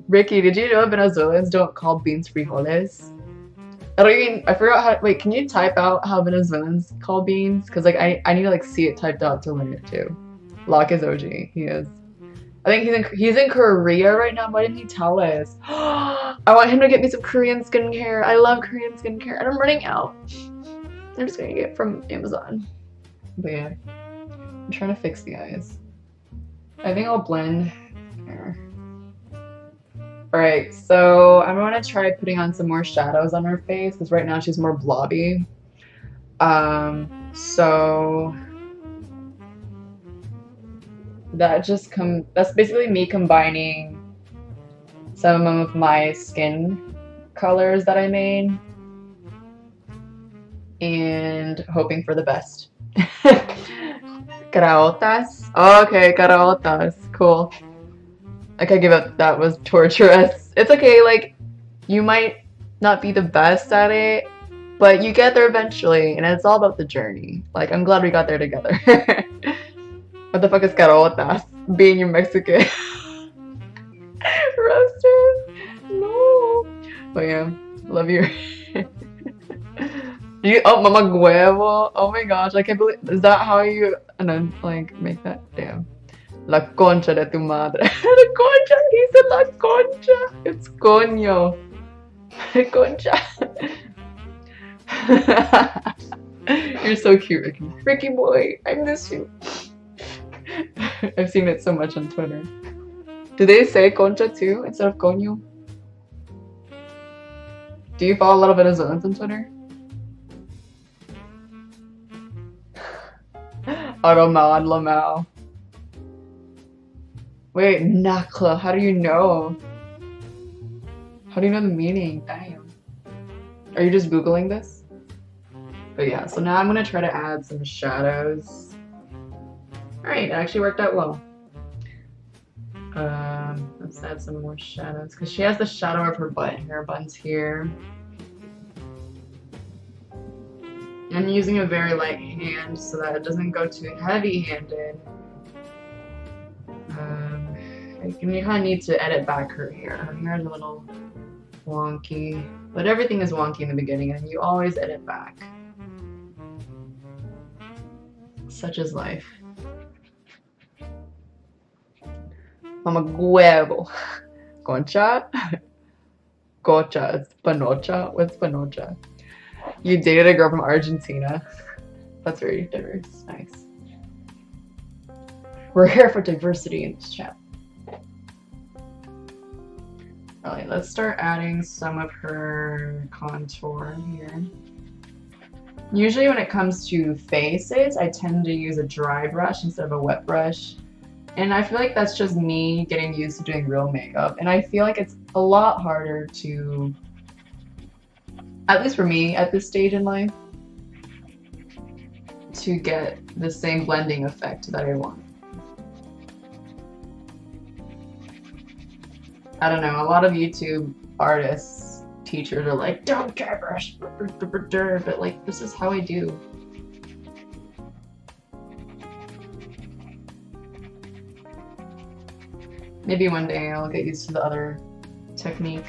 Ricky, did you know Venezuelans don't call beans frijoles? I forgot how, wait, can you type out how Venezuelans call beans? Because like I need to like see it typed out to learn it too. Locke is OG, he is. I think he's in Korea right now. Why didn't he tell us? I want him to get me some Korean skincare. I love Korean skincare and I'm running out. I'm just gonna get it from Amazon. But yeah, I'm trying to fix the eyes. I think I'll blend here. Alright, so I'm gonna try putting on some more shadows on her face because right now she's more blobby. So that's basically me combining some of my skin colors that I made and hoping for the best. Caraotas? Oh, okay, caraotas. Cool. I can't give up. That was torturous. It's okay, like, you might not be the best at it, but you get there eventually, and it's all about the journey. Like, I'm glad we got there together. What the fuck is caraotas? Being your Mexican. Roasted. But yeah, love you. Oh, mama huevo. Oh my gosh, I can't believe. Is that how you like make that? Damn. La concha de tu madre. La concha. He said la concha. It's coño. Concha. You're so cute, Ricky. Ricky boy, I miss you. I've seen it so much on Twitter. Do they say concha too instead of coño? Do you follow a lot of Venezuelans on Twitter? Aromao and Lamau. Wait, nakla. How do you know? How do you know the meaning? Damn. Are you just Googling this? But yeah, so now I'm gonna try to add some shadows. Alright, it actually worked out well. Let's add some more shadows because she has the shadow of her butt. Her butt's here. I'm using a very light hand so that it doesn't go too heavy-handed. You kind of need to edit back her hair. Her hair is a little wonky, but everything is wonky in the beginning, and you always edit back. Such is life. Mama huevo. Concha? Concha. It's panocha. What's panocha? You dated a girl from Argentina. That's very diverse. Nice. We're here for diversity in this chat. Alright, let's start adding some of her contour here. Usually when it comes to faces, I tend to use a dry brush instead of a wet brush. And I feel like that's just me getting used to doing real makeup. And I feel like it's a lot harder to, at least for me at this stage in life, to get the same blending effect that I want. I don't know, a lot of YouTube artists, teachers are like, don't dry brush, but like, this is how I do. Maybe one day I'll get used to the other technique.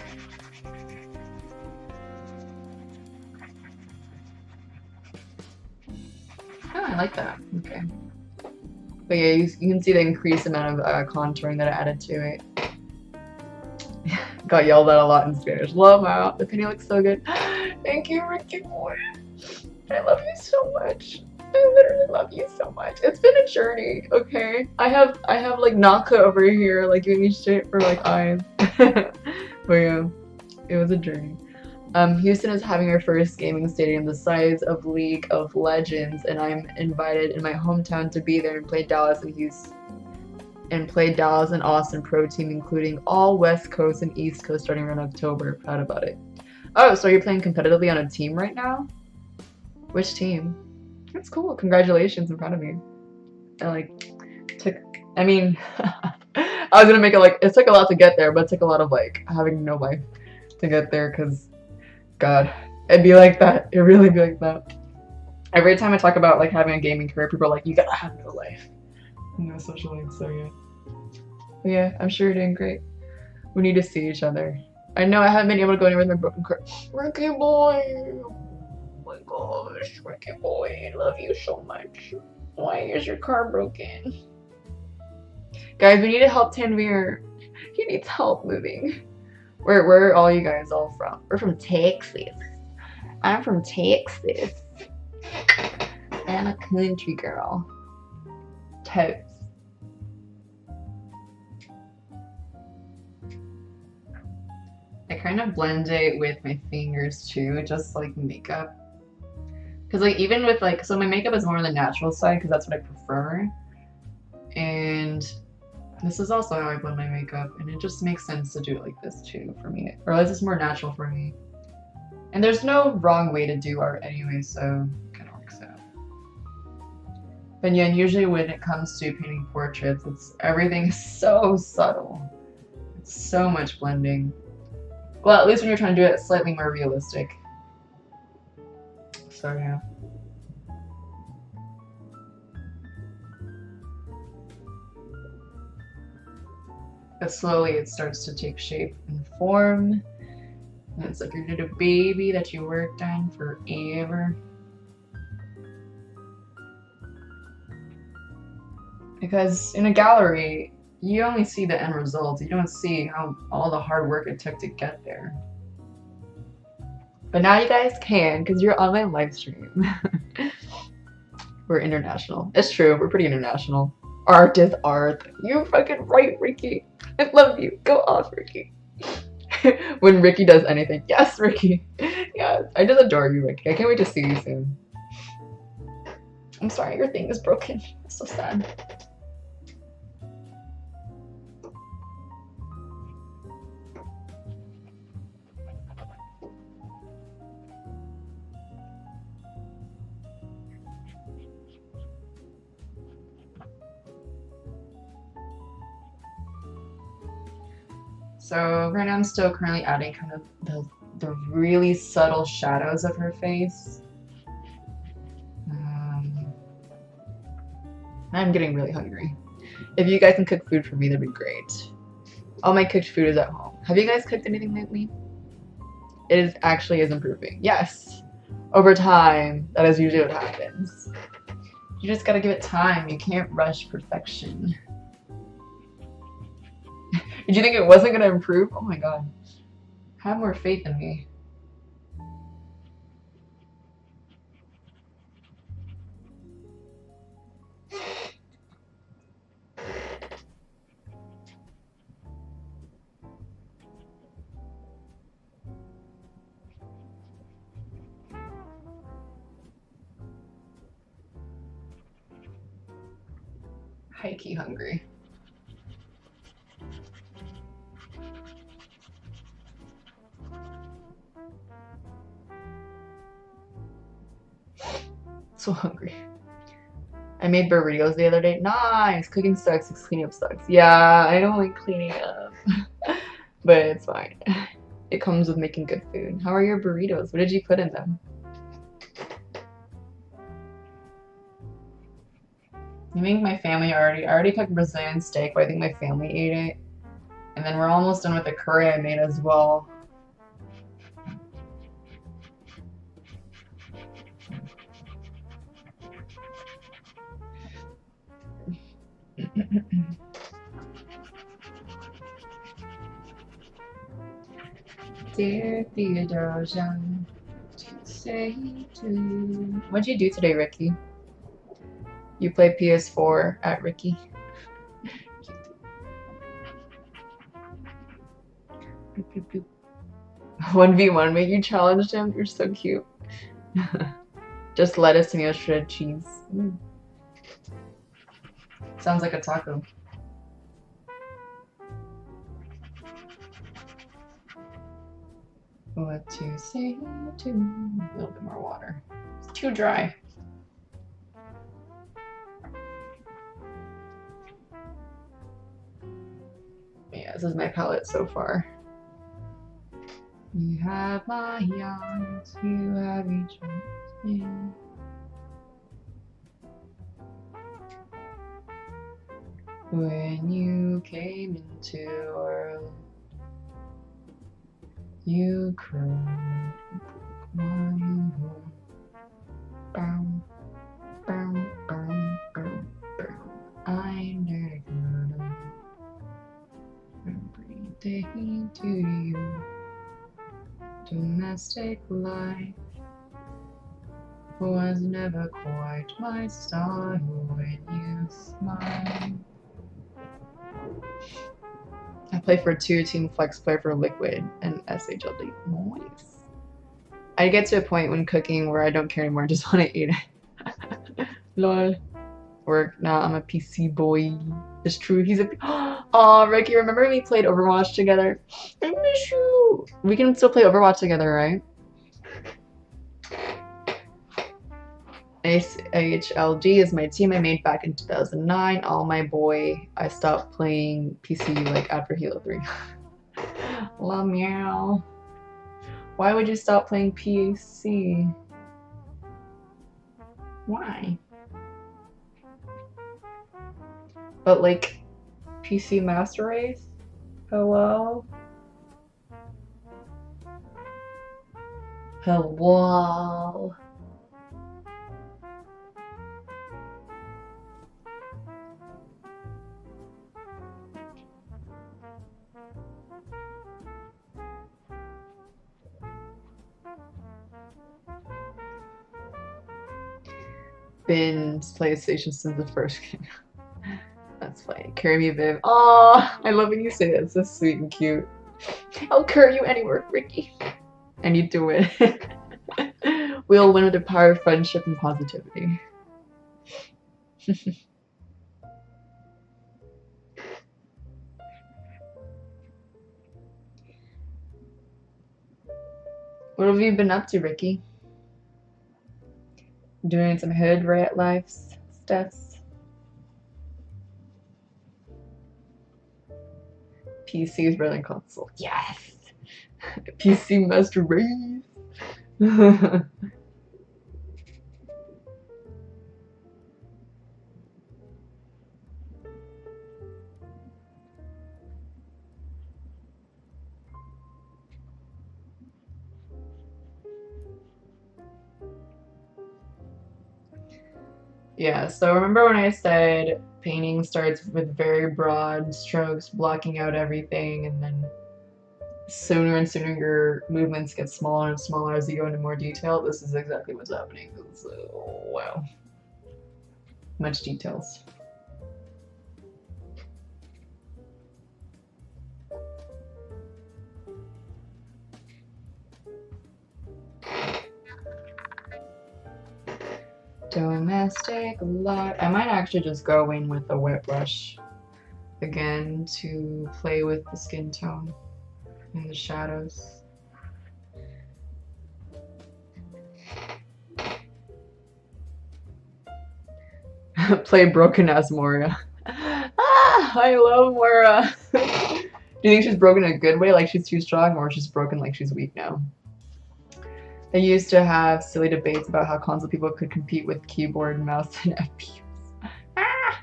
Oh, I like that. Okay. But yeah, you can see the increased amount of contouring that I added to it. Got yelled at a lot in Spanish. Love how the penny looks so good. Thank you, Ricky boy. I love you so much. I literally love you so much. It's been a journey, okay? I have like Naka over here, like giving me shit for like eyes. But yeah, it was a journey. Houston is having her first gaming stadium the size of League of Legends, and I'm invited in my hometown to be there and play Dallas and Houston. And play Dallas and Austin pro team, including all West Coast and East Coast starting around October. Proud about it. Oh, so you're playing competitively on a team right now? Which team? That's cool. Congratulations, I'm proud of you. I mean, I was gonna make it like, it took a lot to get there, but it took a lot of like having no life to get there, because God, it'd be like that. It'd really be like that. Every time I talk about like having a gaming career, people are like, you gotta have no life. No social life, so yeah. But yeah, I'm sure you're doing great. We need to see each other. I know I haven't been able to go anywhere with my broken car. Ricky boy! Oh my gosh, Ricky boy, I love you so much. Why is your car broken? Guys, we need to help Tanvir. He needs help moving. Where are all you guys all from? We're from Texas. I'm from Texas. I'm a country girl. Totes. I kind of blend it with my fingers too, just like makeup. Because like even with like, so my makeup is more on the natural side because that's what I prefer. And this is also how I blend my makeup, and it just makes sense to do it like this too for me. Or at least it's more natural for me. And there's no wrong way to do art anyway, so it kind of works out. But yeah, and usually when it comes to painting portraits, everything is so subtle. It's so much blending. Well, at least when you're trying to do it slightly more realistic. So yeah. But slowly it starts to take shape and form. It's like your little baby that you worked on forever. Because in a gallery, you only see the end result. You don't see how all the hard work it took to get there. But now you guys can, because you're on my live stream. We're international. It's true, we're pretty international. Art is art. You're fucking right, Ricky. I love you. Go off, Ricky. When Ricky does anything. Yes, Ricky. Yes, I just adore you, Ricky. I can't wait to see you soon. I'm sorry, your thing is broken. It's so sad. So right now I'm still currently adding kind of the really subtle shadows of her face. I'm getting really hungry. If you guys can cook food for me, that'd be great. All my cooked food is at home. Have you guys cooked anything lately? It is actually improving. Yes. Over time, that is usually what happens. You just gotta give it time. You can't rush perfection. Did you think it wasn't gonna improve? Oh my god. Have more faith in me. High-key hungry. So hungry. I made burritos the other day. Nice! Cooking sucks, cleaning up sucks. Yeah, I don't like cleaning up. But it's fine. It comes with making good food. How are your burritos? What did you put in them? I think my family I already cooked Brazilian steak, but I think my family ate it. And then we're almost done with the curry I made as well. Dear Theodosia, to say to you. What'd you do today, Ricky? You play PS4 at Ricky. 1v1, mate, you challenged him? You're so cute. Just lettuce and shredded cheese. Sounds like a taco. What to say to a little bit more water. It's too dry. Yeah, this is my palette so far. You have my eyes, you have each one. When you came into the world, you cried my home. Bow, bow, bow, bow, bow. I never know. Every day to you, domestic life was never quite my style when you smile. I play for 2 Team Flex, play for Liquid and SHLD. Nice. I get to a point when cooking where I don't care anymore, I just want to eat it. Lol. Work. Nah, I'm a PC boy. It's true, he's a. Aw, Ricky, remember when we played Overwatch together? I miss you. We can still play Overwatch together, right? SHLD is my team I made back in 2009. All my boy. I stopped playing PC like after Halo 3. La meow. Why would you stop playing PC? Why? But like PC Master Race? Hello? Wow. Been PlayStation since the first game. That's funny. Carry me, Viv. Aw, I love when you say that. It's so sweet and cute. I'll carry you anywhere, Ricky. And you do it. We'll win with the power of friendship and positivity. What have you been up to, Ricky? Doing some hood rat life stuffs. PC is better than console. Yes! PC must raise. Yeah, so remember when I said painting starts with very broad strokes, blocking out everything, and then sooner and sooner your movements get smaller and smaller as you go into more detail? This is exactly what's happening. Wow. Much details. Domestic light. I might actually just go in with a wet brush again to play with the skin tone and the shadows. Play broken ass Moira. Ah, I love Moira. Do you think she's broken in a good way, like she's too strong, or she's broken like she's weak now? They used to have silly debates about how console people could compete with keyboard, mouse, and FPS. Ah!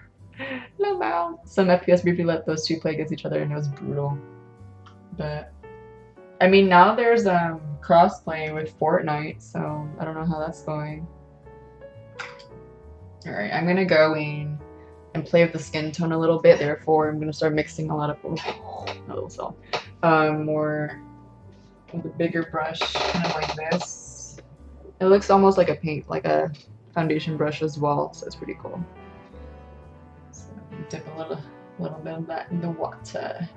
No mouse. Some FPS briefly let those two play against each other and it was brutal. But, I mean, now there's crossplay with Fortnite, so I don't know how that's going. Alright, I'm gonna go in and play with the skin tone a little bit, therefore I'm gonna start mixing a lot of, more with a bigger brush, kind of like this. It looks almost like like a foundation brush as well, so it's pretty cool. So dip a little bit of that in the water.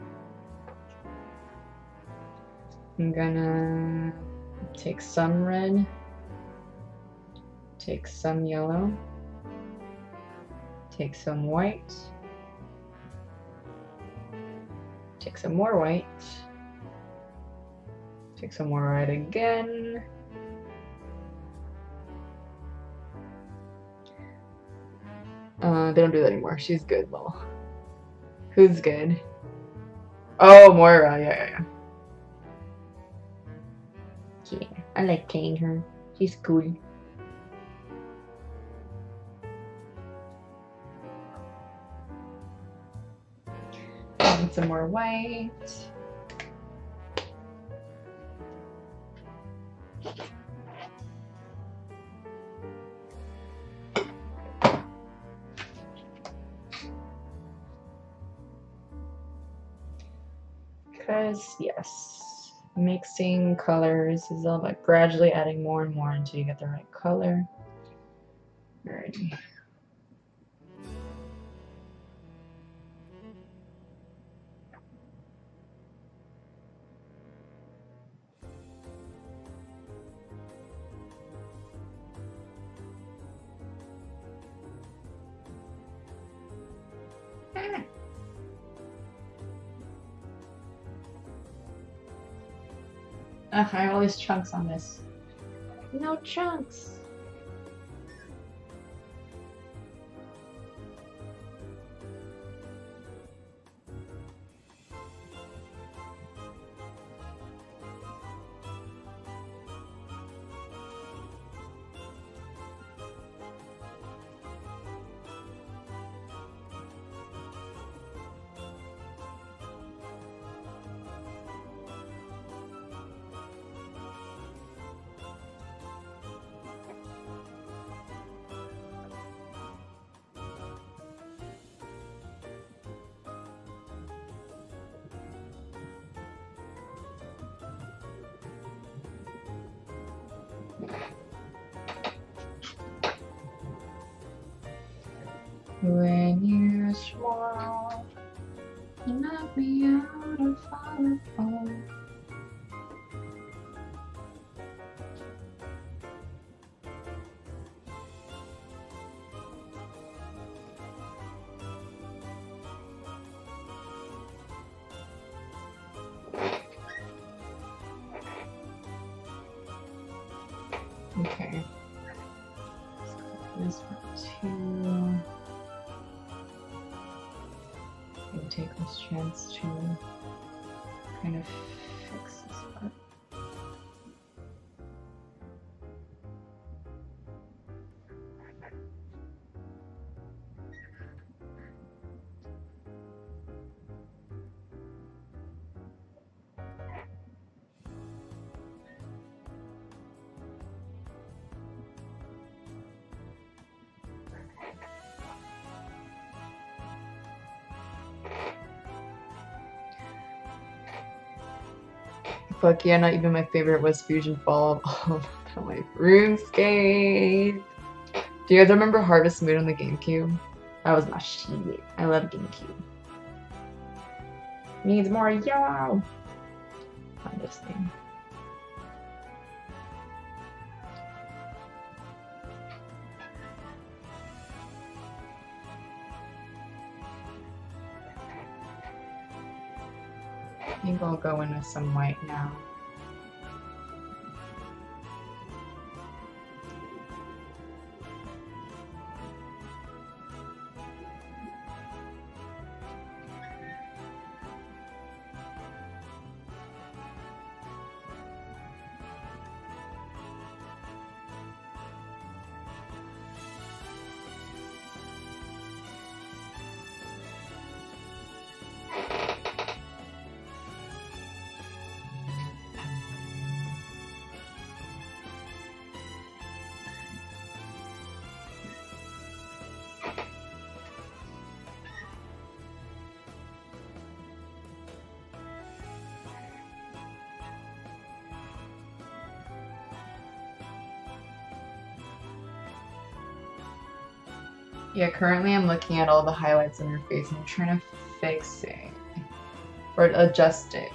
I'm gonna take some red, take some yellow, take some white, take some more white, take some more red again. They don't do that anymore. She's good, lol. Who's good? Oh, Moira. Yeah. Yeah, I like playing her. She's cool. And some more white. Because, yes, mixing colors is all about gradually adding more and more until you get the right color. Alrighty. I have all these chunks on this. No chunks. When you smile, you knock me out of fall. Okay. This one too. And take this chance to kind of fix this part. Fuck yeah, not even my favorite was Fusion Fall. Oh my RuneScape. Do you guys remember Harvest Moon on the GameCube? That was my shit. I love GameCube. Needs more yo! On this thing. I think I'll go in with some white now. Yeah, currently I'm looking at all the highlights in her face and I'm trying to fix it. Or adjust it.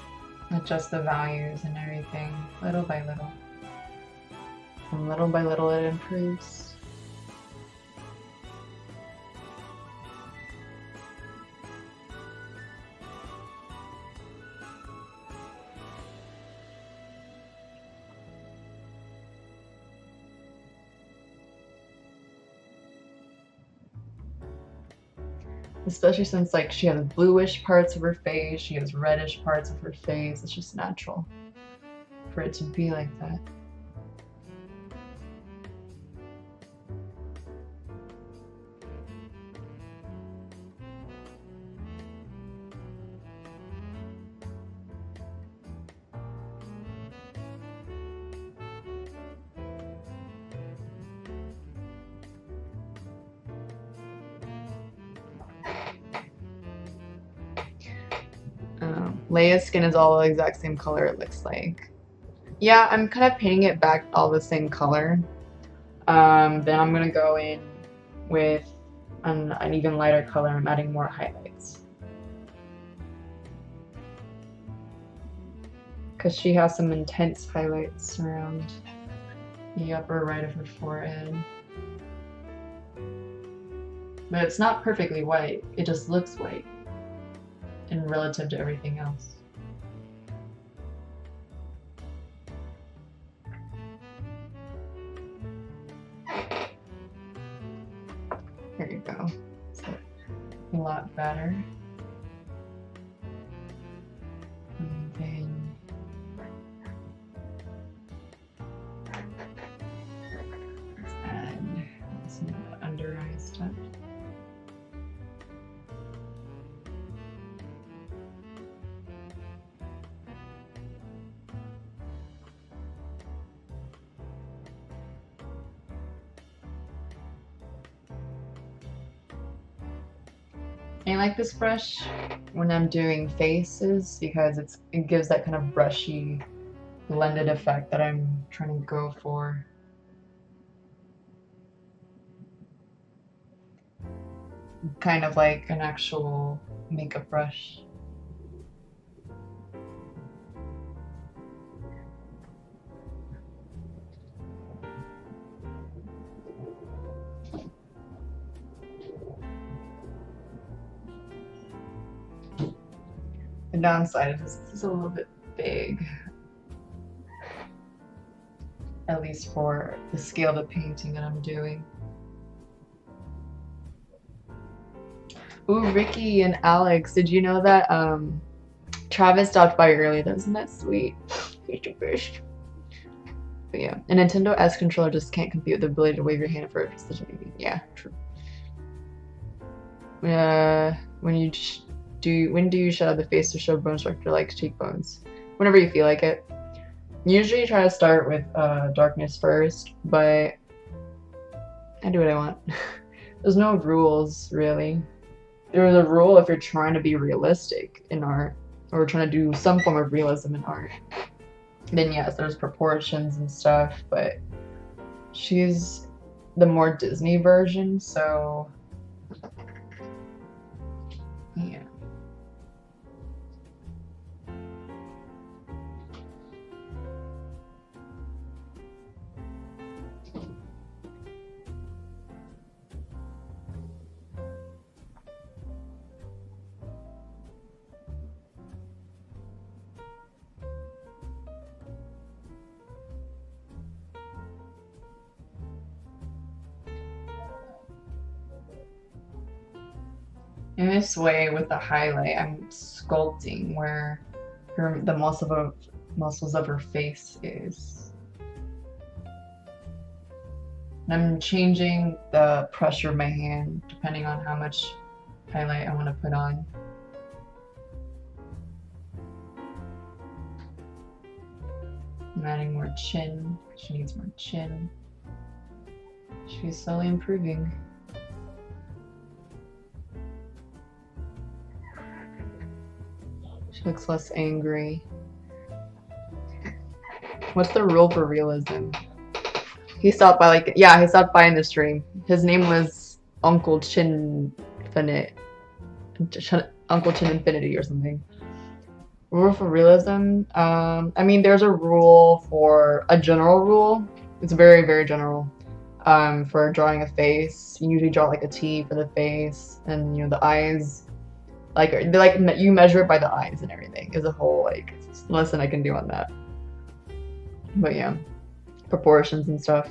Adjust the values and everything, little by little. And little by little it improves. Especially since like she has bluish parts of her face, she has reddish parts of her face. It's just natural for it to be like that. Leia's skin is all the exact same color, it looks like. Yeah, I'm kind of painting it back all the same color. Then I'm gonna go in with an even lighter color. I'm adding more highlights. Because she has some intense highlights around the upper right of her forehead. But it's not perfectly white, it just looks white in relative to everything else. There you go. So, a lot better. And then let's add some under eye stuff. I like this brush when I'm doing faces because it gives that kind of brushy, blended effect that I'm trying to go for. kind of like an actual makeup brush. The downside is this is a little bit big, at least for the scale of the painting that I'm doing. Ooh, Ricky and Alex, did you know that Travis stopped by early? Isn't that sweet? He's the best. But yeah, a Nintendo S controller just can't compete with the ability to wave your hand for a precision. Yeah, true. When do you shut out the face to show bone structure like cheekbones? Whenever you feel like it. Usually try to start with darkness first, but I do what I want. There's no rules, really. There's a rule if you're trying to be realistic in art, or trying to do some form of realism in art. Then yes, there's proportions and stuff, but she's the more Disney version, so yeah. In this way, with the highlight, I'm sculpting where the muscles of her face is. And I'm changing the pressure of my hand depending on how much highlight I want to put on. I'm adding more chin. She needs more chin. She's slowly improving. She looks less angry. What's the rule for realism? He stopped by he stopped by in the stream. His name was Uncle Chinfinite. Uncle Chin Infinity or something. Rule for realism? I mean, there's a rule for a general rule. It's very, very general. For drawing a face, you usually draw like a T for the face, and you know the eyes. You measure it by the eyes and everything. Is a whole lesson I can do on that. But yeah, proportions and stuff.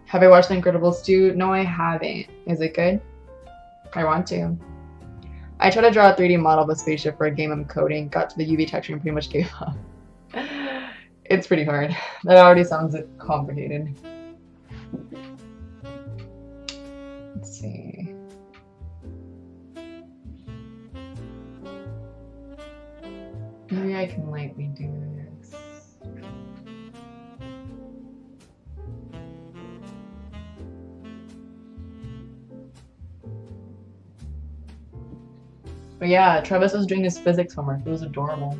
Have I watched The Incredibles 2? No, I haven't. Is it good? I want to. I tried to draw a 3D model of a spaceship for a game I'm coding, got to the UV texture and pretty much gave up. It's pretty hard. That already sounds complicated. Let's see. Maybe I can lightly do this. But yeah, Travis was doing his physics homework. It was adorable.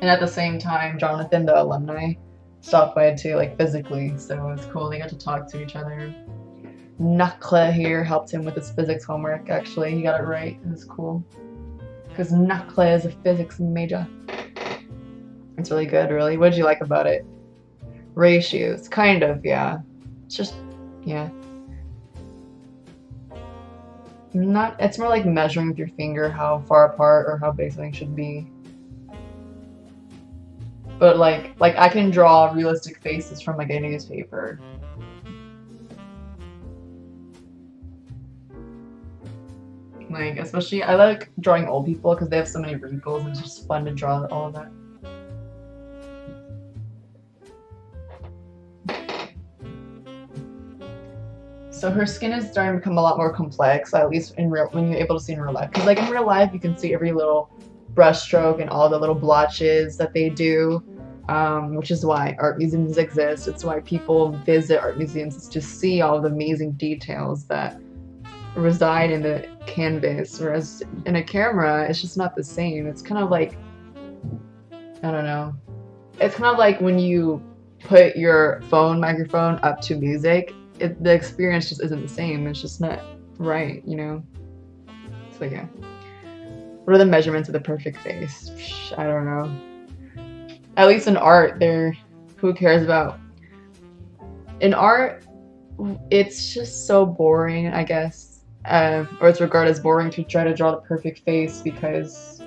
And at the same time, Jonathan, the alumni, stopped by too, physically. So it was cool. They got to talk to each other. Nakla here helped him with his physics homework. Actually, he got it right. It was cool. Because Nakla is a physics major. It's really good, really. What did you like about it? Ratios. Kind of, yeah. It's just, yeah. It's more like measuring with your finger how far apart or how big something should be. But like I can draw realistic faces from a newspaper. Especially, I like drawing old people because they have so many wrinkles and it's just fun to draw all of that. So her skin is starting to become a lot more complex, at least when you're able to see in real life. Because in real life, you can see every little brush stroke and all the little blotches that they do, which is why art museums exist. It's why people visit art museums, to see all the amazing details that reside in the canvas, whereas in a camera it's just not the same. It's kind of like, I don't know, it's kind of like when you put your phone microphone up to music, the experience just isn't the same. It's just not right, you know? So yeah. What are the measurements of the perfect face? I don't know. At least in art, who cares about? In art, it's just so boring, I guess. Or it's regarded as boring to try to draw the perfect face because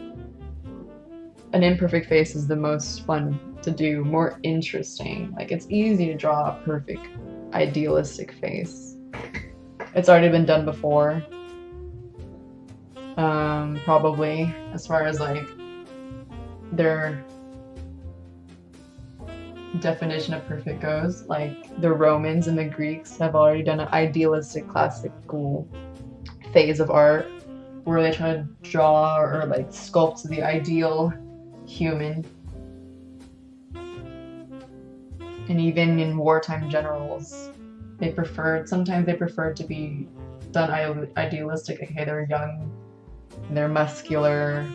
an imperfect face is the most fun to do, more interesting. Like, it's easy to draw a perfect, idealistic face. It's already been done before. Probably, as far as like their definition of perfect goes. Like, the Romans and the Greeks have already done an idealistic classical phase of art where they try to draw or like sculpt the ideal human. And even in wartime generals, sometimes they preferred to be done idealistic. Okay, they're young, they're muscular,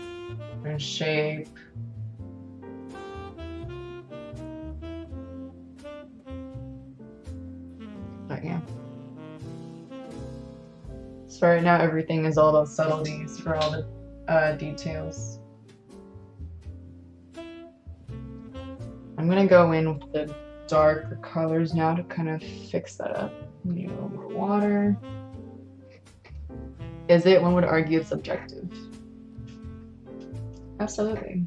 they're in shape. But yeah. So right now everything is all about subtleties for all the details. I'm gonna go in with the darker colors now to kind of fix that up. Need a little more water. Is it? One would argue it's subjective. Absolutely.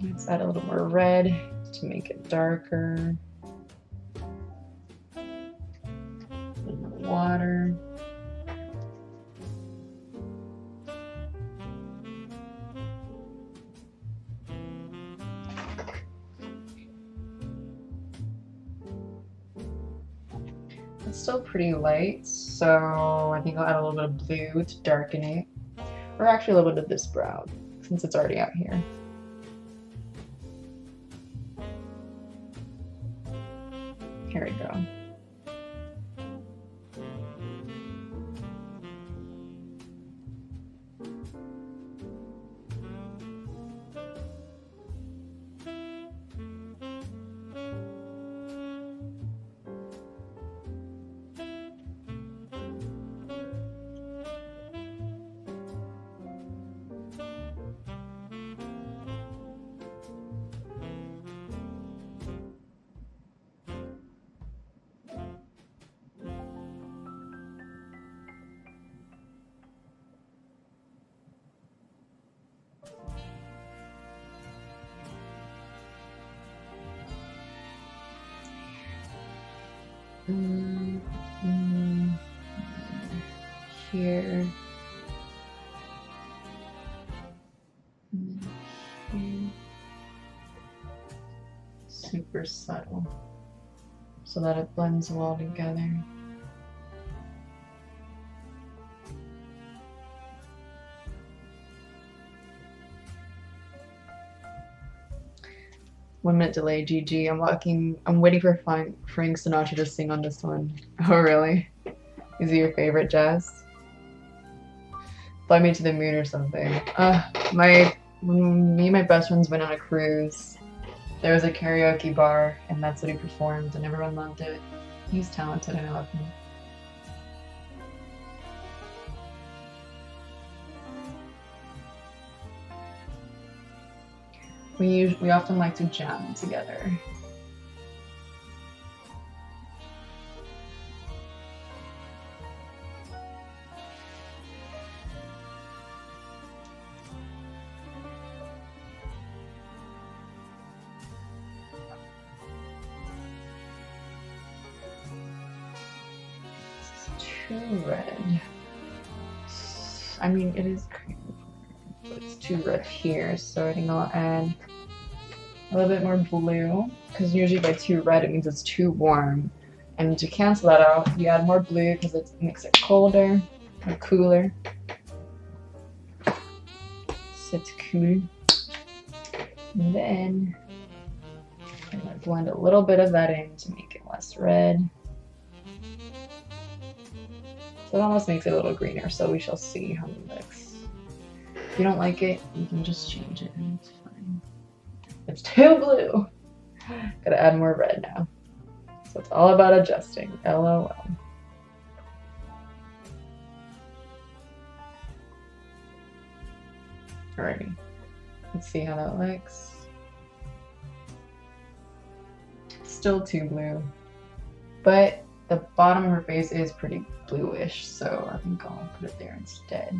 Let's add a little more red to make it darker. A little more water. It's still pretty light, so I think I'll add a little bit of blue to darken it. Or actually a little bit of this brown, since it's already out here. Here we go. Here. Here. Super subtle, so that it blends well together. One-minute delay, GG. I'm waiting for Frank Sinatra to sing on this one. Oh, really? Is he your favorite, Jazz? Fly Me to the Moon or something. Me and my best friends went on a cruise. There was a karaoke bar, and that's what he performed, and everyone loved it. He's talented, and I love him. We often like to jam together. Too red. I mean, it is cream, but it's too red here, so I think I'll add a little bit more blue, because usually by too red it means it's too warm. And to cancel that out, you add more blue because it makes it colder or cooler. So it's cool. And then I'm going to blend a little bit of that in to make it less red. So it almost makes it a little greener, so we shall see how it looks. If you don't like it, you can just change it and it's fine. It's too blue. Gotta add more red now. So So it's all about adjusting. LOL. Alrighty. Let's see how that looks. Still too blue. But the bottom of her face is pretty bluish, so I think I'll put it there instead.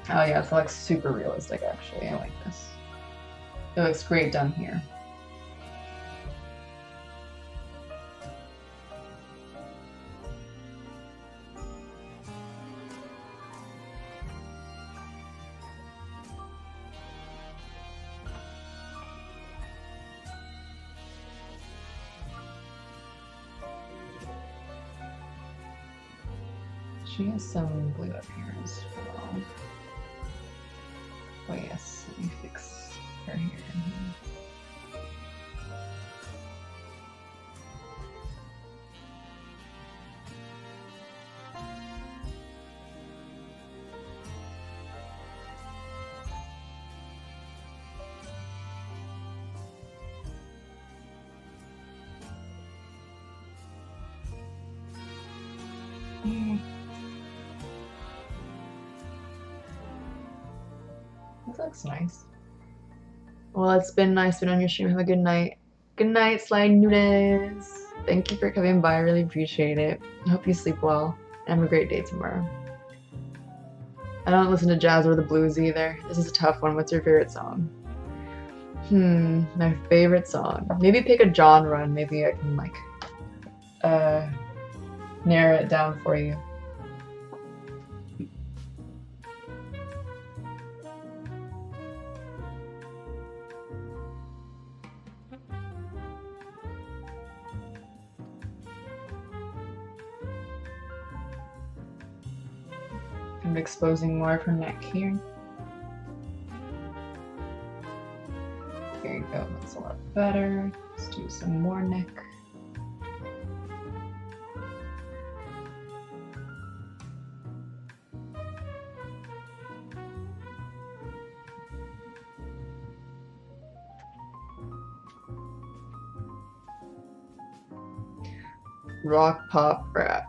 Oh yeah, it looks super realistic actually. I like this. It looks great done here. She has some blue up here as well. Oh yes, let me fix her hair. This looks nice. Well, it's been nice being on your stream. Have a good night. Good night, Sly Nudes. Thank you for coming by. I really appreciate it. I hope you sleep well and have a great day tomorrow. I don't listen to jazz or the blues either. This is a tough one. What's your favorite song? My favorite song. Maybe pick a genre and maybe I can like narrow it down for you. I'm exposing more of her neck here. There you go, that's a lot better. Let's do some more neck. Rock, pop, rap.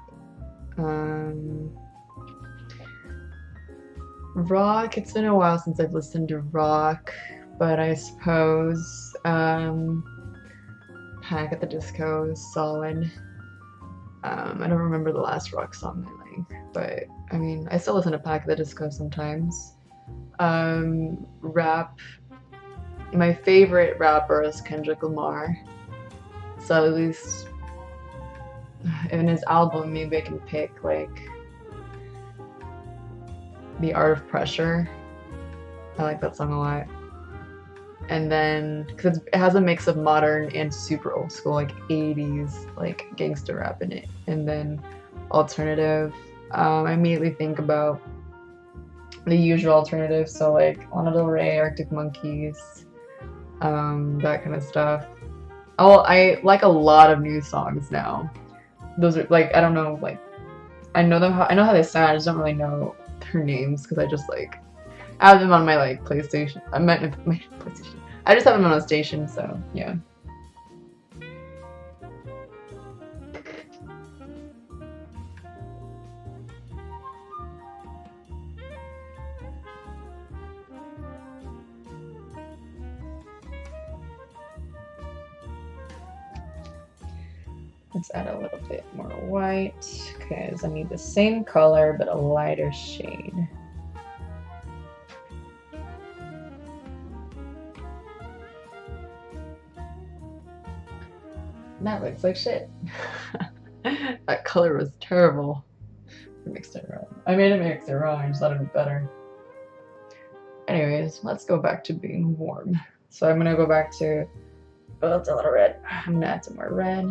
Rock, it's been a while since I've listened to rock, but I suppose Panic at the Disco is solid. I don't remember the last rock song I like, but I mean, I still listen to Panic at the Disco sometimes. Rap, my favorite rapper is Kendrick Lamar, so at least in his album maybe I can pick like The Art of Pressure. I like that song a lot. And then, because it has a mix of modern and super old school, like 80s, like gangster rap in it. And then alternative. I immediately think about the usual alternatives, so like Lana Del Rey, Arctic Monkeys, that kind of stuff. Oh, I like a lot of new songs now. Those are like, I don't know, like I know them. I know how they sound. I just don't really know their names because I just like I have them on my like PlayStation. I meant my PlayStation. I just have them on a station, so yeah. Let's add a little bit more white because I need the same color but a lighter shade. That looks like shit. That color was terrible. I mixed it wrong. I made it mix it wrong. I just thought it'd be better. Anyways, let's go back to being warm. So I'm gonna go back to. Oh, that's a little red. I'm gonna add some more red.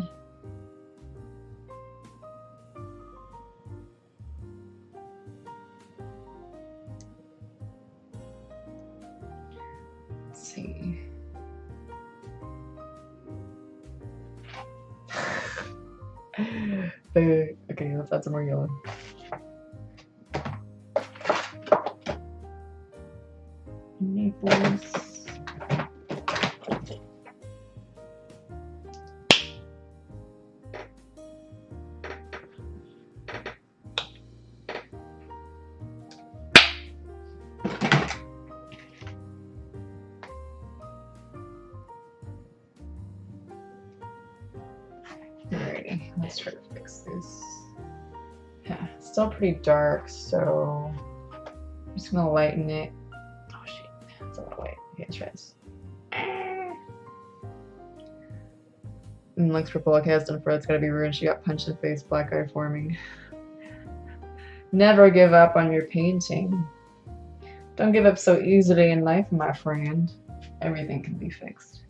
Let's see. Okay, let's add some more yellow. Naples. Alrighty, let's try to fix this. Yeah, it's still pretty dark, so I'm just gonna lighten it. Oh shit, that's a lot of white. Okay, let's try this. And looks purple. Okay, that's done for. It's gotta be ruined. She got punched in the face, black eye forming. Never give up on your painting. Don't give up so easily in life, my friend. Everything can be fixed.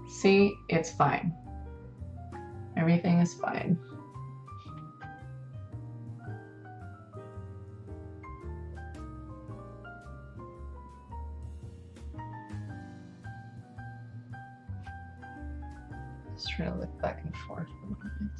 See, it's fine. Everything is fine. Just trying to look back and forth for a moment.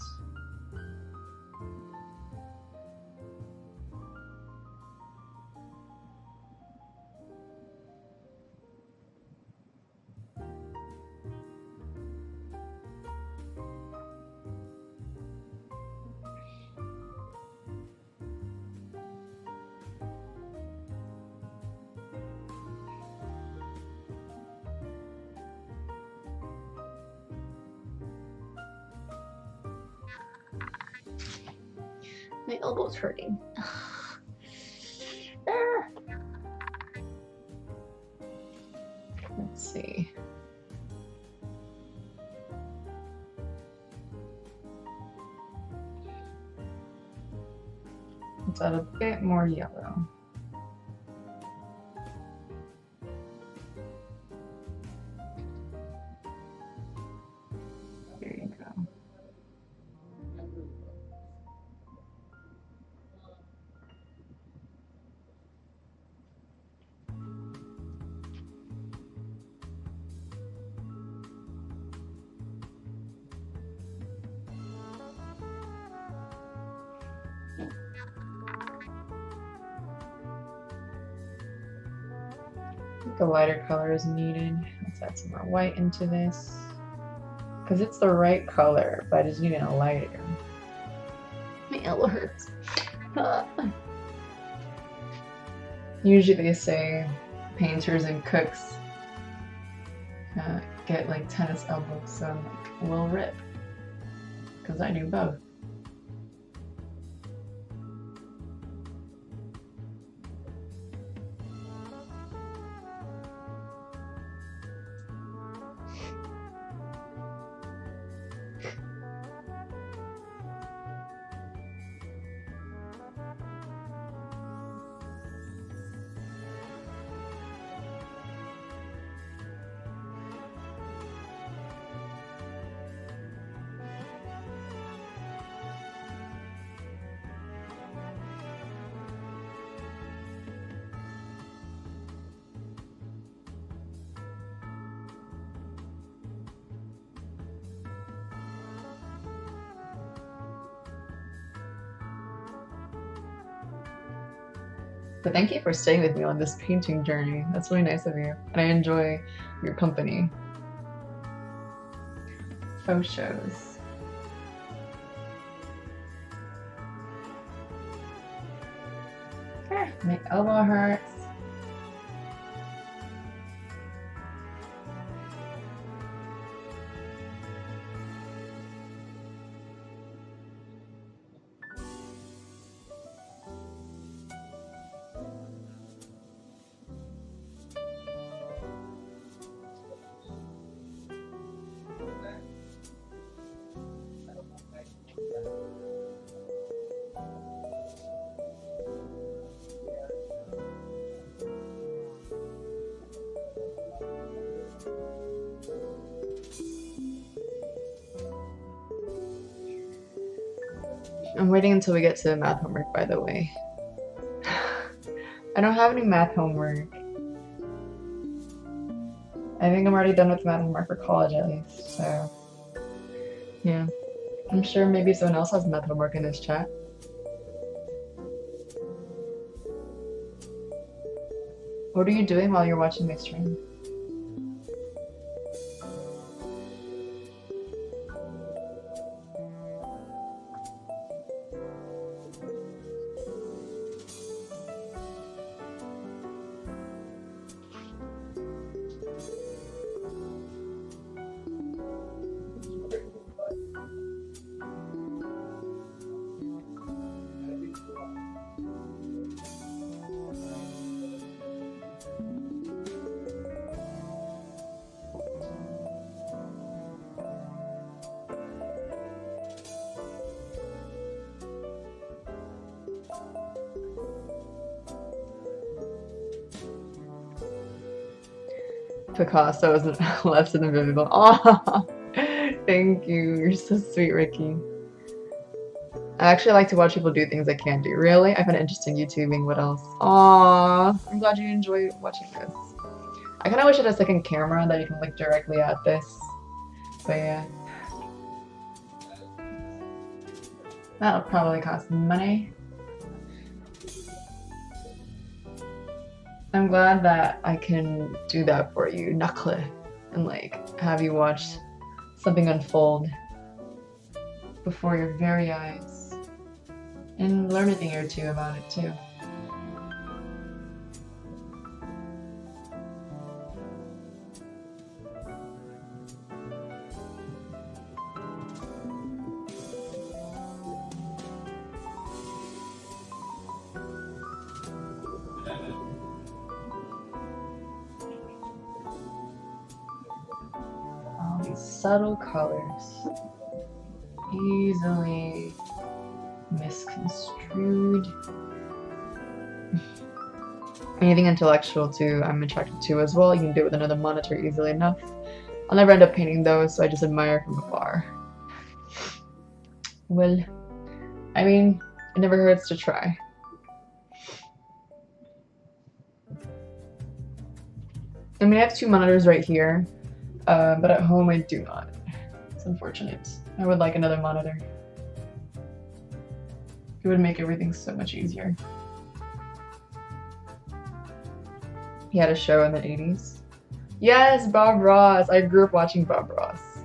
My elbow's hurting. Let's see. Let's add a bit more yellow. There you go. I think a lighter color is needed. Let's add some more white into this. Because it's the right color, but I just need it lighter. My elbow hurts. Usually they say painters and cooks get like tennis elbows, so I'm like, we'll rip. Because I do both. But thank you for staying with me on this painting journey. That's really nice of you. And I enjoy your company. Faux shows. My elbow hurts. I'm waiting until we get to math homework, by the way. I don't have any math homework. I think I'm already done with math homework for college at least, so yeah. I'm sure maybe someone else has math homework in this chat. What are you doing while you're watching my stream? Picasso isn't less than invisible. Oh, thank you. You're so sweet, Ricky. I actually like to watch people do things I can't do. Really? I find it interesting YouTubing. What else? Aw, I'm glad you enjoy watching this. I kind of wish I had a second camera that you can look directly at this. But yeah. That'll probably cost money. I'm glad that I can do that for you, Knuckle, and like have you watch something unfold before your very eyes and learn a thing or two about it too. All these subtle colors, easily misconstrued. Anything intellectual too, I'm attracted to as well. You can do it with another monitor easily enough. I'll never end up painting those, so I just admire from afar. Well, I mean, it never hurts to try. I mean, I have 2 monitors right here, but at home I do not. It's unfortunate. I would like another monitor. It would make everything so much easier. He had a show in the 80s. Yes, Bob Ross! I grew up watching Bob Ross.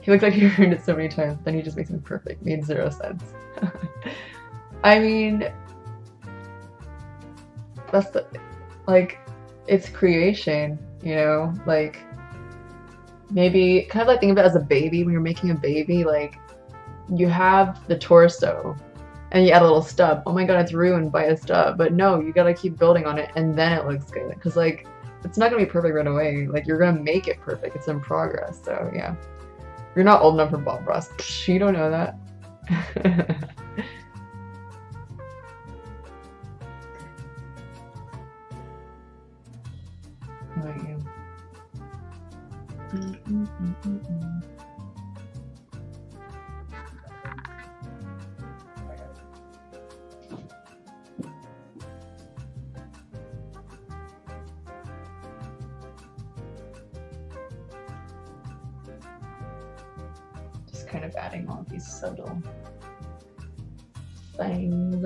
He looked like he ruined it so many times, then he just makes him perfect. Made 0 sense. I mean, that's the, like, it's creation, you know? Like, maybe, kind of like think of it as a baby. When you're making a baby, like, you have the torso, and you add a little stub. Oh my god, it's ruined by a stub. But no, you gotta keep building on it, and then it looks good. Because, like, it's not gonna be perfect right away. Like, you're gonna make it perfect. It's in progress, so yeah. You're not old enough for Bob Ross. Psh, you don't know that. How about you? Just kind of adding all these subtle things.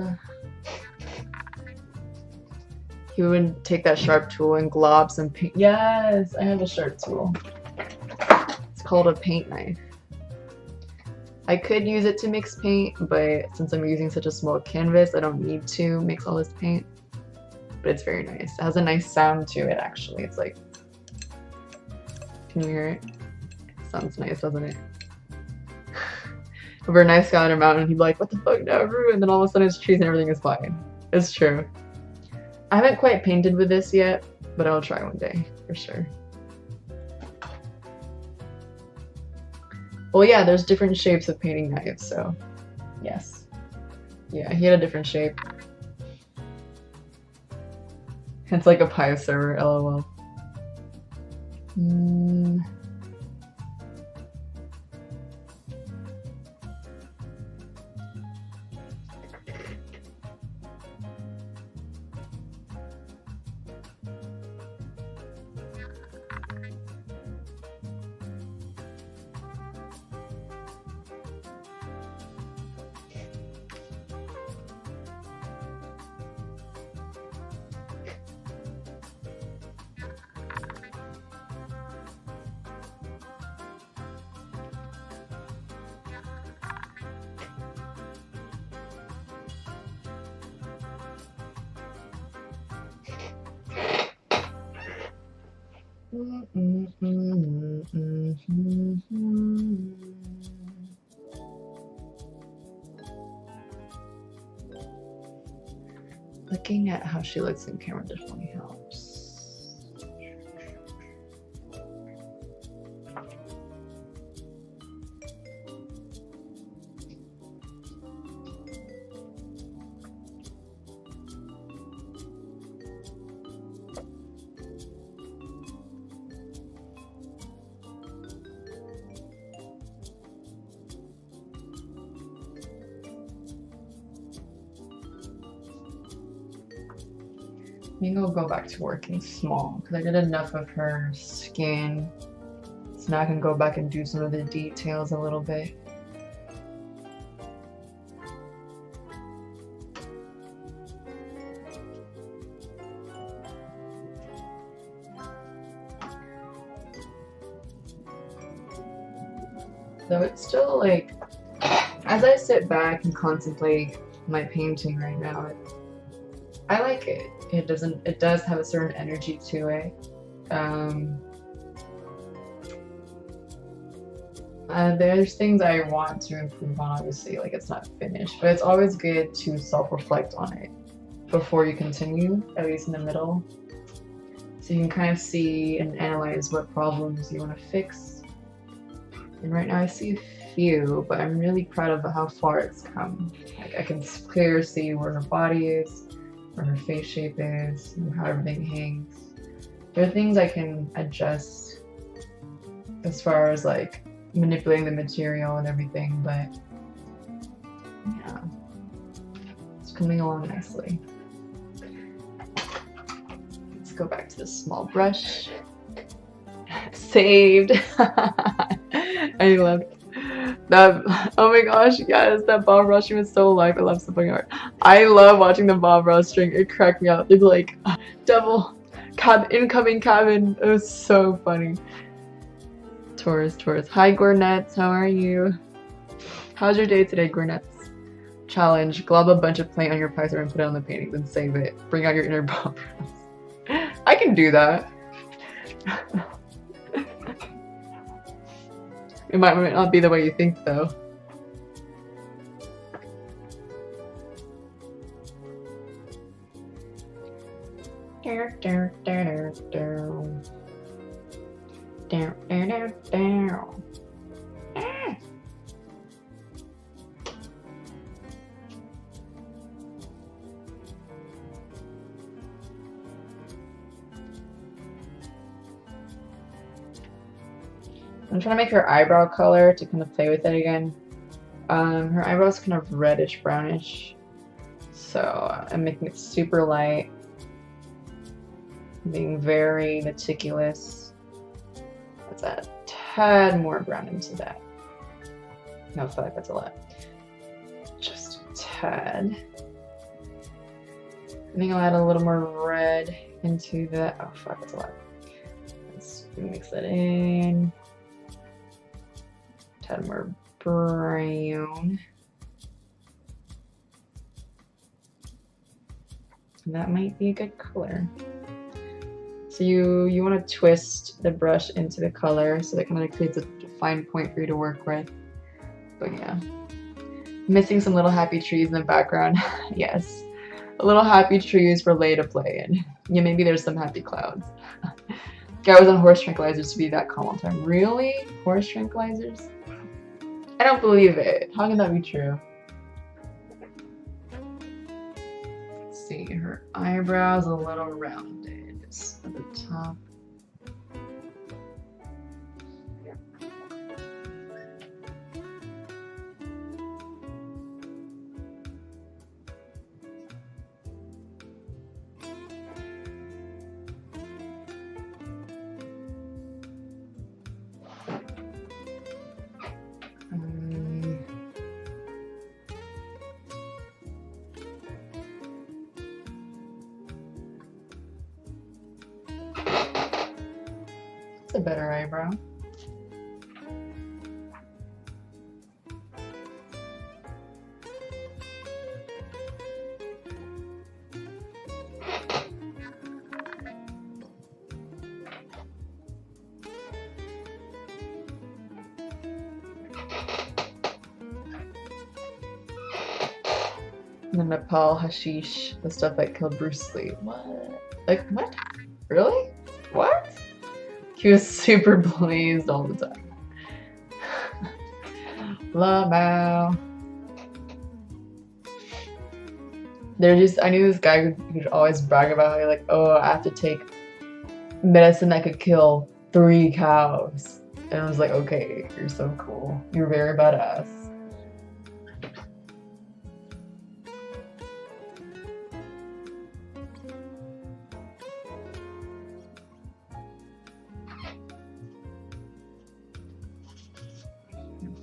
He would take that sharp tool and glob some paint. Yes, I have a sharp tool. It's called a paint knife. I could use it to mix paint, but since I'm using such a small canvas, I don't need to mix all this paint. But it's very nice. It has a nice sound to it, actually. It's like, can you hear it? It sounds nice, doesn't it? Over a nice guy on a mountain, he'd be like, what the fuck, now ruined? And all of a sudden it's trees and everything is fine. It's true. I haven't quite painted with this yet, but I'll try one day, for sure. Well, yeah, there's different shapes of painting knives, so yes. Yeah, he had a different shape. It's like a pie server, lol. Looking at how she looks in camera definitely helps. think I'll go back to working small because I did enough of her skin. So now I can go back and do some of the details a little bit. So it's still like, as I sit back and contemplate my painting right now, I like it. It does have a certain energy to it. There's things I want to improve on, obviously, like it's not finished, but it's always good to self-reflect on it before you continue, at least in the middle. So you can kind of see and analyze what problems you want to fix. And right now I see a few, but I'm really proud of how far it's come. Like I can clearly see where her body is, where her face shape is, and how everything hangs. There are things I can adjust as far as like manipulating the material and everything, but yeah, it's coming along nicely. Let's go back to the small brush. Saved. I love that. Oh my gosh, yes, that bob brushing was so live. I love Slipping Art. I love watching the bob brushing. It cracked me up. They'd be like, double incoming cabin. It was so funny. Taurus. Hi Gornets, how are you? How's your day today, Gornets? Challenge: glob a bunch of paint on your pizer and put it on the painting, then save it. Bring out your inner bob brush. I can do that. It might not be the way you think, though. I'm trying to make her eyebrow color to kind of play with it again. Her eyebrow's kind of reddish brownish, so I'm making it super light, being very meticulous. Let's add a tad more brown into that. No, I feel like that's a lot. Just a tad. I think I'll add a little more red into that. Oh fuck, that's a lot. Let's mix that in. Tad more brown. That might be a good color. So you want to twist the brush into the color so that kind of creates a fine point for you to work with. But yeah, missing some little happy trees in the background. Yes, a little happy trees for Leia to play in. Yeah, maybe there's some happy clouds. Guy was on horse tranquilizers to be that calm all the time. Really? Horse tranquilizers? I don't believe it. How can that be true? Let's see, her eyebrows a little rounded at the top. It's a better eyebrow. The Nepal hashish, the stuff that killed Bruce Lee. What? Like, what? Really? What? He was super blazed all the time. Lamau. I knew this guy who could always brag about how, like, oh, I have to take medicine that could kill 3 cows. And I was like, okay, you're so cool. You're very badass.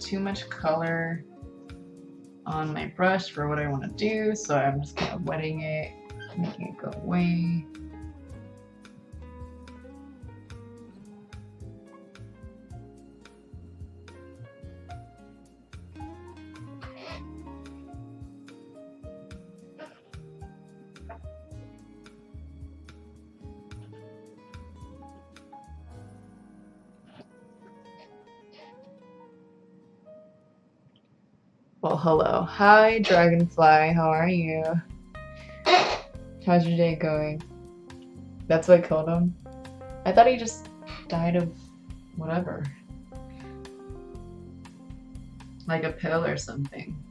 too much color on my brush for what I want to do, so I'm just kind of wetting it, making it go away. Well, hello. Hi, Dragonfly. How are you? How's your day going? That's what killed him? I thought he just died of whatever. Like a pill or something.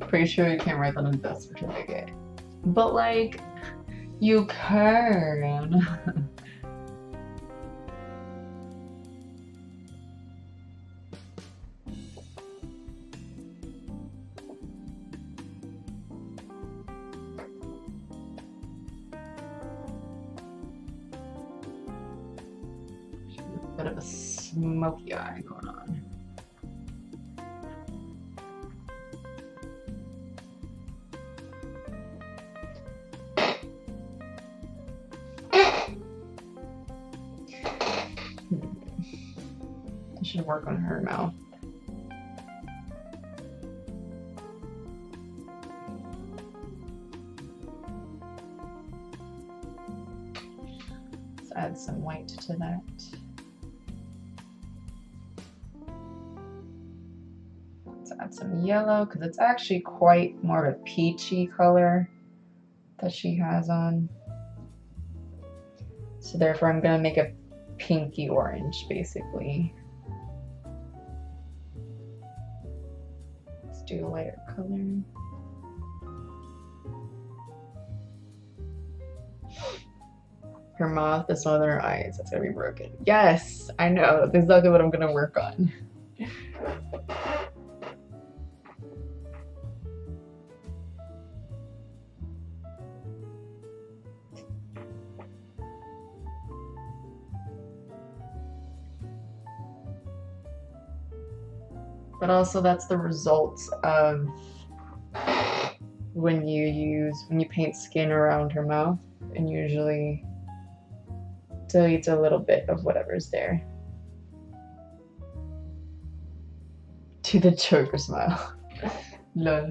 Pretty sure you can't write that on a death certificate. But like, you can. A bit of a smoky eye going on. I should work on her mouth. Let's add some white to that. Let's add some yellow because it's actually quite more of a peachy color that she has on. So therefore I'm going to make a pinky orange basically. Let's do a lighter color. Her mouth is smaller than her eyes. That's gonna be broken. Yes, I know. That's exactly what I'm gonna work on. But also that's the results of when you paint skin around her mouth, and usually deletes a little bit of whatever's there. To the Joker smile. Lol.